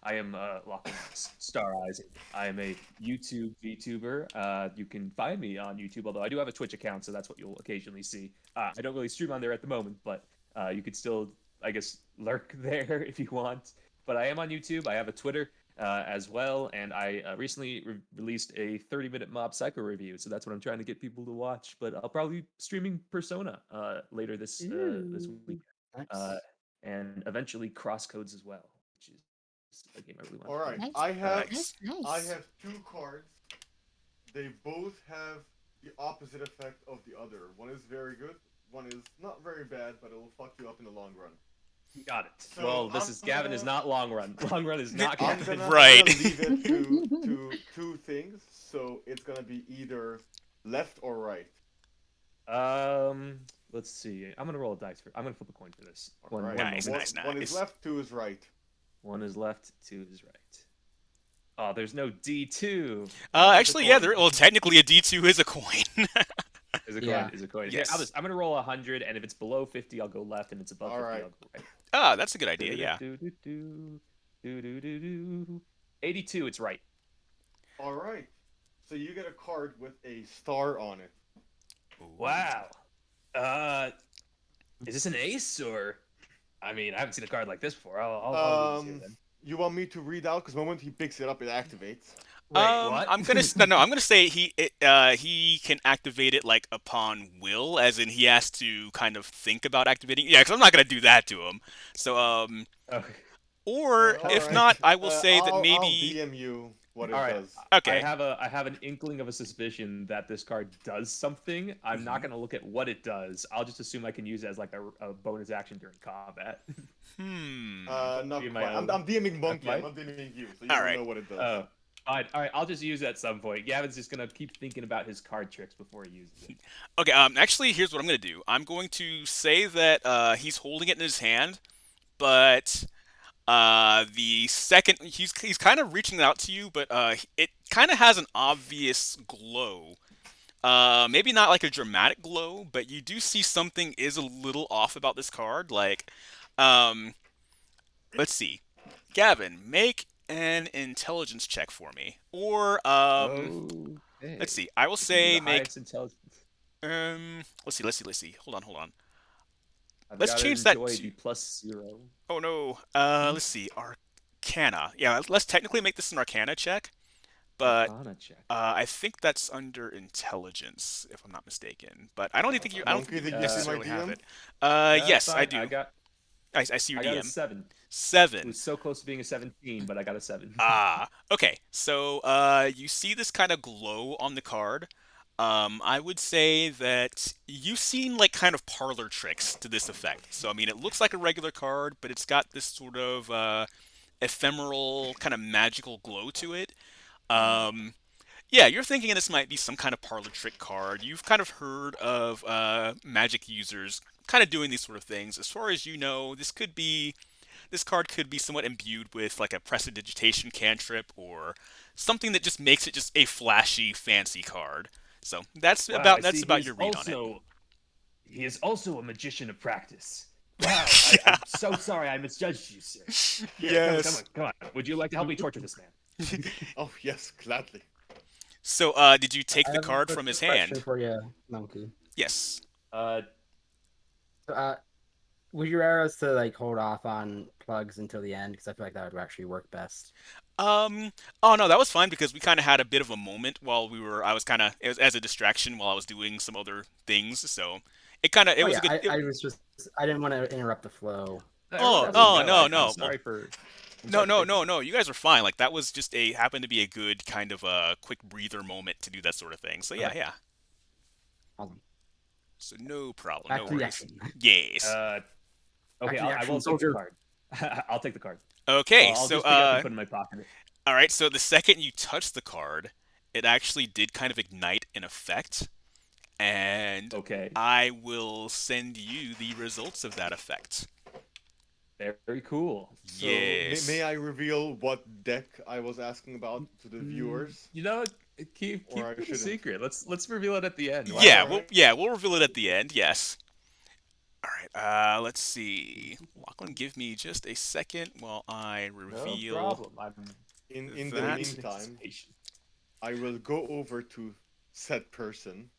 Speaker 7: I am Locklan Stareyes. I am a YouTube VTuber. You can find me on YouTube, although I do have a Twitch account, so that's what you'll occasionally see. I don't really stream on there at the moment, but you could still, I guess, lurk there if you want. But I am on YouTube. I have a Twitter as well, and I recently released a 30-minute Mob Psycho review, so that's what I'm trying to get people to watch. But I'll probably be streaming Persona later this week,
Speaker 4: Nice.
Speaker 3: and
Speaker 7: eventually Crosscodes as well, which is a game I really want.
Speaker 3: All right,
Speaker 12: Nice.
Speaker 3: I have
Speaker 12: Nice.
Speaker 3: I have 2 cards. They both have the opposite effect of the other. One is very good. One is not very bad, but it will fuck you up in the long run.
Speaker 7: Got it.
Speaker 3: So
Speaker 7: well, this
Speaker 3: I'm
Speaker 7: is Gavin is
Speaker 3: gonna-
Speaker 7: not long run. Long run is not
Speaker 3: I'm
Speaker 7: Gavin.
Speaker 3: gonna,
Speaker 2: Right.
Speaker 3: I'm gonna leave it to two things. So it's gonna be either left or right.
Speaker 7: Let's see. I'm gonna roll a dice for. I'm gonna flip a coin for this.
Speaker 3: Alright.
Speaker 2: Nice,
Speaker 3: One,
Speaker 2: nice,
Speaker 3: One is
Speaker 2: nice.
Speaker 3: left, two is right.
Speaker 7: One is left, two is right. Oh, there's no D2.
Speaker 2: Actually, yeah. Well, technically, a D2 is a coin.
Speaker 7: Is a coin.
Speaker 4: Yeah.
Speaker 7: Is a coin.
Speaker 2: Yes.
Speaker 7: Here, I'm gonna roll 100, and if it's below 50, I'll go left, and if it's above 50,
Speaker 3: Alright.
Speaker 7: I'll go right.
Speaker 2: Ah, that's a good idea. Yeah.
Speaker 7: 82. It's right.
Speaker 3: All right. So you get a card with a star on it.
Speaker 7: Wow. Is this an ace or? I mean, I haven't seen a card like this before. I'll do this here then.
Speaker 3: You want me to read out? Because the moment he picks it up, it activates.
Speaker 7: Wait, what?
Speaker 2: I'm gonna no. I'm gonna say he can activate it like upon will, as in he has to kind of think about activating. Yeah, because I'm not gonna do that to him. So
Speaker 7: Okay.
Speaker 2: or
Speaker 3: All
Speaker 2: if
Speaker 3: right.
Speaker 2: not, I will say that
Speaker 3: I'll
Speaker 2: maybe.
Speaker 3: DM you what it
Speaker 7: All right.
Speaker 3: does.
Speaker 2: Okay.
Speaker 7: I have an inkling of a suspicion that this card does something. I'm not going to look at what it does. I'll just assume I can use it as like a bonus action during combat.
Speaker 3: Not
Speaker 7: Be
Speaker 3: quite.
Speaker 7: my own.
Speaker 3: I'm DMing Monkey. I'm
Speaker 7: Right?
Speaker 3: not DMing you, so you
Speaker 2: All
Speaker 3: don't
Speaker 2: right.
Speaker 3: know what it does.
Speaker 7: Oh, fine. All right. I'll just use it at some point. Gavin's just going to keep thinking about his card tricks before he uses it.
Speaker 2: Okay. Actually, here's what I'm gonna do. I'm going to say that he's holding it in his hand, but the second he's kind of reaching out to you, but it kind of has an obvious glow. Maybe not like a dramatic glow, but you do see something is a little off about this card. Like, let's see, Gavin, make an intelligence check for me, or let's see, I will say make. Let's see. Hold on.
Speaker 7: I've
Speaker 2: Let's
Speaker 7: got
Speaker 2: change that
Speaker 7: enjoy
Speaker 2: to-
Speaker 7: be +0.
Speaker 2: Oh no. Let's see, Arcana. Yeah, let's technically make this an Arcana check, but
Speaker 7: Arcana check.
Speaker 2: I think that's under intelligence, if I'm not mistaken. But I don't think you. I don't think you
Speaker 3: Monkey, did you see my
Speaker 2: necessarily have
Speaker 3: DM?
Speaker 2: it.
Speaker 7: That's
Speaker 2: Yes, I
Speaker 7: fine.
Speaker 2: do.
Speaker 7: I got
Speaker 2: I see your
Speaker 7: I got a
Speaker 2: DM.
Speaker 7: 7. It
Speaker 2: 7.
Speaker 7: was so close to being a 17, but I got a 7.
Speaker 2: Okay. So you see this kind of glow on the card. I would say that you've seen like kind of parlor tricks to this effect. So I mean, it looks like a regular card, but it's got this sort of ephemeral kind of magical glow to it. Yeah, you're thinking this might be some kind of parlor trick card. You've kind of heard of magic users kind of doing these sort of things. As far as you know, this card could be somewhat imbued with like a prestidigitation cantrip or something that just makes it just a flashy, fancy card. So that's
Speaker 7: Wow,
Speaker 2: about
Speaker 7: I see
Speaker 2: your
Speaker 7: he's
Speaker 2: read on it.
Speaker 7: also, He is also a magician of practice. Wow, I'm so sorry I misjudged you, sir. Here,
Speaker 2: Yes.
Speaker 7: come on. Would you like to help me torture this man?
Speaker 3: Oh yes, gladly.
Speaker 2: So did you take
Speaker 4: I
Speaker 2: the
Speaker 4: have a
Speaker 2: card
Speaker 4: quick
Speaker 2: from his
Speaker 4: question
Speaker 2: hand?
Speaker 4: for you, Monkey.
Speaker 2: Yes.
Speaker 4: Would your arrows to like hold off on plugs until the end? Because I feel like that would actually work best.
Speaker 2: Oh no, that was fine because we kind of had a bit of a moment while it was as a distraction while I was doing some other things. So it was a good.
Speaker 4: I didn't want to interrupt the flow.
Speaker 2: No.
Speaker 7: I'm sorry for.
Speaker 2: No. You guys are fine. Like that was just happened to be a good kind of a quick breather moment to do that sort of thing. So yeah,
Speaker 4: Okay.
Speaker 2: yeah.
Speaker 4: Awesome.
Speaker 2: So no problem.
Speaker 4: Back
Speaker 2: No
Speaker 4: to the
Speaker 2: worries.
Speaker 4: action.
Speaker 2: Yes.
Speaker 7: Okay,
Speaker 4: Back to the
Speaker 7: I
Speaker 4: action
Speaker 7: will take the
Speaker 4: soldier.
Speaker 7: card. I'll take the card.
Speaker 2: Okay.
Speaker 7: I'll
Speaker 2: So
Speaker 7: just pick it up and put it in my pocket.
Speaker 2: all right. So the second you touch the card, it actually did kind of ignite an effect, and
Speaker 7: Okay.
Speaker 2: I will send you the results of that effect.
Speaker 7: Very cool.
Speaker 3: So,
Speaker 2: Yes.
Speaker 3: may I reveal what deck I was asking about to the viewers?
Speaker 7: You know, keep
Speaker 3: Or I
Speaker 7: it a
Speaker 3: shouldn't.
Speaker 7: secret. Let's reveal it at the end. Why
Speaker 2: Yeah,
Speaker 7: not?
Speaker 2: we'll reveal it at the end. Yes. All right. Let's see. Locklan, give me just a second while I
Speaker 7: No
Speaker 2: reveal.
Speaker 7: problem. I'm
Speaker 3: In the
Speaker 2: That-
Speaker 3: meantime, I will go over to said person,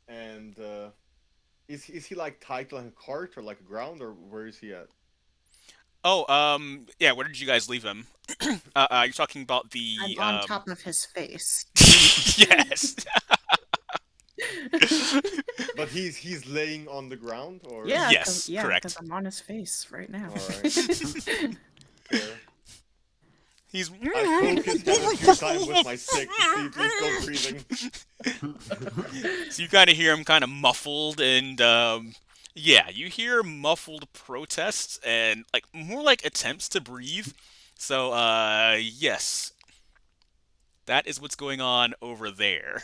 Speaker 3: and is he like tied to like a cart or like a ground, or where is he at?
Speaker 2: Oh, yeah. Where did you guys leave him? You're talking about the.
Speaker 11: I'm on top of his face.
Speaker 2: Yes.
Speaker 3: But he's laying on the ground, or
Speaker 11: Yeah,
Speaker 2: Yes, correct.
Speaker 11: because I'm on his face right now.
Speaker 3: Alright. Fair.
Speaker 2: He's.
Speaker 3: I poke his head a few times with my stick to see if he's still breathing.
Speaker 2: So you kind of hear him kind of muffled and Yeah, you hear muffled protests and like more like attempts to breathe. So, yes, that is what's going on over there.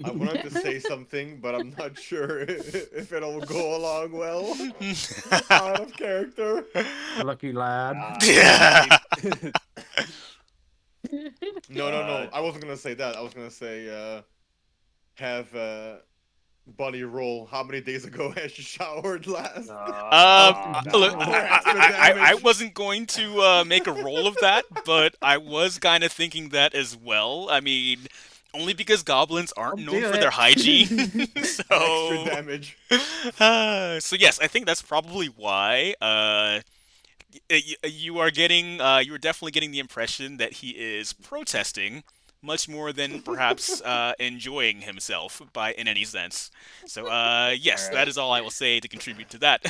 Speaker 3: I wanted to say something, but I'm not sure if it'll go along well. Out of character.
Speaker 4: Lucky lad.
Speaker 2: Yeah.
Speaker 3: No, no, no. I wasn't gonna say that. I was gonna say, have Bunny roll. How many days ago has she showered last?
Speaker 2: Look,
Speaker 3: Extra
Speaker 2: I
Speaker 3: damage.
Speaker 2: wasn't going to make a roll of that, but I was kind of thinking that as well. I mean, only because goblins aren't
Speaker 4: I'll
Speaker 2: known
Speaker 4: do
Speaker 2: for their
Speaker 4: it.
Speaker 2: hygiene.
Speaker 3: Extra
Speaker 2: So,
Speaker 3: damage.
Speaker 2: so yes, I think that's probably why. You are getting, you are definitely getting the impression that he is protesting much more than perhaps enjoying himself by in any sense. So, yes, that is all I will say to contribute to that.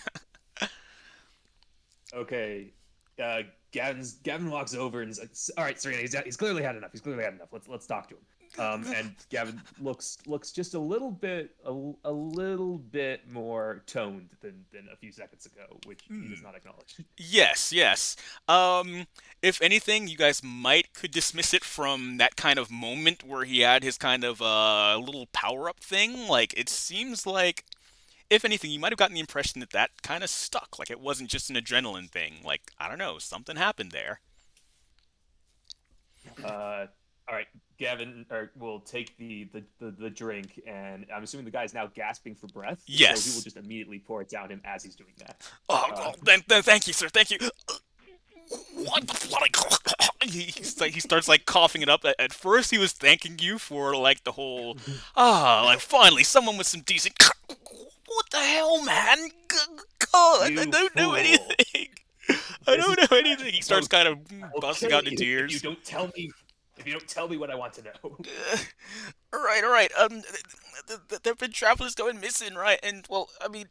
Speaker 7: Okay. Gavin walks over and is like, "All right, Serena, he's clearly had enough. He's clearly had enough. Let's talk to him." And Gavin looks just a little bit more toned than a few seconds ago, which he does not acknowledge.
Speaker 2: Yes, yes. If anything, you guys could dismiss it from that kind of moment where he had his kind of little power-up thing. Like, it seems like, if anything, you might have gotten the impression that that kind of stuck. Like, it wasn't just an adrenaline thing. Like, I don't know, something happened there.
Speaker 7: All right, Gavin will take the drink, and I'm assuming the guy's now gasping for breath.
Speaker 2: Yes.
Speaker 7: So he will just immediately pour it down him as he's doing that.
Speaker 2: Oh, then thank you, sir. Thank you. What the bloody? He starts like coughing it up. At first, he was thanking you for like the whole, like finally someone with some decent. What the hell, man? God, I don't know anything. I don't know anything. He starts kind of busting out into tears.
Speaker 7: If you don't tell me what I want to know.
Speaker 2: All right. There've been travelers going missing, right? And well, I mean,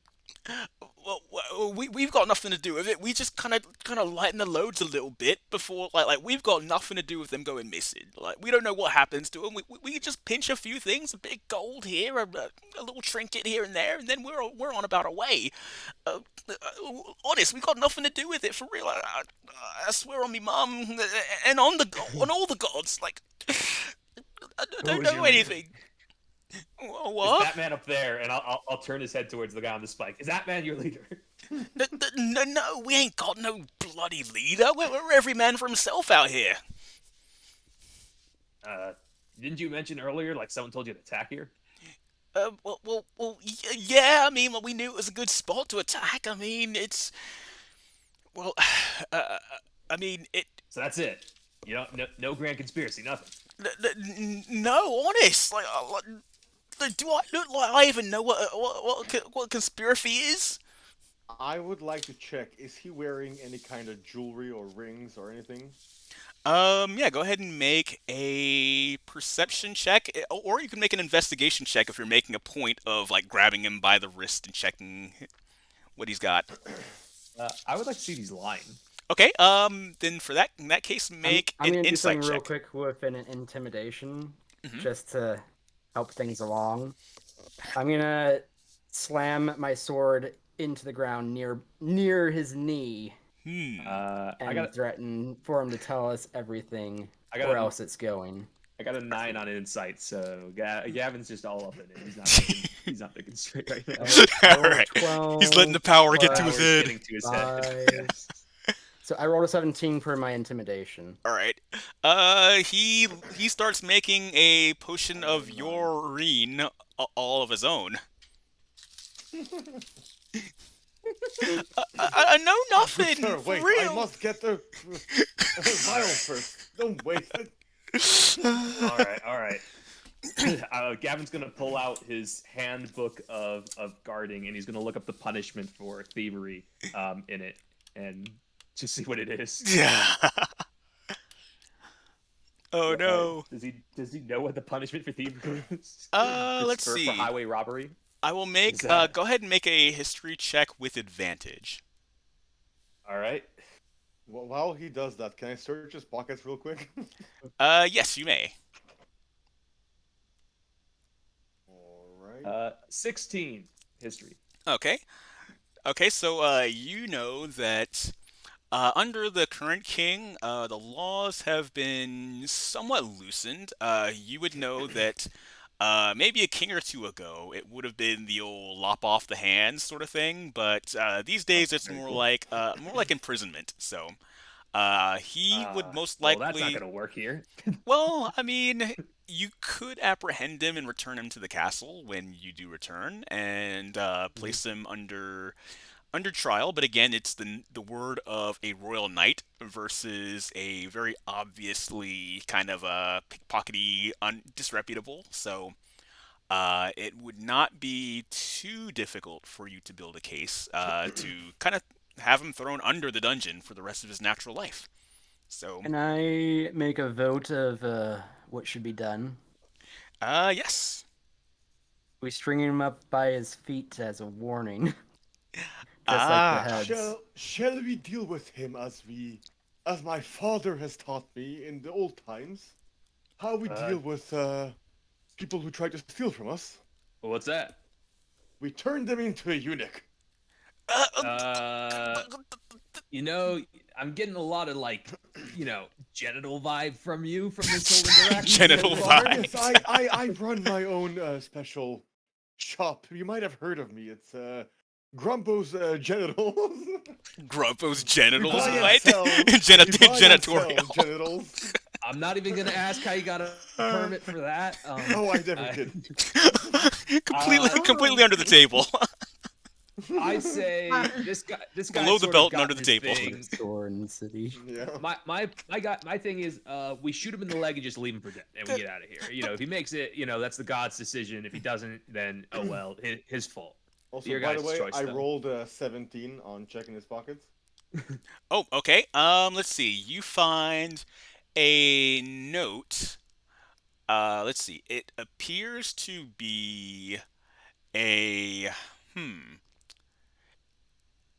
Speaker 2: well, we've got nothing to do with it. We just kind of lighten the loads a little bit before, like we've got nothing to do with them going missing. Like we don't know what happens to them. We just pinch a few things, a bit of gold here, a little trinket here and there, and then we're on about our way. Honest, we got nothing to do with it for real. I swear on me mum and on all the gods. Like I don't know anything. What?
Speaker 7: Is that man up there? And I'll turn his head towards the guy on the spike. Is that man your leader?
Speaker 2: No, we ain't got no bloody leader. We're every man for himself out here.
Speaker 7: Didn't you mention earlier, like someone told you to attack here?
Speaker 2: Yeah. I mean, we knew it was a good spot to attack. I mean, it's well, I mean it.
Speaker 7: So that's it. You know, no grand conspiracy, nothing.
Speaker 2: No, honest. Do I look like I even know what conspiracy is?
Speaker 3: I would like to check. Is he wearing any kind of jewelry or rings or anything?
Speaker 2: Yeah, go ahead and make a perception check, or you can make an investigation check if you're making a point of like grabbing him by the wrist and checking what he's got.
Speaker 7: I would like to see if he's lying.
Speaker 2: Okay, then in that case, make
Speaker 4: I'm
Speaker 2: an
Speaker 4: gonna do
Speaker 2: insight
Speaker 4: something real
Speaker 2: check.
Speaker 4: quick with an intimidation,
Speaker 2: Mhm.
Speaker 4: just to help things along. I'm gonna slam my sword into the ground near his knee and threaten for him to tell us everything, or else it's going.
Speaker 7: I got a 9 on insight, so Gavin's just all up in it. He's not thinking straight right now.
Speaker 2: All right.
Speaker 4: 12,
Speaker 2: He's letting the power get to his head.
Speaker 7: Getting to his head.
Speaker 4: 5. So I rolled a 17 for my intimidation.
Speaker 2: All right. He starts making a potion of urine all of his own. I know nothing.
Speaker 3: Sir, wait,
Speaker 2: for real.
Speaker 3: I must get the vial first. Don't waste it.
Speaker 7: All right. Gavin's gonna pull out his handbook of guarding, and he's gonna look up the punishment for thievery in it, and just see what it is.
Speaker 2: Yeah. Oh no.
Speaker 7: Does he know what the punishment for thievery is?
Speaker 2: Let's see.
Speaker 7: For highway robbery.
Speaker 2: I will make. Go ahead and make a history check with advantage.
Speaker 7: All right.
Speaker 3: Well, while he does that, can I search his pockets real quick?
Speaker 2: Yes, you may.
Speaker 3: All right.
Speaker 7: 16 history.
Speaker 2: Okay. Okay, so you know that under the current king, the laws have been somewhat loosened. You would know that maybe a king or two ago, it would have been the old lop off the hands sort of thing, but these days it's
Speaker 3: Very cool.
Speaker 2: more like imprisonment. So he would most
Speaker 7: Well, that's not
Speaker 2: likely.
Speaker 7: gonna work here.
Speaker 2: Well, I mean, you could apprehend him and return him to the castle when you do return, and place him under trial, but again, it's the word of a royal knight versus a very obviously kind of a pickpockety, disreputable. So it would not be too difficult for you to build a case to kind of have him thrown under the dungeon for the rest of his natural life. So,
Speaker 4: Can I make a vote of what should be done?
Speaker 2: yes.
Speaker 4: We string him up by his feet as a warning, just like the
Speaker 2: Ah,
Speaker 4: heads.
Speaker 3: Shall we deal with him as my father has taught me in the old times? How we deal with people who try to steal from us?
Speaker 7: What's that?
Speaker 3: We turn them into a eunuch.
Speaker 7: You know, I'm getting a lot of genital vibe from you from this whole interaction.
Speaker 2: Genital
Speaker 7: so far.
Speaker 2: vibe.
Speaker 3: Yes, I run my own special shop. You might have heard of me. It's Grumpo's Genitals.
Speaker 2: Grumpo's genitals,
Speaker 3: We buy and
Speaker 2: what?
Speaker 3: sell- we buy and sell
Speaker 2: Janitorial.
Speaker 3: genitals.
Speaker 7: I'm not even gonna ask how you got a permit for that.
Speaker 3: Oh, I never did.
Speaker 2: completely under the table.
Speaker 7: I'd say this guy
Speaker 2: Below the
Speaker 7: sort of
Speaker 2: belt and
Speaker 7: got
Speaker 2: under the
Speaker 7: his
Speaker 2: table.
Speaker 7: thing.
Speaker 4: Store in the city.
Speaker 3: Yeah.
Speaker 7: My thing is we shoot him in the leg and just leave him for dead and we get out of here. You know, if he makes it, that's the god's decision. If he doesn't, then oh well, his fault.
Speaker 3: Also,
Speaker 7: Your
Speaker 3: by the
Speaker 7: guys'
Speaker 3: way,
Speaker 7: choice,
Speaker 3: I
Speaker 7: though.
Speaker 3: rolled a 17 on checking his pockets.
Speaker 2: Oh, okay. Let's see. You find a note. Let's see. It appears to be a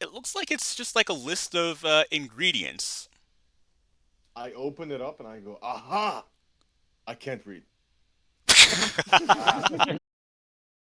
Speaker 2: It looks like it's just like a list of ingredients.
Speaker 3: I open it up and I go, aha! I can't read.